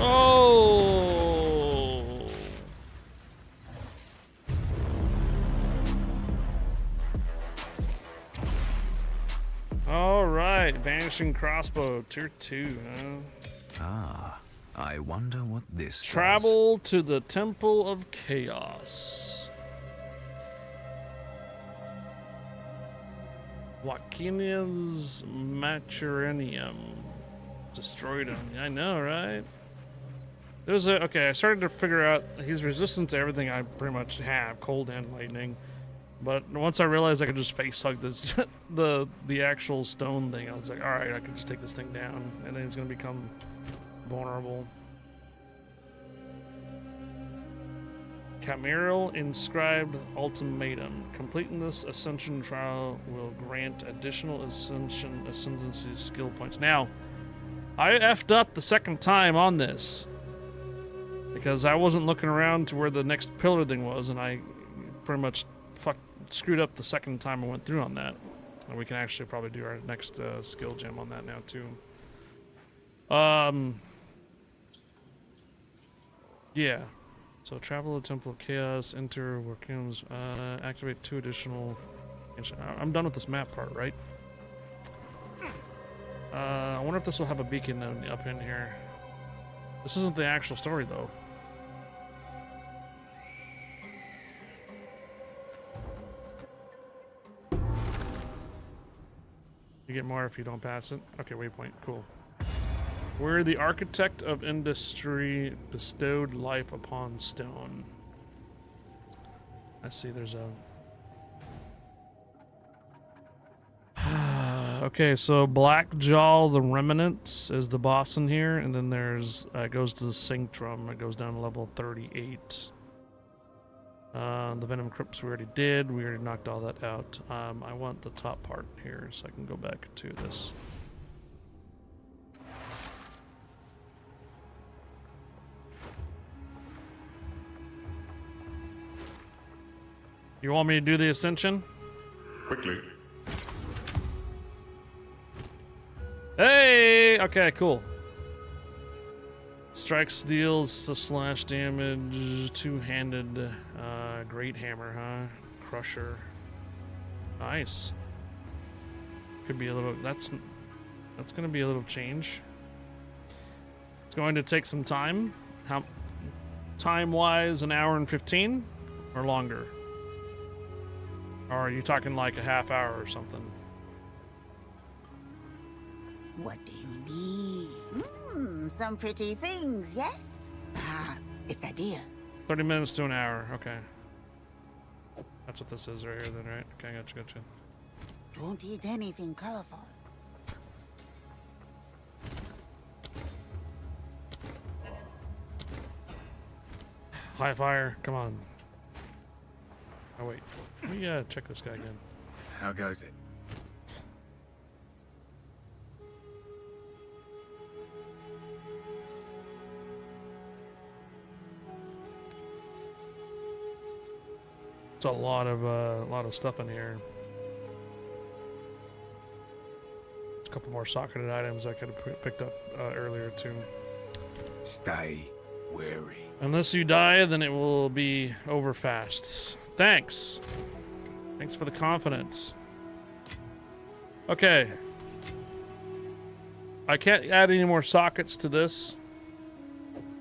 Oh. All right, vanishing crossbow, tier 2, huh? Ah, I wonder what this Travel to the Temple of Chaos. Joaquinia's Maturinium. Destroyed him. I know, right? There's a okay. I started to figure out he's resistant to everything I pretty much have, cold and lightning. But once I realized I could just face hug this, the actual stone thing, I was like, all right, I can just take this thing down, and then it's gonna become vulnerable. Chimeral Inscribed Ultimatum. Completing this Ascension trial will grant additional Ascendancy skill points. Now, I effed up the second time on this because I wasn't looking around to where the next pillar thing was, and I pretty much screwed up the second time I went through on that. And we can actually probably do our next skill gem on that now too. Yeah. So travel to Temple of Chaos, enter Workings, activate 2 additional. I'm done with this map part, right? I wonder if this will have a beacon up in here. This isn't the actual story though. You get more if you don't pass it. Okay, waypoint, cool. Where the architect of industry bestowed life upon stone. I see there's a... Okay, so Blackjaw the Remnants is the boss in here, and then there's it goes to the Sanctum. It goes down to level 38. The Venom Crypts we already did. We already knocked all that out. I want the top part here so I can go back to this. You want me to do the Ascension? Quickly. Hey! Okay, cool. Strikes, deals the slash damage, two-handed, great hammer, huh? Crusher. Nice. Could be a little, that's gonna be a little change. It's going to take some time. How, time-wise, an hour and 15? Or longer? Or are you talking like a half hour or something? What do you need? Some pretty things, yes? Ah, it's a deal. 30 minutes to an hour, okay. That's what this is right here then, right? Okay, gotcha. Don't eat anything colorful. High fire, come on. Oh wait, let me check this guy again. How goes it? It's a lot of stuff in here. There's a couple more socketed items I could have picked up earlier too. Stay wary. Unless you die, then it will be over fast. Thanks. Thanks for the confidence. Okay. I can't add any more sockets to this.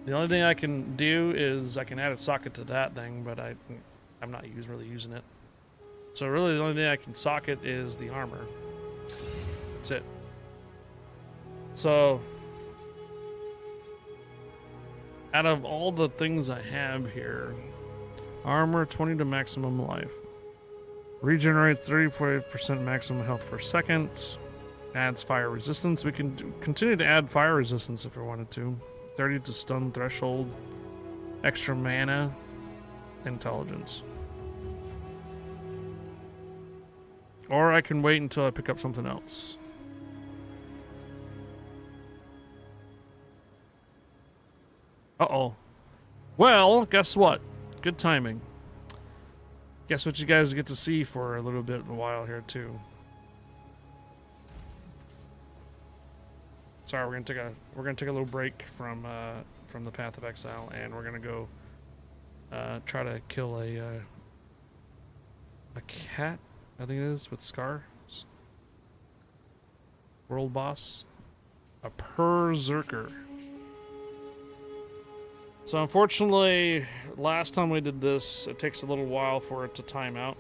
The only thing I can do is I can add a socket to that thing, but I'm not really using it. So really the only thing I can socket is the armor. That's it. So out of all the things I have here, armor 20 to maximum life. Regenerates 30% maximum health per second. Adds fire resistance. We can continue to add fire resistance if we wanted to. 30 to stun threshold. Extra mana. Intelligence. Or I can wait until I pick up something else. Uh-oh. Well, guess what? Good timing. Guess what you guys get to see for a little bit in a while here too. Sorry, we're gonna take a little break from the Path of Exile, and we're gonna go try to kill a cat, I think it is, with scars. World boss, a Berserker. So unfortunately, last time we did this, it takes a little while for it to time out.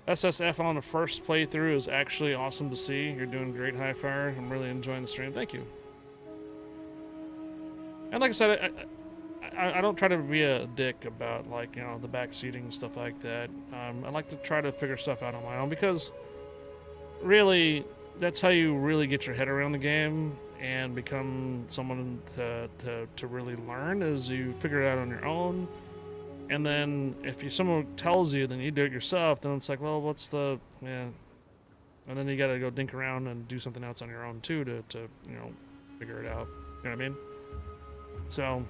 SSF on the first playthrough is actually awesome to see. You're doing great, High Fire. I'm really enjoying the stream. Thank you. And like I said, I don't try to be a dick about, like, you know, the backseating and stuff like that. I like to try to figure stuff out on my own, because really, that's how you really get your head around the game and become someone to really learn, is you figure it out on your own. And then if someone tells you, then you do it yourself, then it's like, well, what's the, yeah. And then you gotta go dink around and do something else on your own too to you know, figure it out. You know what I mean? So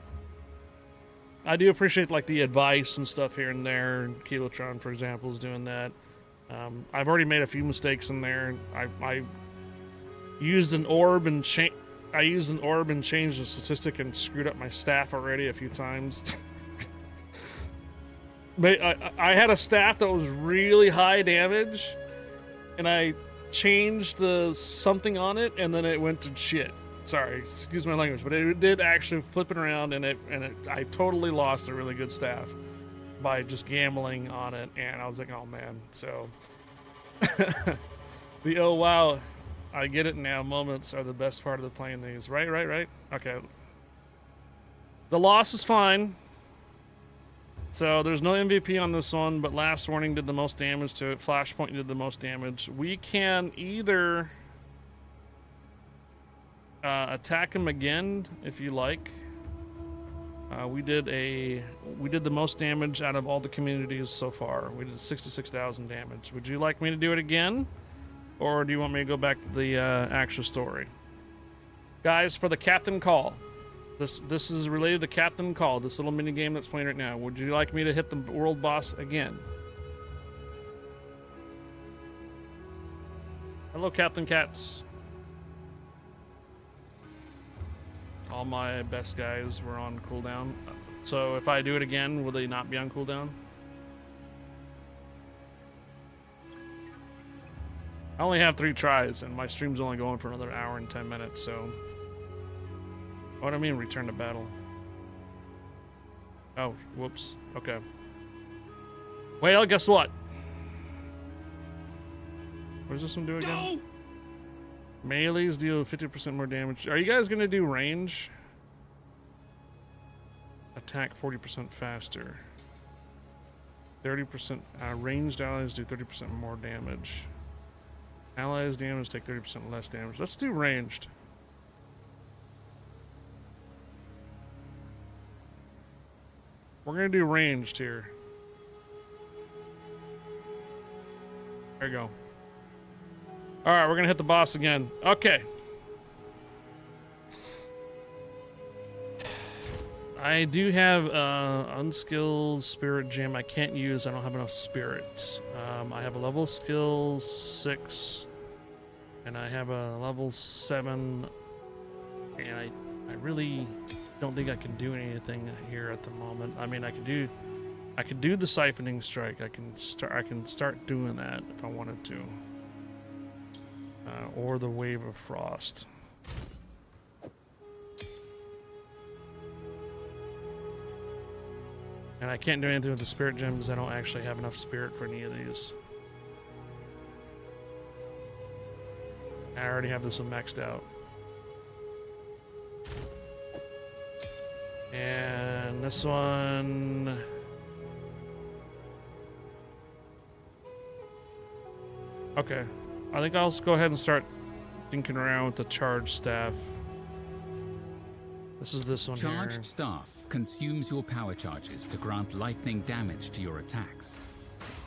I do appreciate, like, the advice and stuff here and there. Kilotron, for example, is doing that. I've already made a few mistakes in there. I used an orb and changed the statistic and screwed up my staff already a few times. But I had a staff that was really high damage, and I changed the something on it, and then it went to shit. Sorry, excuse my language, but it did actually flip it around, and I totally lost a really good staff by just gambling on it, and I was like, oh man. So the oh wow, I get it now moments are the best part of the playing these. Right. Okay. The loss is fine. So there's no MVP on this one, but Last Warning did the most damage to it. Flashpoint did the most damage. We can either attack him again if you like. We did the most damage out of all the communities so far. We did 66,000 damage. Would you like me to do it again, or do you want me to go back to the actual story? Guys, for the Captain Call. This is related to Captain Call, this little mini game that's playing right now. Would you like me to hit the world boss again? Hello, Captain Cats. All my best guys were on cooldown. So if I do it again, will they not be on cooldown? I only have 3 tries, and my stream's only going for another hour and 10 minutes, so... What do I mean, return to battle? Oh, whoops. Okay. Well, guess what? What does this one do again? No! Melees deal 50% more damage. Are you guys gonna do range? Attack 40% faster. 30%. Ranged allies do 30% more damage. Allies damage take 30% less damage. Let's do ranged. We're gonna do ranged here. There you go. Alright, we're gonna hit the boss again. Okay. I do have unskilled spirit gem I can't use. I don't have enough spirits. I have a level skill 6 and I have a level 7, and I really don't think I can do anything here at the moment. I mean, I could do the siphoning strike. I can start doing that if I wanted to. Or the wave of frost. And I can't do anything with the spirit gems. I don't actually have enough spirit for any of these. I already have this one maxed out. And this one... Okay. I think I'll go ahead and start thinking around with the charged staff. This is this one here. Charged staff consumes your power charges to grant lightning damage to your attacks.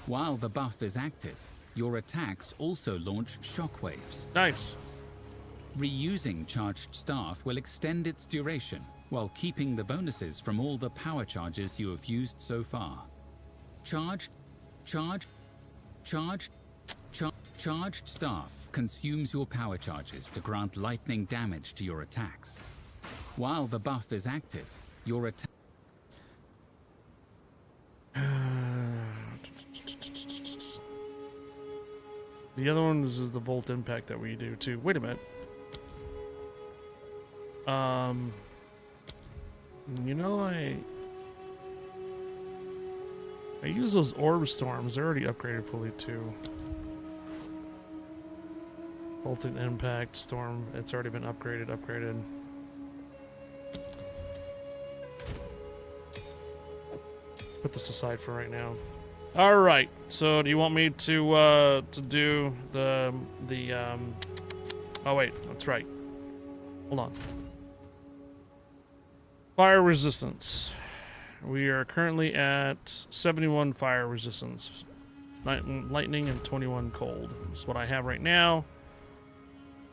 While the buff is active, your attacks also launch shockwaves. Nice. Reusing charged staff will extend its duration while keeping the bonuses from all the power charges you have used so far. Charged staff consumes your power charges to grant lightning damage to your attacks. While the buff is active, your attack... The other one is the Volt Impact that we do too. Wait a minute. You know, I use those Orb Storms. They're already upgraded fully too. Volt Impact Storm. It's already been upgraded. Put this aside for right now. All right. So, do you want me to do the oh wait, that's right. Hold on. Fire resistance. We are currently at 71 fire resistance, lightning, and 21 cold. That's what I have right now.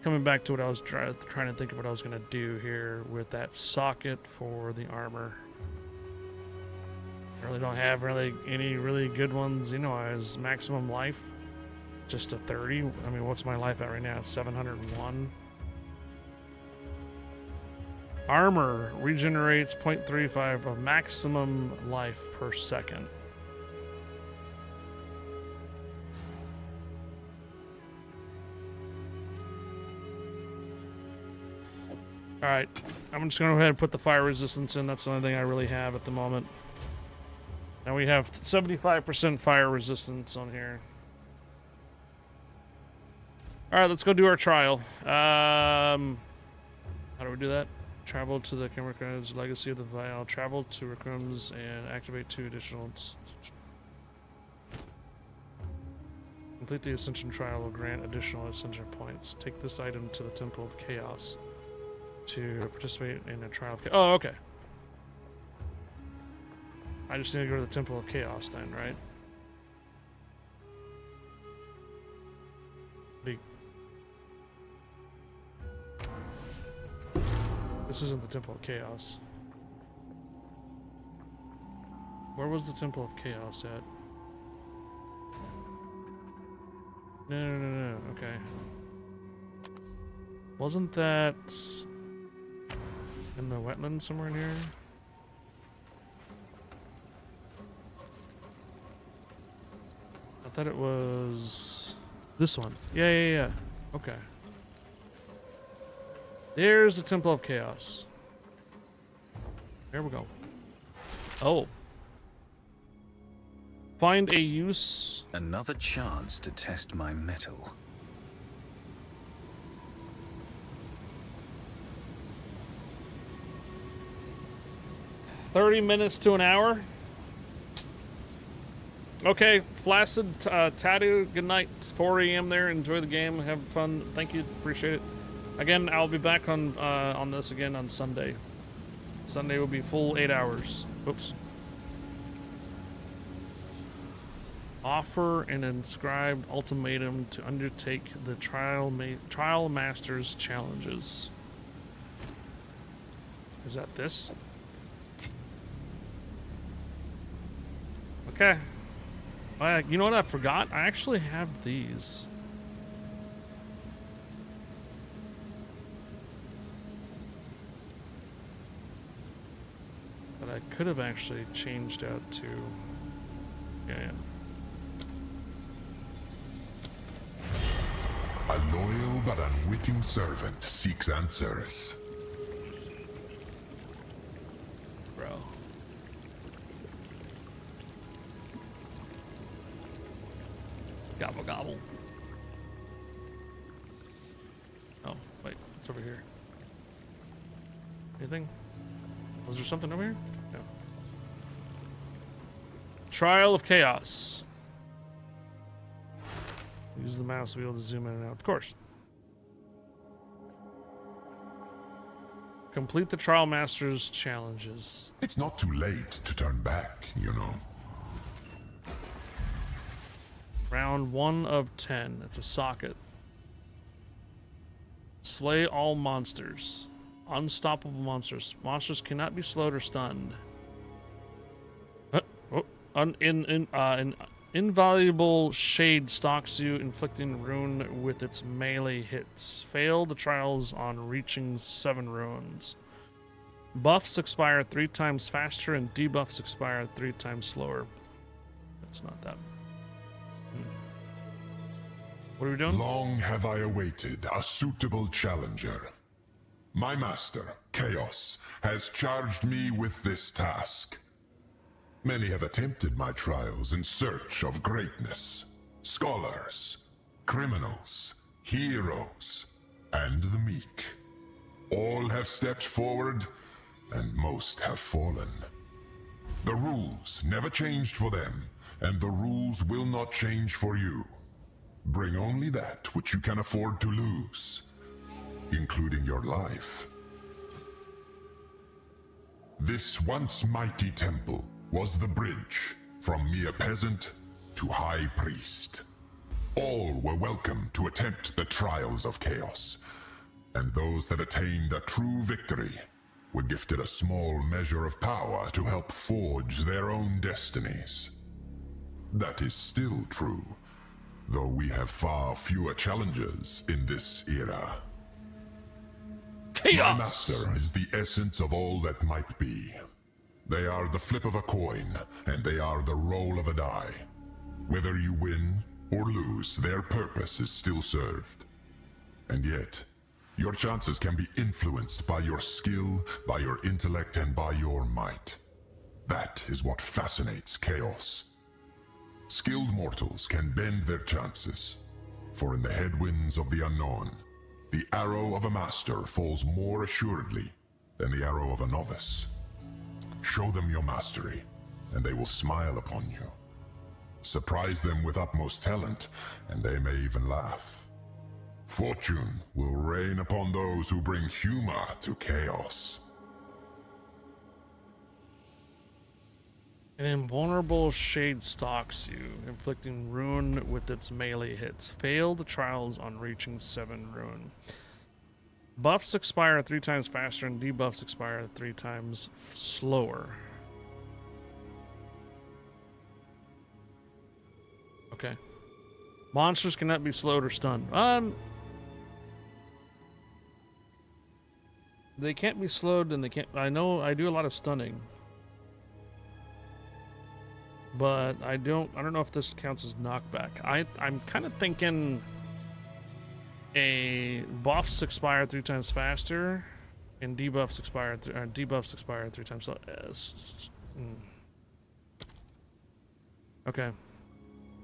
Coming back to what I was trying to think of what I was going to do here with that socket for the armor. I really don't have any really good ones. You know, as maximum life, just a 30. I mean, what's my life at right now? It's 701. Armor regenerates 0.35 of maximum life per second. Alright, I'm just going to go ahead and put the fire resistance in. That's the only thing I really have at the moment. And we have 75% fire resistance on here. Alright, let's go do our trial. How do we do that? Travel to the Camarcad's Legacy of the Vial. Travel to Rickrums and activate 2 additional. Complete the Ascension Trial will grant additional Ascension points. Take this item to the Temple of Chaos to participate in a trial of chaos. Oh, okay. I just need to go to the Temple of Chaos then, right? This isn't the Temple of Chaos. Where was the Temple of Chaos at? No. Okay. Wasn't that in the wetland somewhere in here? I thought it was this one. Yeah. Okay. There's the Temple of Chaos. There we go. Oh. Find a use. Another chance to test my mettle. $30 minutes to an hour. Okay, Flaccid Tattoo, good night. 4 a.m. there. Enjoy the game. Have fun. Thank you. Appreciate it. Again, I'll be back on this again on Sunday. Sunday will be full 8 hours. Oops. Offer an inscribed ultimatum to undertake the Trial Masters challenges. Is that this? Okay. You know what I forgot? I actually have these. But I could have actually changed out to... Yeah. A loyal but unwitting servant seeks answers. Bro. Gobble gobble. Oh, wait, it's over here. Anything? Was there something over here? No. Trial of Chaos. Use the mouse wheel to zoom in and out. Of course. Complete the Trial Masters challenges. It's not too late to turn back, you know. Round 1 of 10. It's a socket. Slay all monsters. Unstoppable monsters. Monsters cannot be slowed or stunned. Invaluable shade stalks you, inflicting ruin with its melee hits. Fail the trials on reaching 7 runes. Buffs expire 3 times faster and debuffs expire 3 times slower. That's not that. What are we doing? Long have I awaited a suitable challenger. My master, Chaos, has charged me with this task. Many have attempted my trials in search of greatness. Scholars, criminals, heroes, and the meek. All have stepped forward, and most have fallen. The rules never changed for them, and the rules will not change for you. Bring only that which you can afford to lose, including your life. This once mighty temple was the bridge from mere peasant to high priest. All were welcome to attempt the trials of chaos, and those that attained a true victory were gifted a small measure of power to help forge their own destinies. That is still true, though we have far fewer challengers in this era. Chaos! My master is the essence of all that might be. They are the flip of a coin, and they are the roll of a die. Whether you win or lose, their purpose is still served. And yet, your chances can be influenced by your skill, by your intellect, and by your might. That is what fascinates Chaos. Skilled mortals can bend their chances, for in the headwinds of the unknown, the arrow of a master falls more assuredly than the arrow of a novice. Show them your mastery, and they will smile upon you. Surprise them with utmost talent, and they may even laugh. Fortune will rain upon those who bring humor to chaos. An invulnerable shade stalks you, inflicting ruin with its melee hits. Fail the trials on reaching 7 ruin. Buffs expire 3 times faster and debuffs expire 3 times slower. Okay. Monsters cannot be slowed or stunned. They can't be slowed and they can't... I know I do a lot of stunning. But I don't know if this counts as knockback. I'm kind of thinking a buffs expire 3 times faster and debuffs expire 3 times slow. Okay.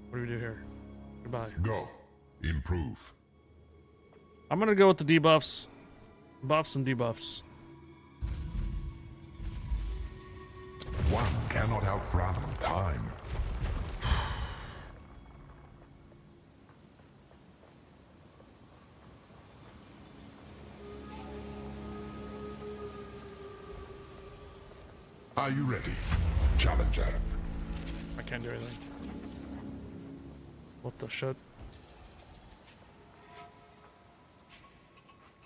What do we do here? Goodbye. Go. Improve. I'm gonna go with the debuffs. Buffs and debuffs. One cannot outrun time. Are you ready, Challenger? I can't do anything. What the shit?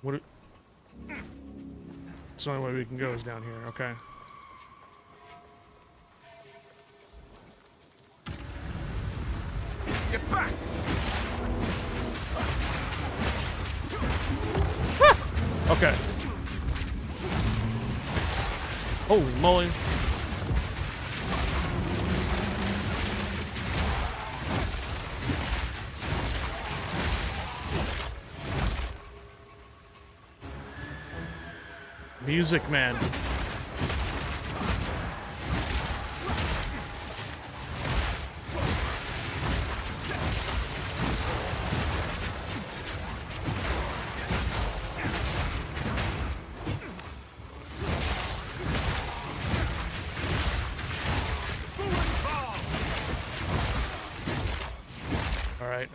What? It's the only way we can go is down here. Okay. Get back! Okay. Holy moly. Music man.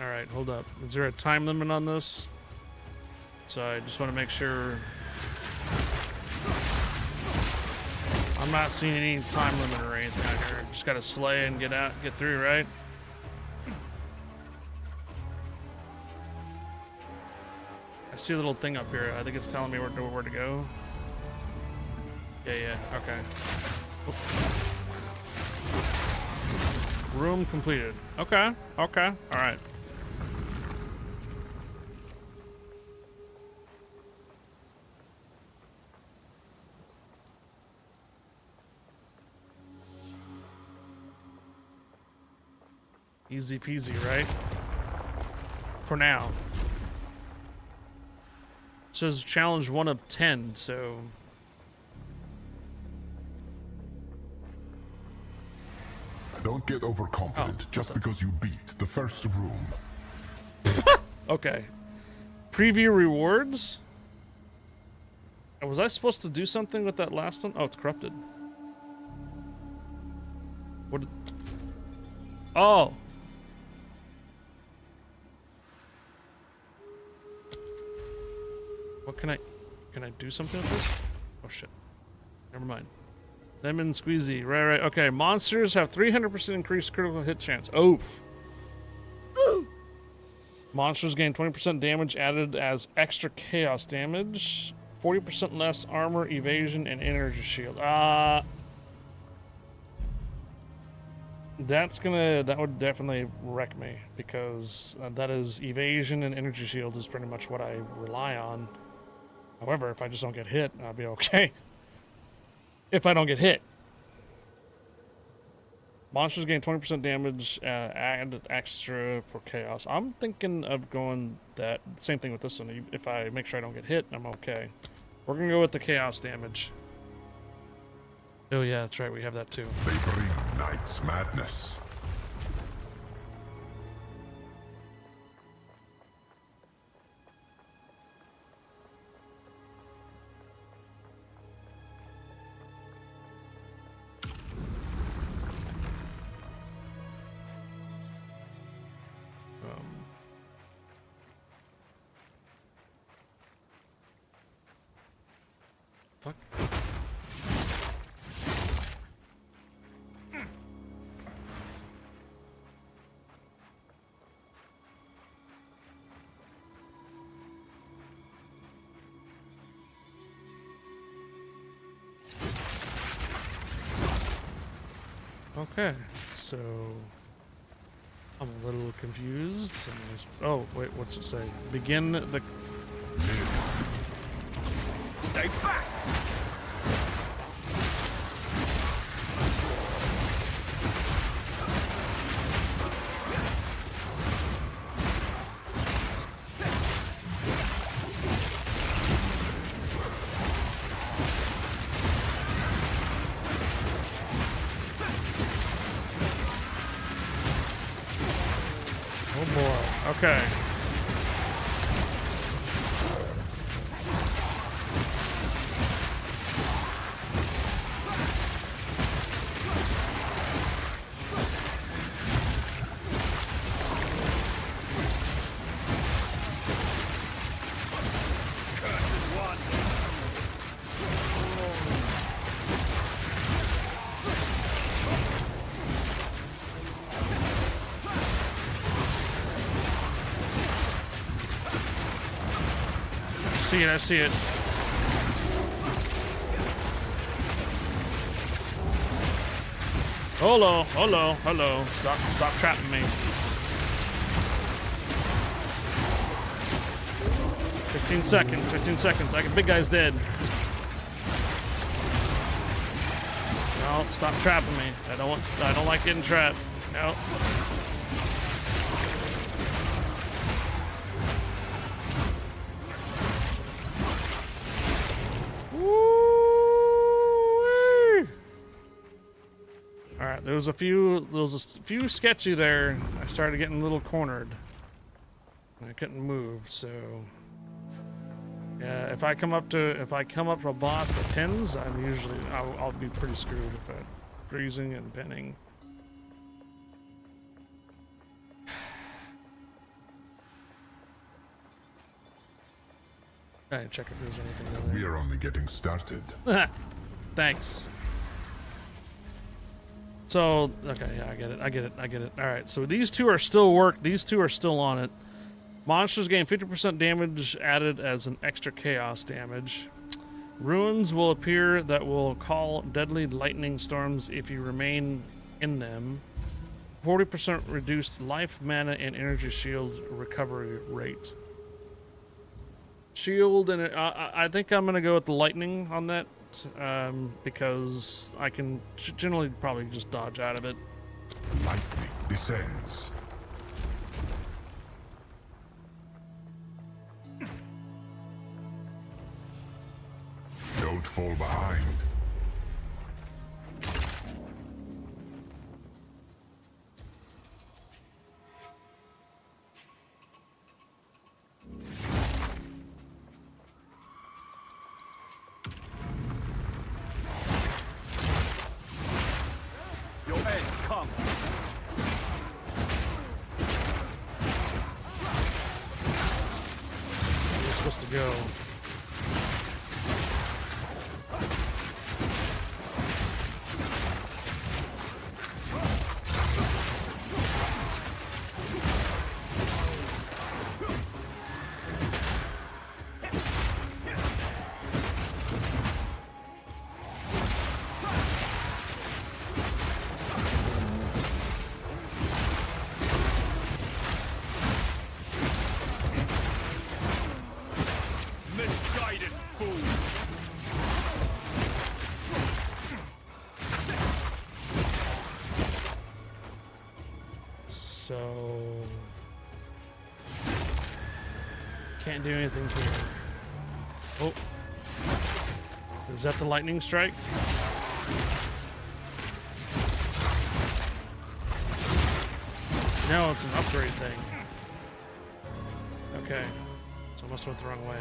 All right, hold up. Is there a time limit on this? So I just want to make sure I'm not seeing any time limit or anything out here. Just gotta slay and get through, right? I see a little thing up here. I think it's telling me where to go. Yeah, okay. Oop. Room completed. Okay, all right. Easy peasy, right? For now. It says challenge 1 of 10, so... Don't get overconfident just because you beat the first room. Okay. Preview rewards? Was I supposed to do something with that last one? Oh, it's corrupted. What did... Oh! What can I do something with this? Oh shit. Never mind. Lemon squeezy. Right. Okay. Monsters have 300% increased critical hit chance. Oof. Ooh. Monsters gain 20% damage added as extra chaos damage. 40% less armor, evasion, and energy shield. That would definitely wreck me because that is evasion and energy shield is pretty much what I rely on. However, if I just don't get hit, I'll be okay. If I don't get hit. Monsters gain 20% damage, add extra for chaos. I'm thinking of going that same thing with this one. If I make sure I don't get hit, I'm okay. We're gonna go with the chaos damage. Oh yeah, that's right, we have that too. They bring night's madness. fuck? Okay, so I'm a little confused. Oh, wait, what's it say? Begin the... Stay back! Oh boy, okay. I see it. Hello. Stop trapping me. 15 seconds. Big guy's dead. No, stop trapping me. I don't like getting trapped. No. There was a few sketchy there. I started getting a little cornered. I couldn't move, so yeah. If I come up to a boss that pins, I'll be pretty screwed if I'm freezing and pinning. I check if there's anything down there. We are only getting started. Thanks. So, okay, yeah, I get it. All right, so these two are still on it. Monsters gain 50% damage added as an extra chaos damage. Ruins will appear that will call deadly lightning storms if you remain in them. 40% reduced life, mana, and energy shield recovery rate. Shield, and I think I'm gonna go with the lightning on that. Because I can generally probably just dodge out of it. Lightning descends. Don't fall behind. To go. So can't do anything here. Oh, is that the lightning strike? No, it's an upgrade thing. Okay, so I must have went the wrong way.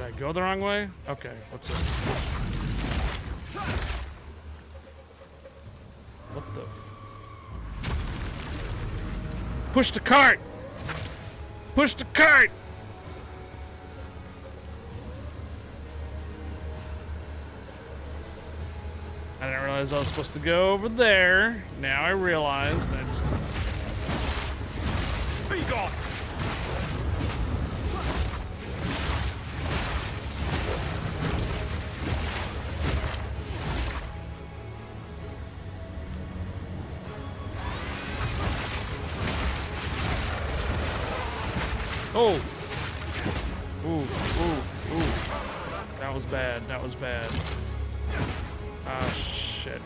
Did I go the wrong way? Okay, what's this? What the? Push the cart! Push the cart! I didn't realize I was supposed to go over there. Now I realized. I just... Be gone! Oh! Ooh, ooh, ooh. That was bad. That was bad. Ah, shit.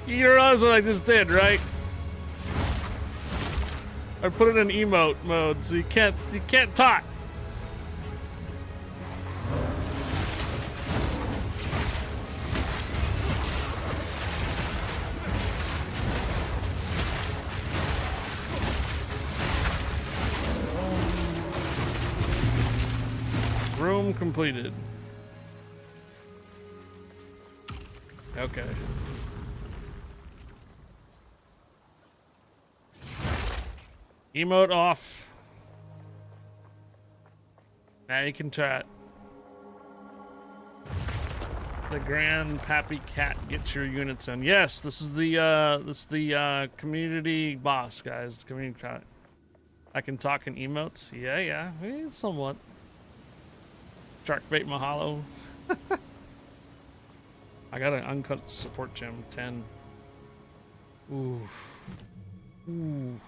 You realize what I just did, right? I put it in emote mode, so you can't talk. Room completed. Okay. Emote off. Now you can chat. The Grand Pappy Cat gets your units in. Yes, this is the community boss, guys. Community chat. I can talk in emotes. Yeah, somewhat. Sharkbait Mahalo. I got an uncut support gem 10. Ooh. Ooh.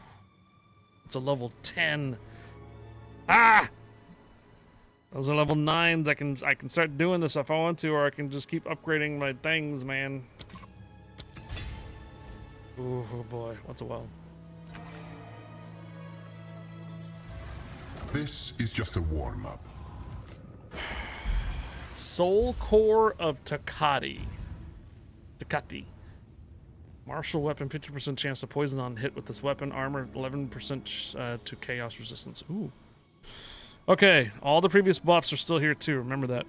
It's a level 10. Ah! Those are level 9s. I can start doing this if I want to, or I can just keep upgrading my things, man. Ooh, oh boy. What's a well? This is just a warm-up. Soul Core of Takati. Martial weapon, 50% chance to poison on hit with this weapon. Armor, 11% to chaos resistance. Ooh. Okay, all the previous buffs are still here too. Remember that.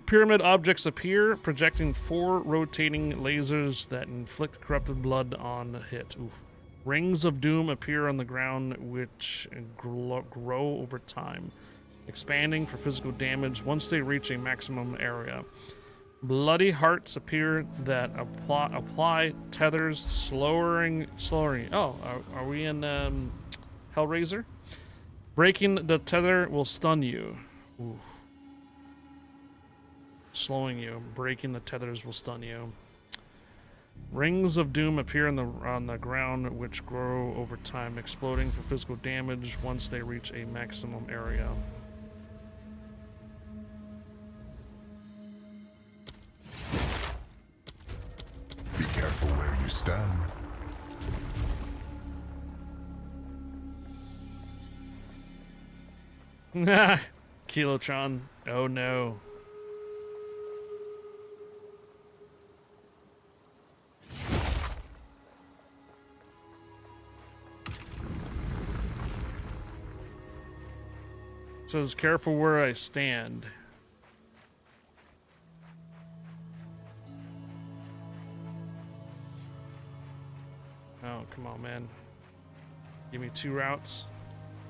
Pyramid objects appear, projecting 4 rotating lasers that inflict corrupted blood on hit. Oof. Rings of Doom appear on the ground, which grow over time, expanding for physical damage once they reach a maximum area. Bloody hearts appear that apply tethers, slowing. Oh, are we in Hellraiser? Breaking the tether will stun you. Ooh. Slowing you. Breaking the tethers will stun you. Rings of Doom appear on the ground, which grow over time, exploding for physical damage once they reach a maximum area. Be careful where you stand. Kilotron. Oh no. It says careful where I stand. Oh, come on, man. Give me 2 routes.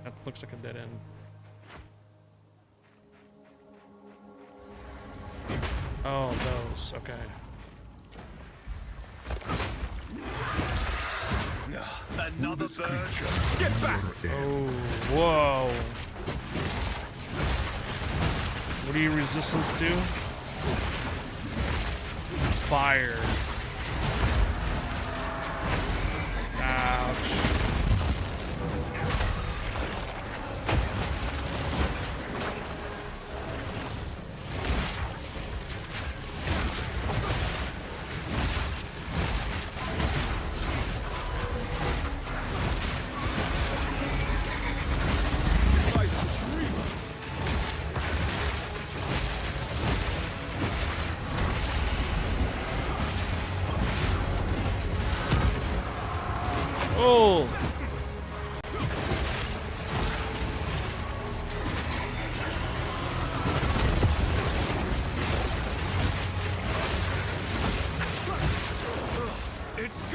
That looks like a dead end. Oh, those. Okay. Another bird. Get back! Oh, whoa. What are you resistance to? Fire. Ouch.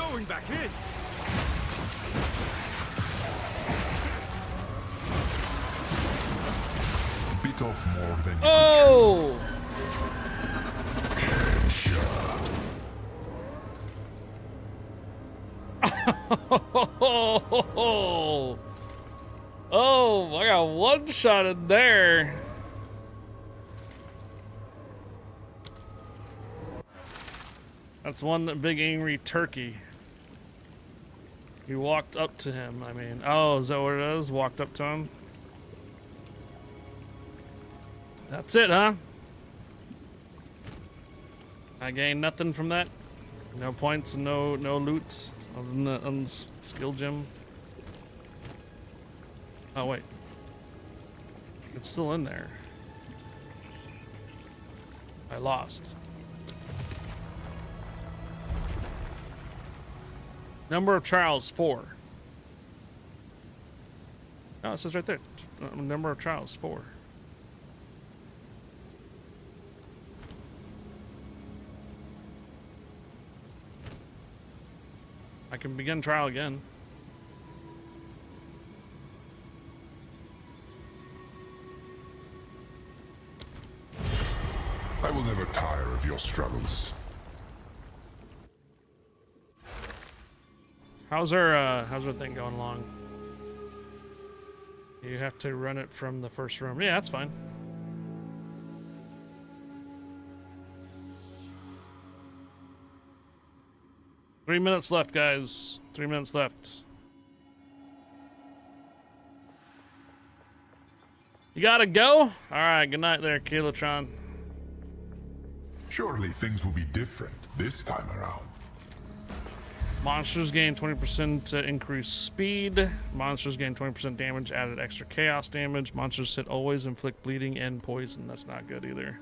going back in. Bit off more than you Oh! Oh, I got one shot in there. That's one big angry turkey. He walked up to him. I mean, oh, is that what it is? Walked up to him. That's it, huh? I gained nothing from that. No points, no loot other than the skill gem. Oh wait, it's still in there. I lost. Number of trials 4. Oh, it says right there. Number of trials 4. I can begin trial again. I will never tire of your struggles. How's our thing going along? You have to run it from the first room. Yeah, that's fine. Three minutes left, guys. 3 minutes left. You gotta go? All right, good night there, Kilotron. Surely things will be different this time around. Monsters gain 20% increased speed. Monsters gain 20% damage, added extra chaos damage. Monsters hit always inflict bleeding and poison. That's not good either.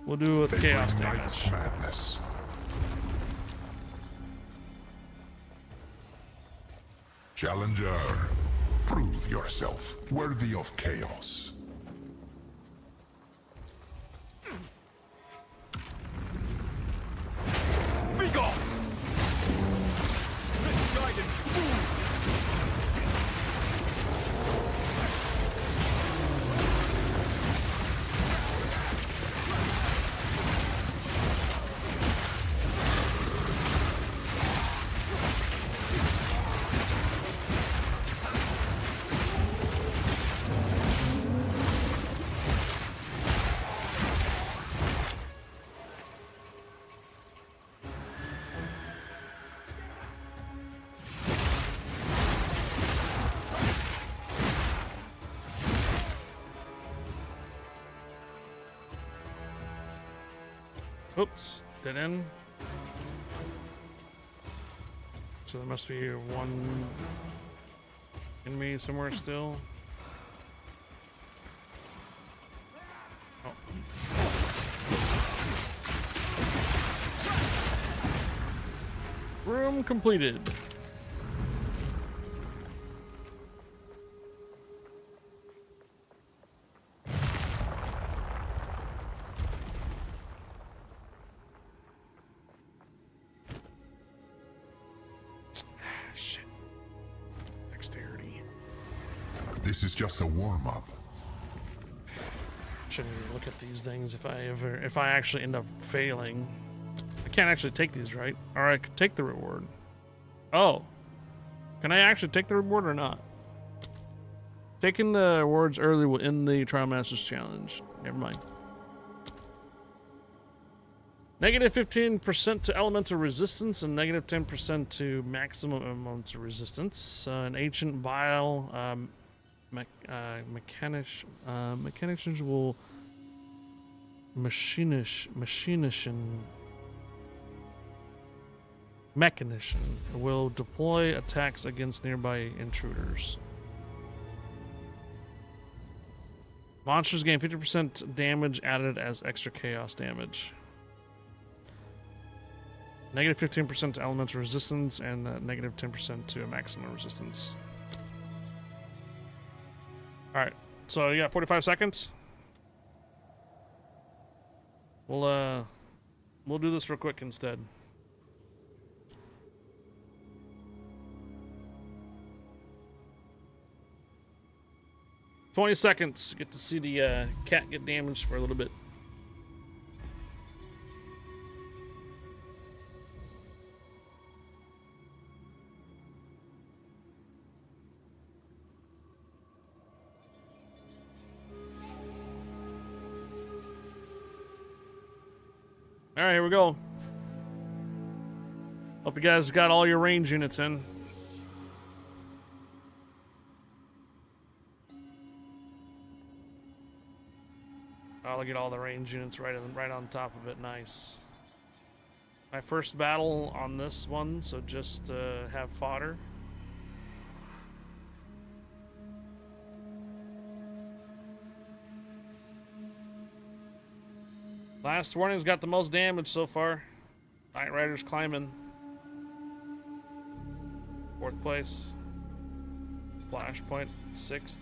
We'll do it with chaos damage. Madness. Challenger, prove yourself worthy of chaos. Be gone! Misguided fool! Oops, dead end. So there must be one enemy somewhere still. Oh. Room completed. This is just a warm-up. Shouldn't even look at these things if I actually end up failing. I can't actually take these, right? Or I could take the reward. Oh. Can I actually take the reward or not? Taking the rewards early will end the Trial Masters Challenge. Never mind. Negative 15% to elemental resistance and negative 10% to maximum elemental resistance. An ancient vial mechanicians will mechanician will deploy attacks against nearby intruders. Monsters gain 50% damage added as extra chaos damage. Negative 15% to elemental resistance and negative 10% to a maximum resistance. Alright, so you got 45 seconds. We'll do this real quick instead. 20 seconds. Get to see the cat get damaged for a little bit. All right, here we go. Hope you guys got all your range units in. I'll get all the range units right on top of it. Nice. My first battle on this one, so just have fodder. Last warning's got the most damage so far. Knight Rider's climbing. 4th place. Flashpoint, 6th.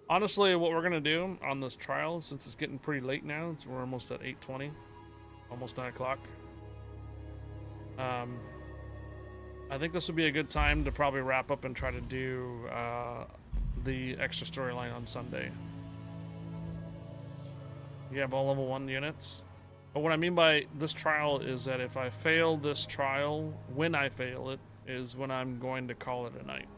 Honestly, what we're gonna do on this trial, since it's getting pretty late now, we're almost at 8:20, almost 9 o'clock. I think this would be a good time to probably wrap up and try to do the extra storyline on Sunday. You have all level 1 units. But what I mean by this trial is that if I fail this trial, when I fail it, is when I'm going to call it a night.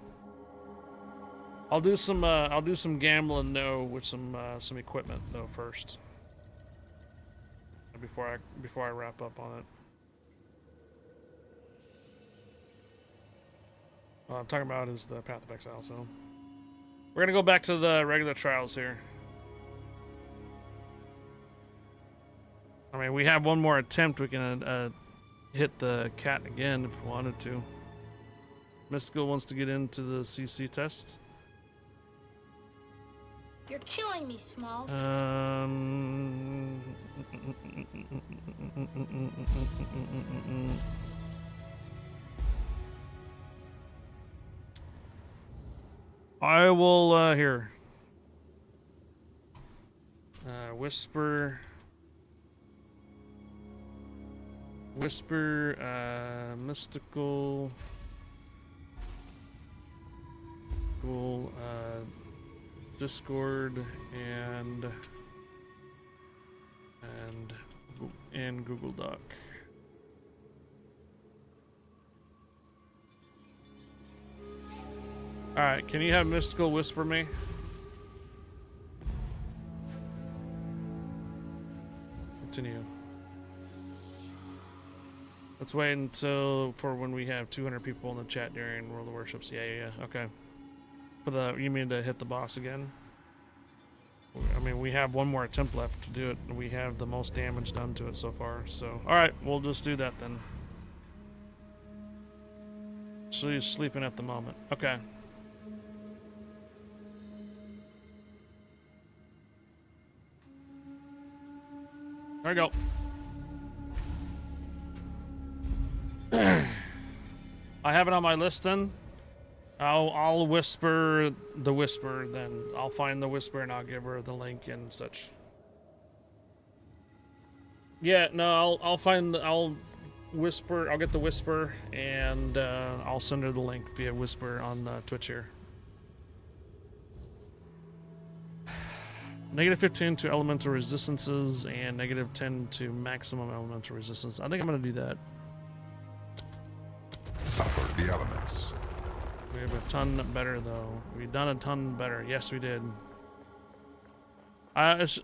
I'll do some gambling though with some equipment though first. Before I wrap up on it. What I'm talking about is the Path of Exile, so we're gonna go back to the regular trials here. I mean, we have one more attempt. We can hit the cat again if we wanted to. Mystical wants to get into the CC test. You're killing me, Smalls. I will here. Whisper, mystical, cool, Discord and Google Doc. All right, can you have Mystical whisper me? Continue. Let's wait until for when we have 200 people in the chat during World of Warships. Yeah. Okay. For the, you mean to hit the boss again? I mean, we have one more attempt left to do it, and we have the most damage done to it so far. So, all right, we'll just do that then. She's sleeping at the moment. Okay. There we go. I have it on my list then. I'll whisper the whisper then. I'll find the whisper and I'll give her the link and such. Yeah, no, I'll whisper, I'll get the whisper and I'll send her the link via whisper on Twitch here. -15 to elemental resistances and -10 to maximum elemental resistance. I think I'm gonna do that. Suffer the elements. We have a ton better though. We've done a ton better. Yes, we did.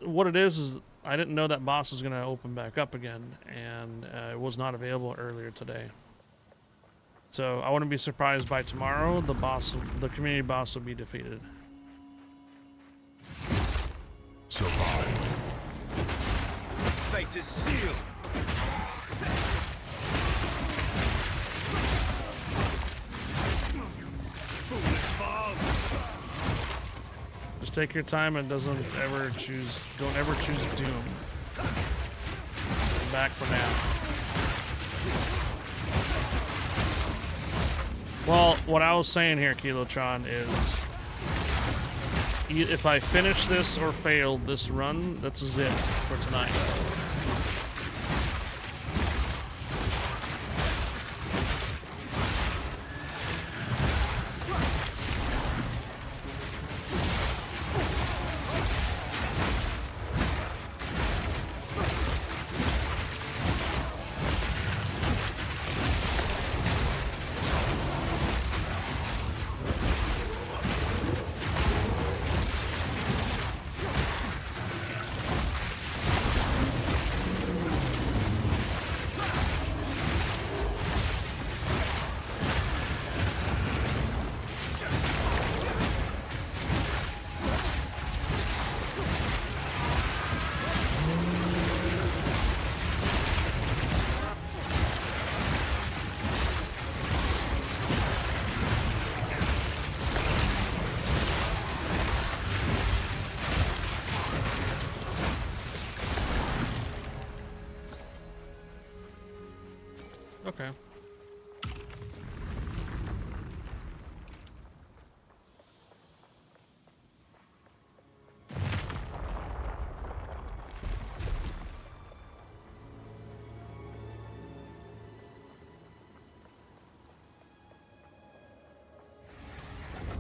What it is I didn't know that boss was gonna open back up again, and it was not available earlier today. So I wouldn't be surprised by tomorrow the community boss will be defeated. Survive. Fate is sealed. Just take your time and don't ever choose doom. I'm back for now. Well, what I was saying here, Kilotron, is if I finish this or fail this run, that's it for tonight.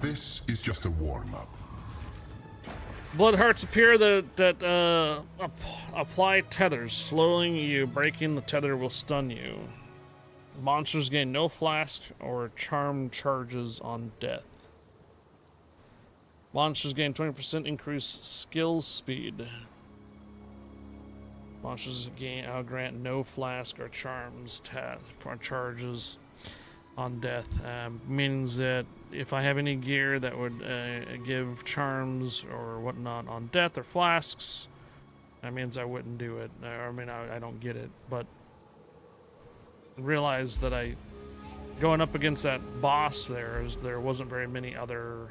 this is just a warm-up. Blood hearts appear that apply tethers. Slowing you, breaking the tether will stun you. Monsters gain no flask or charm charges on death. Monsters gain 20% increased skill speed. Monsters grant no flask or charms or charges on death. Means that if I have any gear that would give charms or whatnot on death or flasks, that means I wouldn't do it. I mean, I don't get it, but realize that going up against that boss there wasn't very many other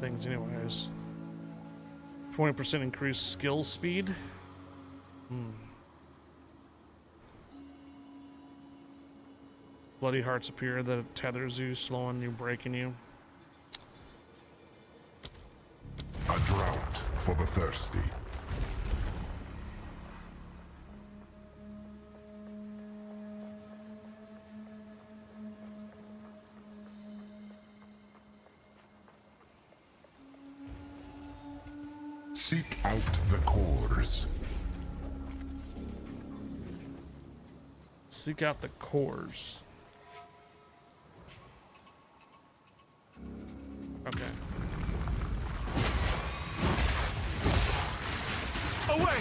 things anyways. 20% increased skill speed. Bloody hearts appear that it tethers you, slowing you, breaking you. A drought for the thirsty. Seek out the cores. Seek out the cores. Okay. Away!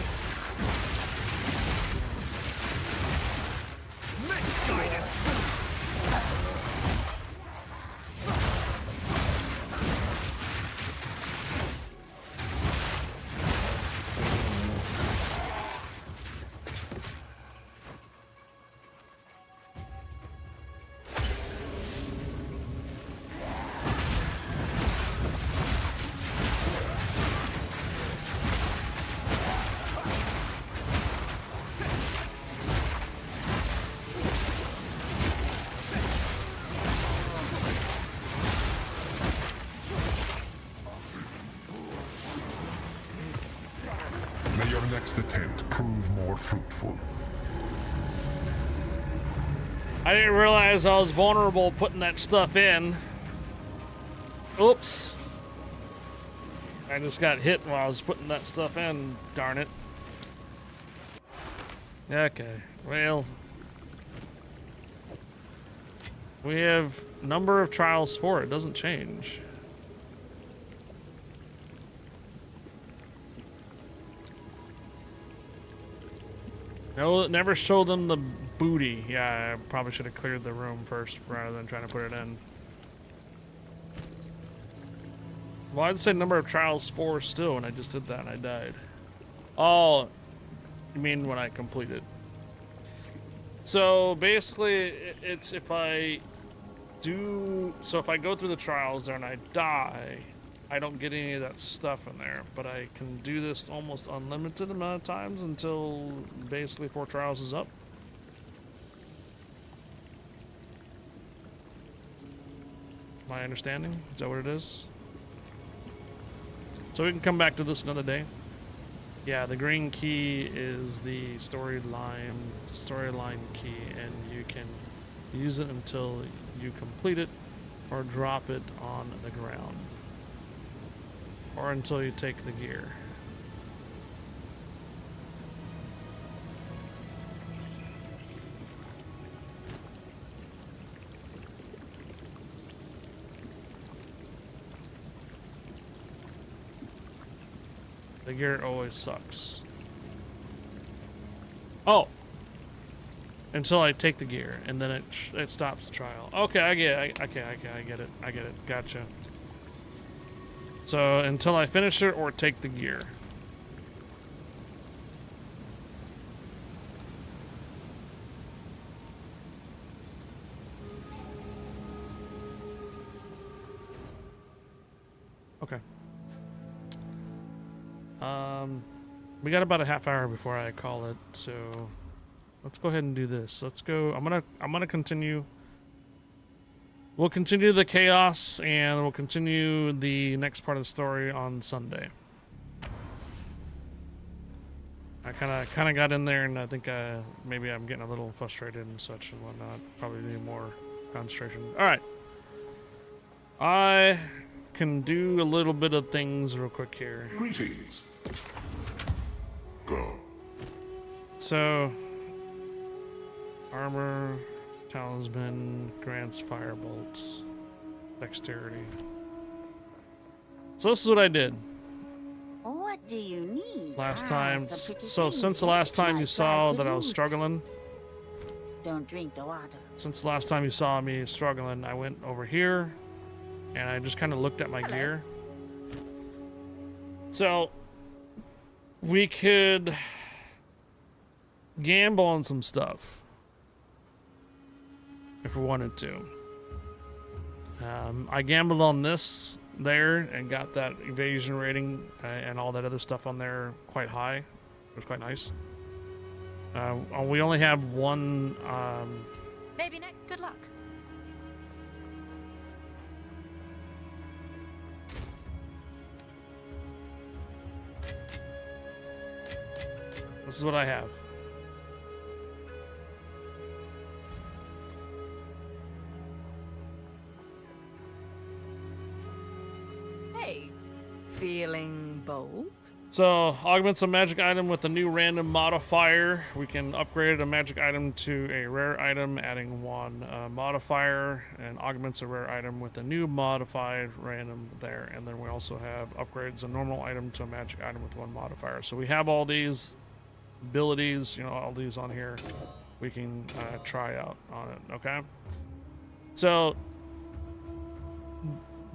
Misguided! May your next attempt prove more fruitful. I didn't realize I was vulnerable putting that stuff in. Oops. I just got hit while I was putting that stuff in, darn it. Okay, well. We have number of trials for it, doesn't change. No, never show them the booty. Yeah, I probably should have cleared the room first rather than trying to put it in. Well, I'd say number of trials 4 still, and I just did that and I died. Oh, you mean when I completed? So basically, it's if I go through the trials there and I die, I don't get any of that stuff in there, but I can do this almost unlimited amount of times until basically 4 trials is up. My understanding? Is that what it is? So we can come back to this another day. Yeah, the green key is the storyline key, and you can use it until you complete it or drop it on the ground. Or until you take the gear. The gear always sucks. Oh! Until I take the gear, and then it stops the trial. Okay, I get it. I get it. Gotcha. So, until I finish it or take the gear. Okay. We got about a half hour before I call it, so let's go ahead and do this. Let's go. I'm gonna continue. We'll continue the chaos, and we'll continue the next part of the story on Sunday. I kind of got in there, and I think maybe I'm getting a little frustrated and such and whatnot. Probably need more concentration. All right. I can do a little bit of things real quick here. Greetings. Go. So, armor, talisman, grants firebolts, dexterity. So this is what I did What do you need? last time. some pretty So things since the here last time my you tribe saw could that I was use. struggling, Don't drink the water. since the last time you saw me struggling, I went over here and I just kind of looked at my gear. So we could gamble on some stuff if we wanted to. I gambled on this there and got that evasion rating and all that other stuff on there quite high. It was quite nice. We only have one. Maybe next. Good luck. This is what I have. Hey, feeling bold? So, augments a magic item with a new random modifier. We can upgrade a magic item to a rare item, adding one modifier, and augments a rare item with a new modified random there. And then we also have upgrades a normal item to a magic item with one modifier. So we have all these abilities, you know, all these on here. We can try out on it, okay? So,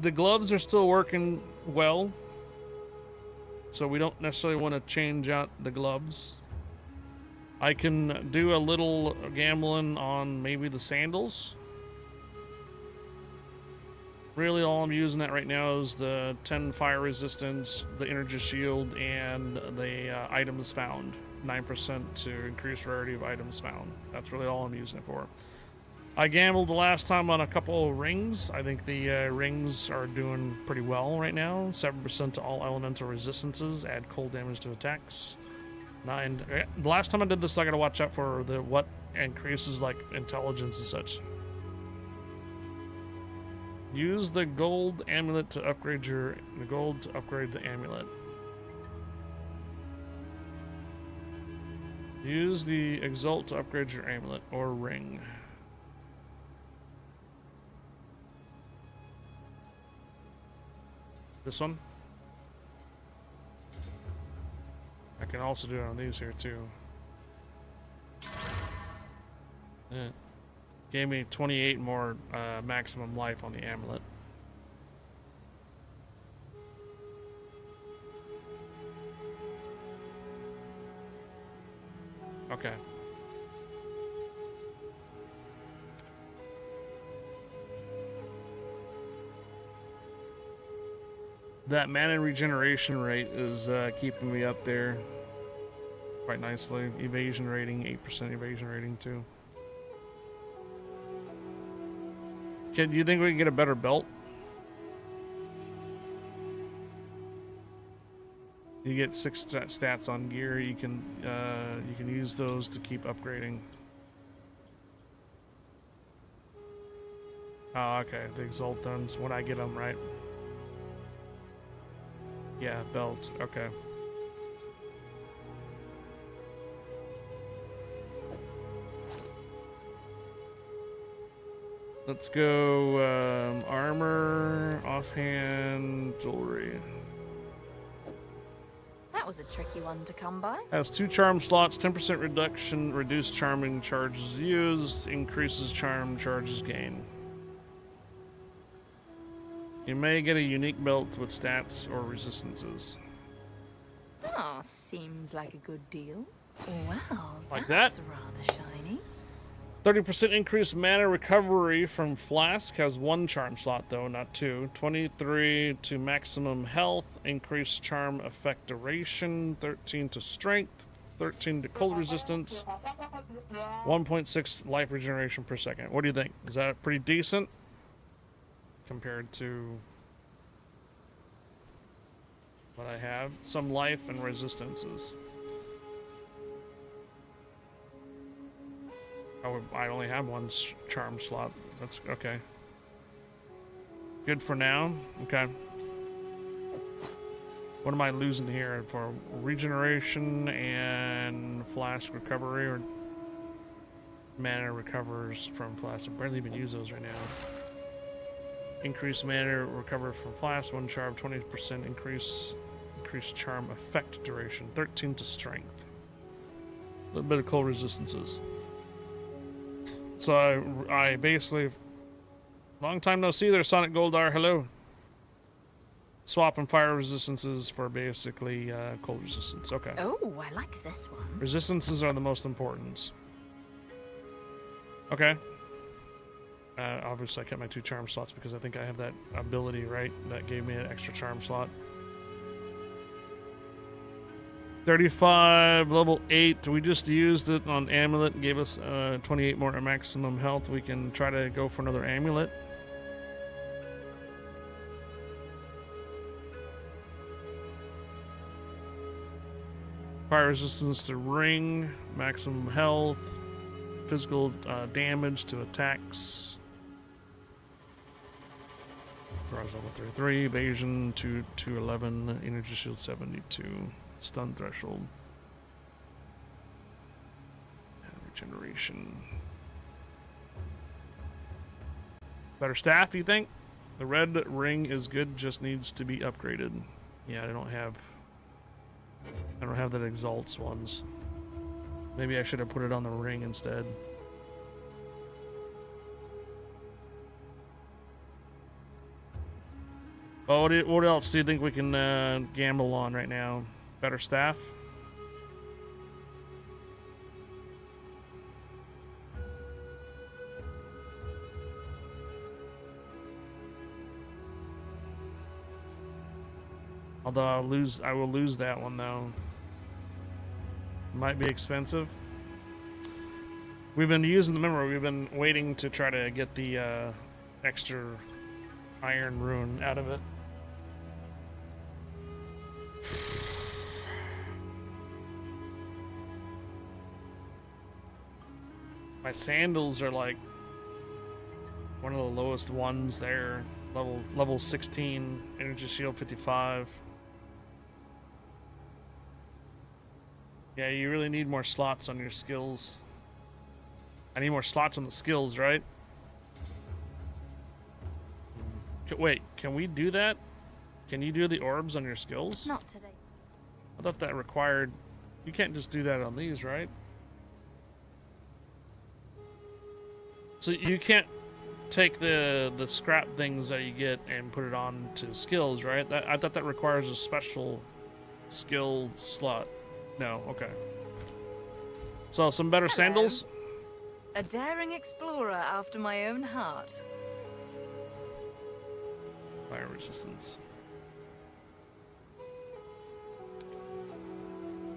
the gloves are still working well. So we don't necessarily want to change out the gloves. I can do a little gambling on maybe the sandals. Really all I'm using that right now is the 10 fire resistance, the energy shield, and the items found. 9% to increase rarity of items found. That's really all I'm using it for. I gambled the last time on a couple of rings. I think the rings are doing pretty well right now. 7% to all elemental resistances. Add cold damage to attacks. 9. The last time I did this, I gotta watch out for the what increases like intelligence and such. Use the gold amulet to upgrade the gold to upgrade the amulet. Use the exalt to upgrade your amulet or ring. This one? I can also do it on these here too. Yeah. Gave me 28 more maximum life on the amulet. Okay. That mana regeneration rate is keeping me up there quite nicely. Evasion rating, 8% evasion rating too. Do you think we can get a better belt? You get 6 stats on gear. You can use those to keep upgrading. Oh, okay. The exaltants when I get them right. Yeah, belt. Okay. Let's go armor, offhand, jewelry. That was a tricky one to come by. Has 2 charm slots, 10% reduction, reduced charming charges used, increases charm charges gained. You may get a unique belt with stats or resistances. Oh, seems like a good deal. Wow, Like that's that? rather shiny. 30% increased mana recovery from Flask. Has 1 charm slot though, not 2. 23 to maximum health. Increased charm effect duration. 13 to strength. 13 to cold resistance. 1.6 life regeneration per second. What do you think? Is that pretty decent? Compared to what I have. Some life and resistances. Oh, I only have 1 charm slot. That's okay. Good for now. Okay. What am I losing here for regeneration and flask recovery, or mana recovers from flask? I barely even use those right now. Increase mana recover from flask, 1 charm, 20% increase charm effect duration, 13 to strength. A little bit of cold resistances. So I basically, long time no see there, Sonic Goldar, hello. Swapping fire resistances for basically cold resistance. Okay. Oh, I like this one. Resistances are the most important. Okay. Obviously I kept my 2 charm slots because I think I have that ability, right? That gave me an extra charm slot. 35, level 8. We just used it on Amulet and gave us 28 more maximum health. We can try to go for another Amulet. Fire resistance to ring, maximum health, physical damage to attacks. Rise level 33, evasion 211, energy shield 72, stun threshold, and regeneration. Better staff, you think? The red ring is good, just needs to be upgraded. Yeah, I don't have that exalts ones. Maybe I should have put it on the ring instead. Oh, what else do you think we can gamble on right now? Better staff? Although I will lose that one though. Might be expensive. We've been using the memory. We've been waiting to try to get the extra iron rune out of it. My sandals are like one of the lowest ones there. Level 16, energy shield 55. Yeah, you really need more slots on your skills. I need more slots on the skills, right? Wait, can we do that? Can you do the orbs on your skills? Not today. I thought that required... You can't just do that on these, right? So you can't take the scrap things that you get and put it on to skills, right? I thought that requires a special skill slot. No, okay. So some better sandals? A daring explorer after my own heart. Fire resistance.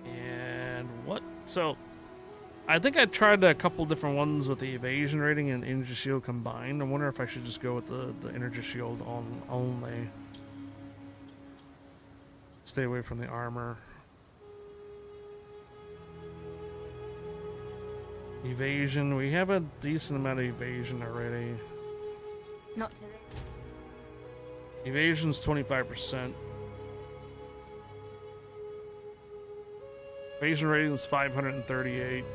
And what? So, I think I tried a couple different ones with the evasion rating and energy shield combined. I wonder if I should just go with the energy shield on only. Stay away from the armor. Evasion. We have a decent amount of evasion already. Not today. Evasion's 25%. Evasion rating is 538.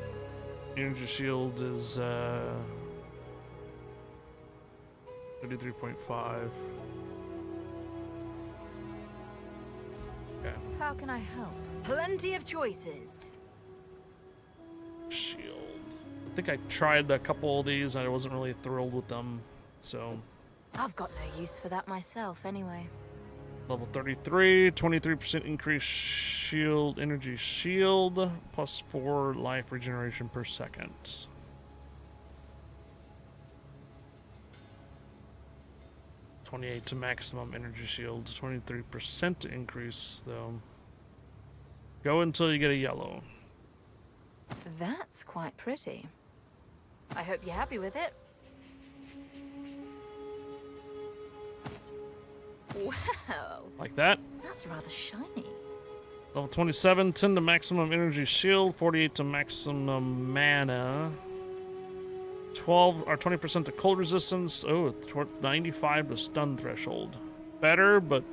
Energy shield is 33.5. Okay. How can I help? Plenty of choices. Shield. I think I tried a couple of these and I wasn't really thrilled with them, so. I've got no use for that myself anyway. Level 33, 23% increased shield, energy shield, plus 4 life regeneration per second. $28 to maximum energy shield, 23% increase though. Go until you get a yellow. That's quite pretty. I hope you're happy with it. Wow. Like that. That's rather shiny. Level 27, 10 to maximum energy shield, 48 to maximum mana, 12 or 20% to cold resistance. Oh, 95 to stun threshold. Better, but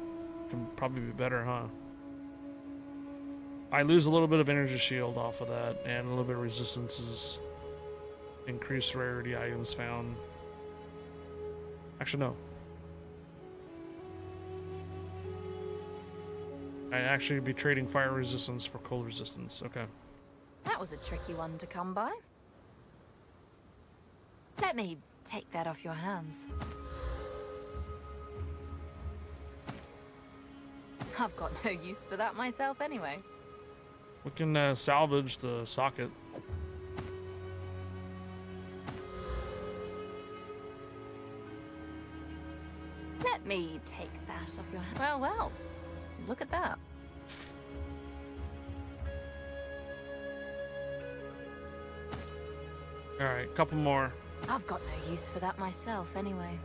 can probably be better, huh? I lose a little bit of energy shield off of that, and a little bit of resistances. Increased rarity items found. Actually, no. I'd actually be trading fire resistance for cold resistance. Okay. That was a tricky one to come by. Let me take that off your hands. I've got no use for that myself anyway. We can salvage the socket. Let me take that off your hands. Well, well. Look at that. Alright, couple more. I've got no use for that myself anyway.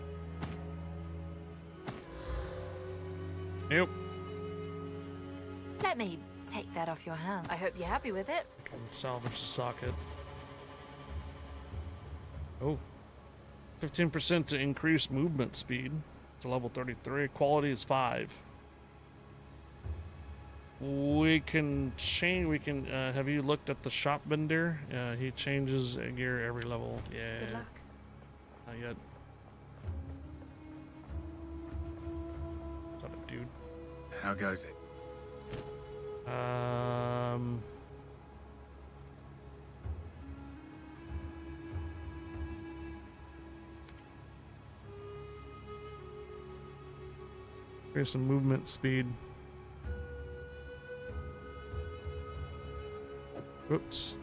Nope. Let me take that off your hand. I hope you're happy with it. Can salvage the socket. Oh. 15% to increase movement speed. It's a level 33. Quality is 5. We can change. We can. Have you looked at the shop vendor? He changes gear every level. Yeah. Good luck. Not yet. What's up, dude? How goes it? Here's some movement speed. Oops.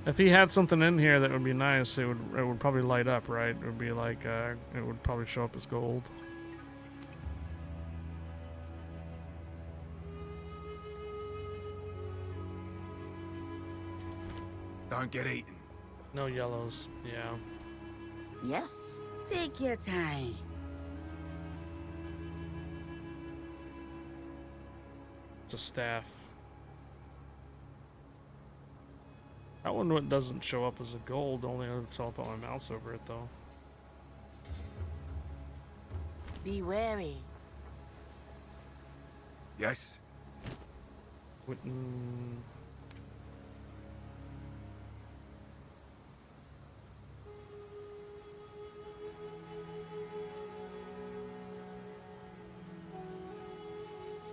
If he had something in here that would be nice, it would probably light up, right? It would be like it would probably show up as gold. Don't get eaten. No yellows. Yeah. Yes, take your time. It's a staff. That one doesn't show up as a gold, only until I put my mouse over it, though. Be wary. Yes? Wouldn't...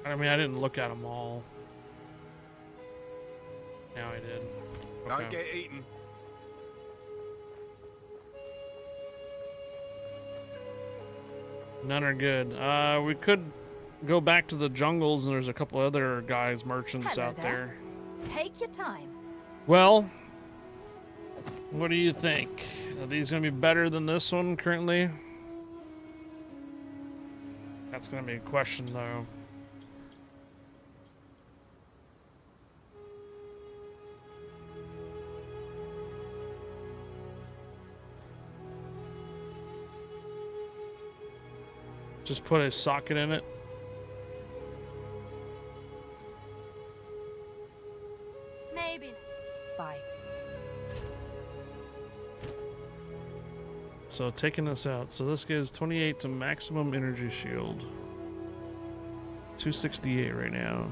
I mean, I didn't look at them all. Now I did. Okay. Don't get eaten. None are good. We could go back to the jungles, and there's a couple other guys, merchants Hello out there. Take your time. Well, what do you think? Are these gonna be better than this one currently? That's gonna be a question, though. Just put a socket in it. Maybe. Bye. So taking this out. So this gives 28 to maximum energy shield. 268 right now.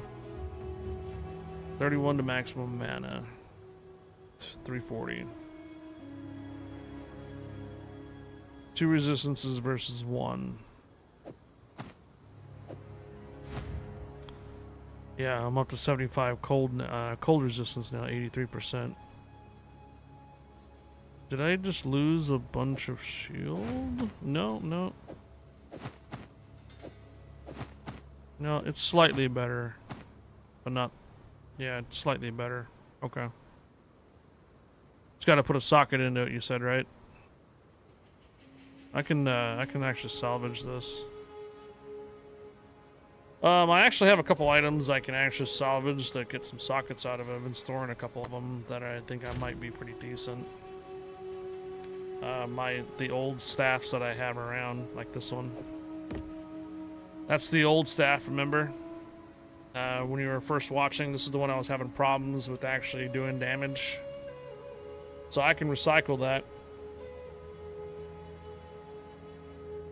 31 to maximum mana. 340. 2 resistances versus 1. Yeah, I'm up to 75 cold resistance now, 83%. Did I just lose a bunch of shield? No, no. No, it's slightly better. But not... Yeah, it's slightly better. Okay. Just gotta put a socket into it, you said, right? I can actually salvage this. I actually have a couple items I can actually salvage to get some sockets out of it. I've been storing a couple of them that I think I might be pretty decent. The old staffs that I have around, like this one. That's the old staff, remember? when you were first watching. This is the one I was having problems with actually doing damage. So I can recycle that.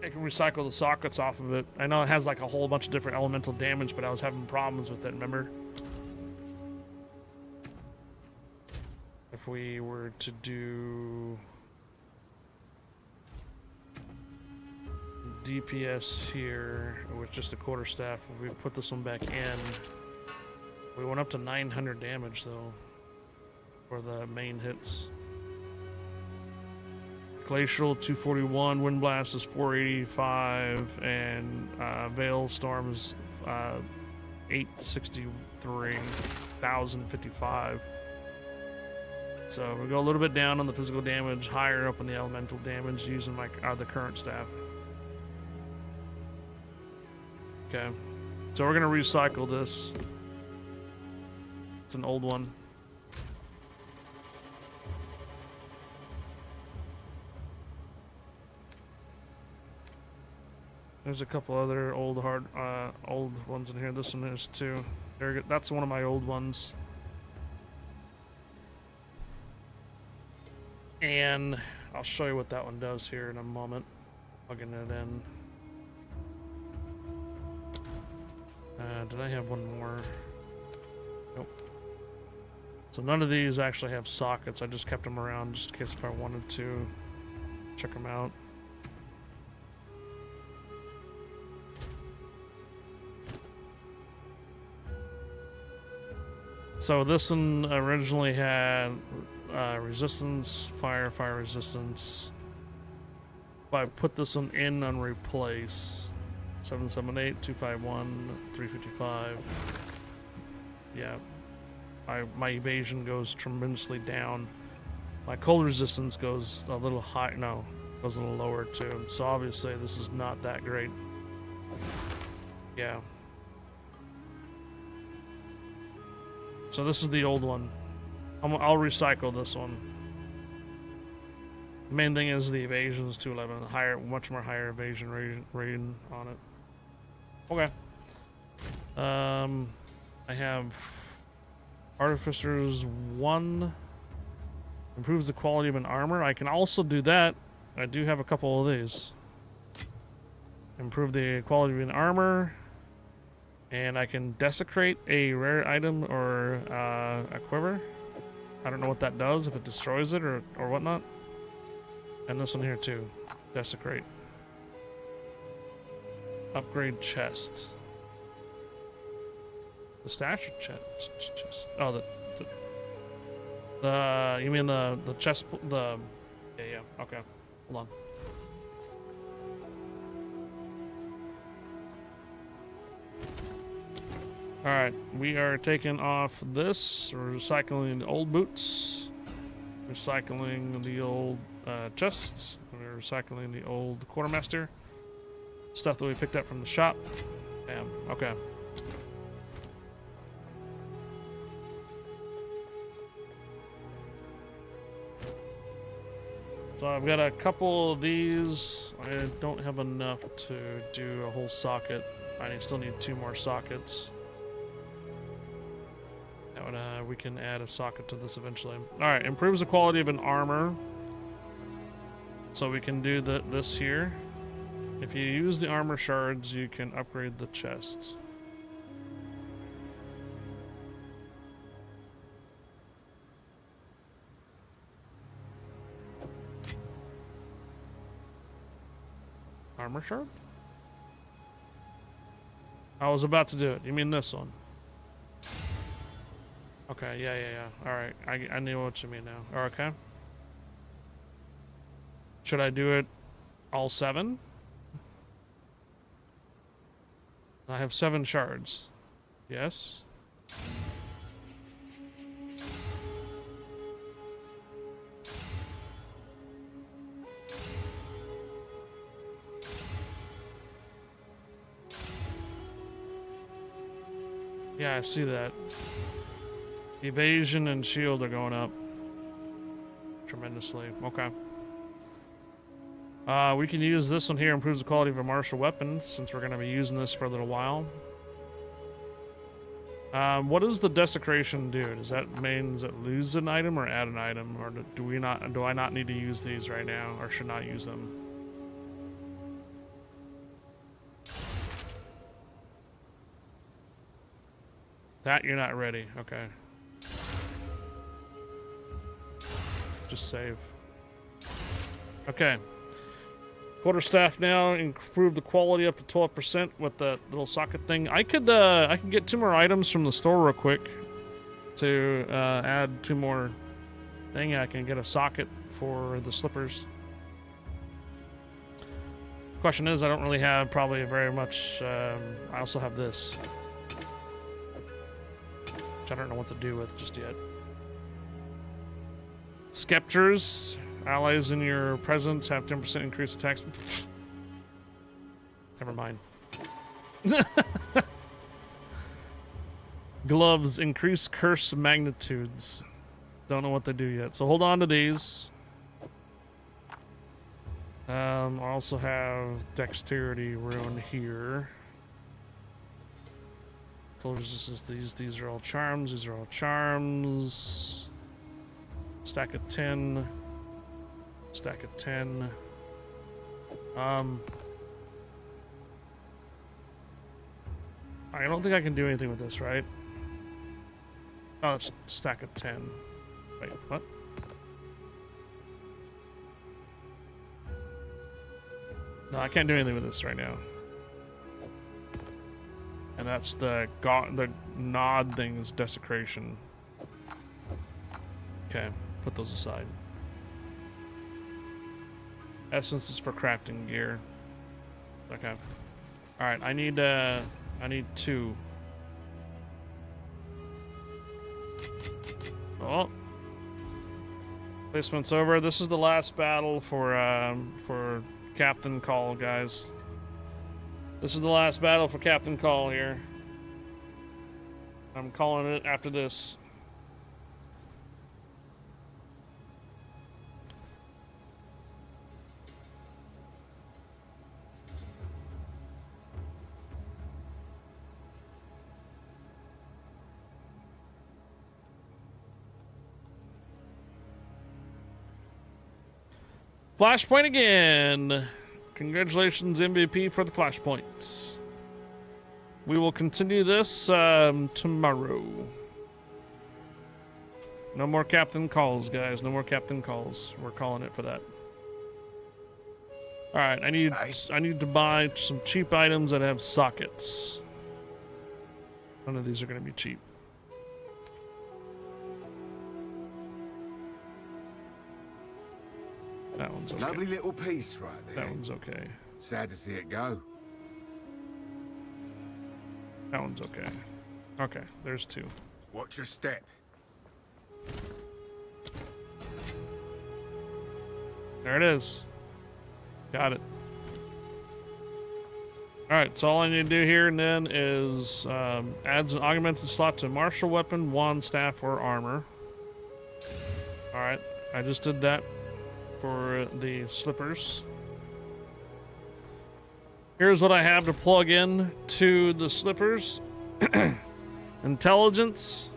I can recycle the sockets off of it. I know it has like a whole bunch of different elemental damage, but I was having problems with it, remember? If we were to do DPS here with just a quarterstaff, if we put this one back in, we went up to 900 damage though for the main hits. Glacial 241, Wind Blast is 485, and Veil Storm is 863, 1055. So we go a little bit down on the physical damage, higher up on the elemental damage using like the current staff. Okay, so we're gonna recycle this. It's an old one. There's a couple other old ones in here. This one is too. That's one of my old ones. And I'll show you what that one does here in a moment. Plugging it in. Did I have one more? Nope. So none of these actually have sockets. I just kept them around just in case if I wanted to check them out. So this one originally had resistance, fire resistance. If I put this one in on replace, 778, 251, 355. Yeah, my evasion goes tremendously down. My cold resistance goes a little high. No, goes a little lower too. So obviously this is not that great. Yeah. So this is the old one. I'll recycle this one. The main thing is the evasion is 211, much more higher evasion rating on it. Okay. I have Artificers 1. Improves the quality of an armor. I can also do that. I do have a couple of these. Improve the quality of an armor. And I can desecrate a rare item or a quiver. I don't know what that does, if it destroys it or whatnot. And this one here too. Desecrate. Upgrade chests. The stash or chest? Oh, the you mean the chest? Yeah. Okay. Hold on. Alright, we are taking off this. We're recycling the old boots. Recycling the old chests. We're recycling the old quartermaster. Stuff that we picked up from the shop. Bam. Okay. So I've got a couple of these. I don't have enough to do a whole socket. I still need 2 more sockets. We can add a socket to this eventually. Alright, improves the quality of an armor. So we can do this here. If you use the armor shards, you can upgrade the chests. Armor shard? I was about to do it. You mean this one? Okay, yeah. Alright, I knew what you mean now. Okay. Should I do it all 7? I have 7 shards. Yes? Yeah, I see that. Evasion and shield are going up tremendously. Okay. We can use this one here, improves the quality of a martial weapon, since we're going to be using this for a little while. What does the desecration do? Does that lose an item or add an item, or do I not need to use these right now, or should not use them? That you're not ready. Okay. Just save. Okay. Quarterstaff now, improve the quality up to 12% with the little socket thing. I could get 2 more items from the store real quick to add 2 more thing. I can get a socket for the slippers. Question is, I don't really have probably very much. I also have this, which I don't know what to do with just yet. Scepters. Allies in your presence have 10% increased attacks. Never mind. Gloves increase curse magnitudes. Don't know what they do yet. So hold on to these. I also have dexterity rune here. These are all charms. These are all charms. Stack of 10. Stack of 10. I don't think I can do anything with this, right? Oh, it's stack of 10. Wait, what? No, I can't do anything with this right now. And that's the nod thing's desecration. Okay, put those aside. Essence is for crafting gear. Okay. Alright, I need 2. Oh. Placement's over. This is the last battle for Captain Call, guys. This is the last battle for Captain Call here. I'm calling it after this. Flashpoint again. Congratulations, MVP, for the flashpoints. We will continue this tomorrow. No more Captain Calls, guys. No more Captain Calls. We're calling it for that. All right, I need to buy some cheap items that have sockets. None of these are going to be cheap. That one's okay. Lovely little piece right there. That one's okay. Sad to see it go. That one's okay. Okay, there's 2. Watch your step. There it is. Got it. Alright, so all I need to do here and then is adds an augmented slot to martial weapon, wand, staff, or armor. Alright, I just did that for the slippers. Here's what I have to plug in to the slippers. Intelligence.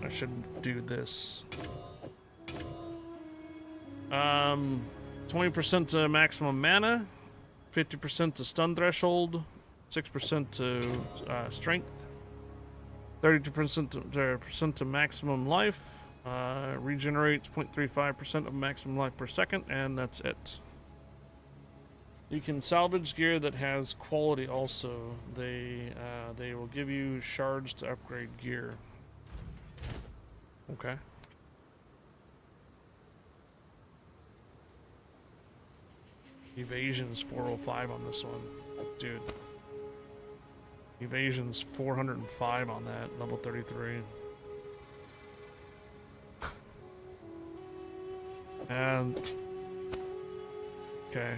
I should do this. 20% to maximum mana, 50% to stun threshold, 6% to strength, 32% to maximum life. Regenerates 0.35% of maximum life per second, and that's it. You can salvage gear that has quality also. They will give you shards to upgrade gear. Okay. Evasion's 405 on this one. Dude. Evasion's 405 on that, level 33. And okay,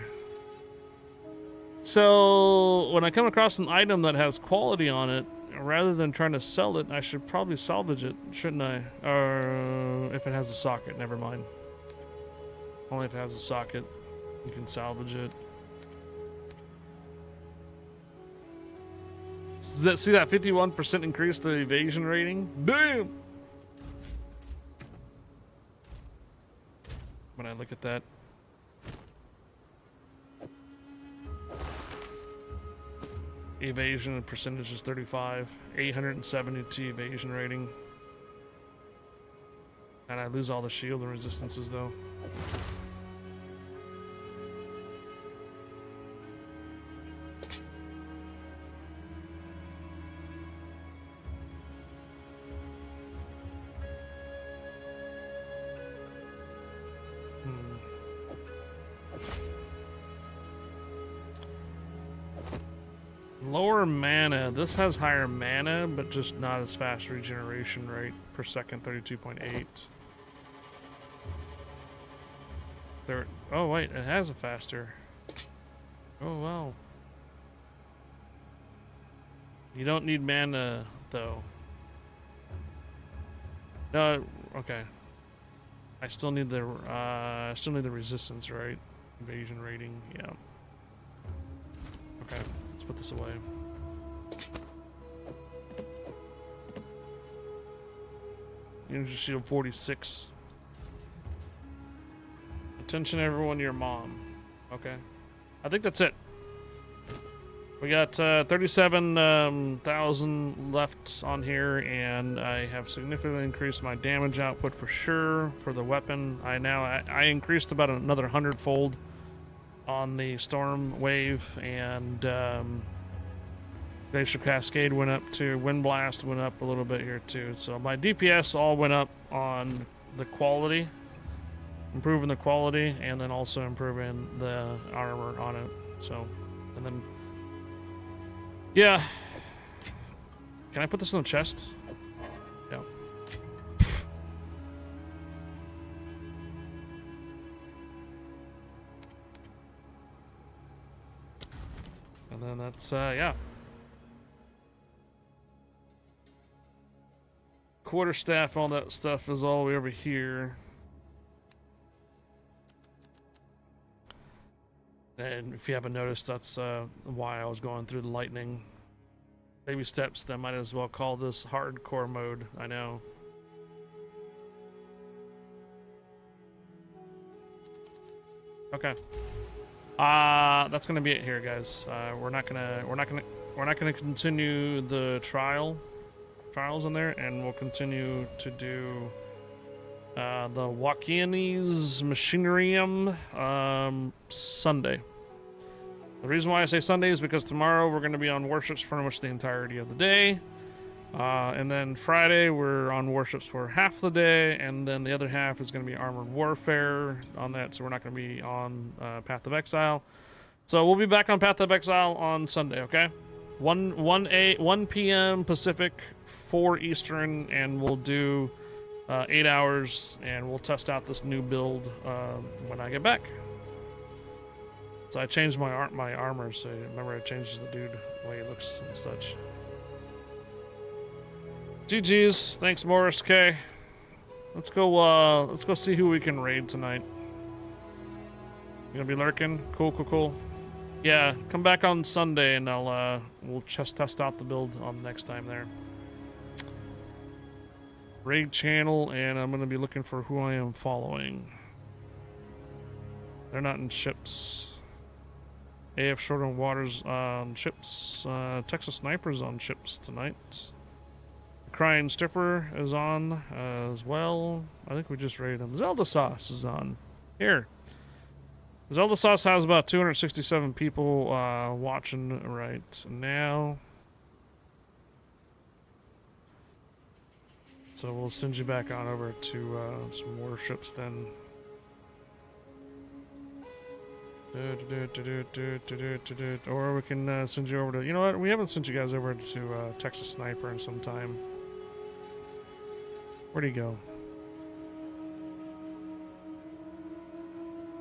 so when I come across an item that has quality on it, rather than trying to sell it, I should probably salvage it, shouldn't I? Or if it has a socket, never mind. Only if it has a socket, you can salvage it. See that 51% increase to evasion rating? Damn! When I look at that. Evasion percentage is 35. 872 evasion rating. And I lose all the shield and resistances though. Lower mana. This has higher mana, but just not as fast regeneration rate per second, 32.8. There. Oh wait, it has a faster. Oh wow. You don't need mana though. No, okay. I still need the resistance, right? Evasion rating, yeah. Okay. Put this away. Energy shield 46. Attention everyone, your mom. Okay. I think that's it. We got 37,000 left on here, and I have significantly increased my damage output for sure for the weapon. I increased about another 100-fold on the storm wave, and Glacier Cascade went up too. Wind Blast went up a little bit here too. So my DPS all went up on the quality, improving the quality, and then also improving the armor on it. So, and then, yeah. Can I put this in the chest? Yeah. And then that's, yeah. Quarterstaff, all that stuff is all the way over here. And if you haven't noticed, that's why I was going through the lightning. Baby steps, that might as well call this hardcore mode, I know. Okay. That's gonna be it here, guys. We're not gonna continue the trials in there, and we'll continue to do the Wakiani's Machinarium Sunday. The reason why I say Sunday is because tomorrow we're going to be on Warships pretty much the entirety of the day. And then Friday we're on Warships for half the day, and then the other half is going to be Armored Warfare on that, so we're not going to be on Path of Exile. So we'll be back on Path of Exile on Sunday, okay? 1 p.m. Pacific, 4 Eastern, and we'll do 8 hours, and we'll test out this new build when I get back. So I changed my armor, so remember I changed the dude, the way he looks and such. GG's, thanks Morris K. Let's go see who we can raid tonight. You gonna be lurking? Cool. Yeah, come back on Sunday and we'll just test out the build on next time there. Raid channel, and I'm gonna be looking for who I am following. They're not in ships. AF Short on Waters on ships. Texas Snipers on ships tonight. Crying Stripper is on as well. I think we just raided him. Zelda Sauce is on. Here. Zelda Sauce has about 267 people watching right now. So we'll send you back on over to some Warships then. Or we can send you over to... You know what? We haven't sent you guys over to Texas Sniper in some time. Where'd he go?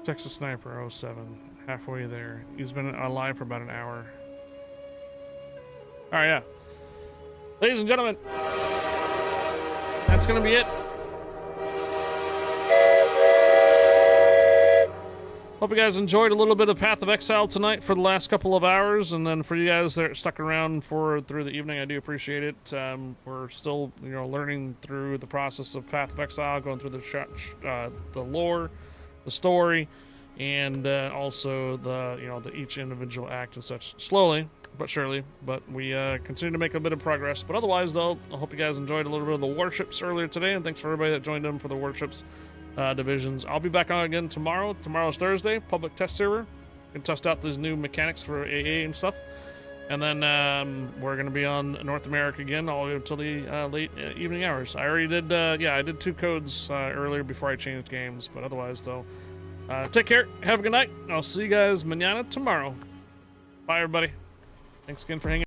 Texas Sniper 07. Halfway there. He's been alive for about an hour. Alright, yeah. Ladies and gentlemen, that's gonna be it. Hope you guys enjoyed a little bit of Path of Exile tonight for the last couple of hours, and then for you guys that stuck around through the evening, I do appreciate it. We're still, learning through the process of Path of Exile, going through the lore, the story, and also the each individual act and such. Slowly but surely, but we continue to make a bit of progress. But otherwise, though, I hope you guys enjoyed a little bit of the Warships earlier today, and thanks for everybody that joined in for the Warships divisions. I'll be back on again tomorrow. Tomorrow's Thursday, public test server. Can test out these new mechanics for AA and stuff. And then we're going to be on North America again all the way until the late evening hours. I already did, I did 2 codes earlier before I changed games. But otherwise, though, take care. Have a good night. I'll see you guys mañana tomorrow. Bye, everybody. Thanks again for hanging out.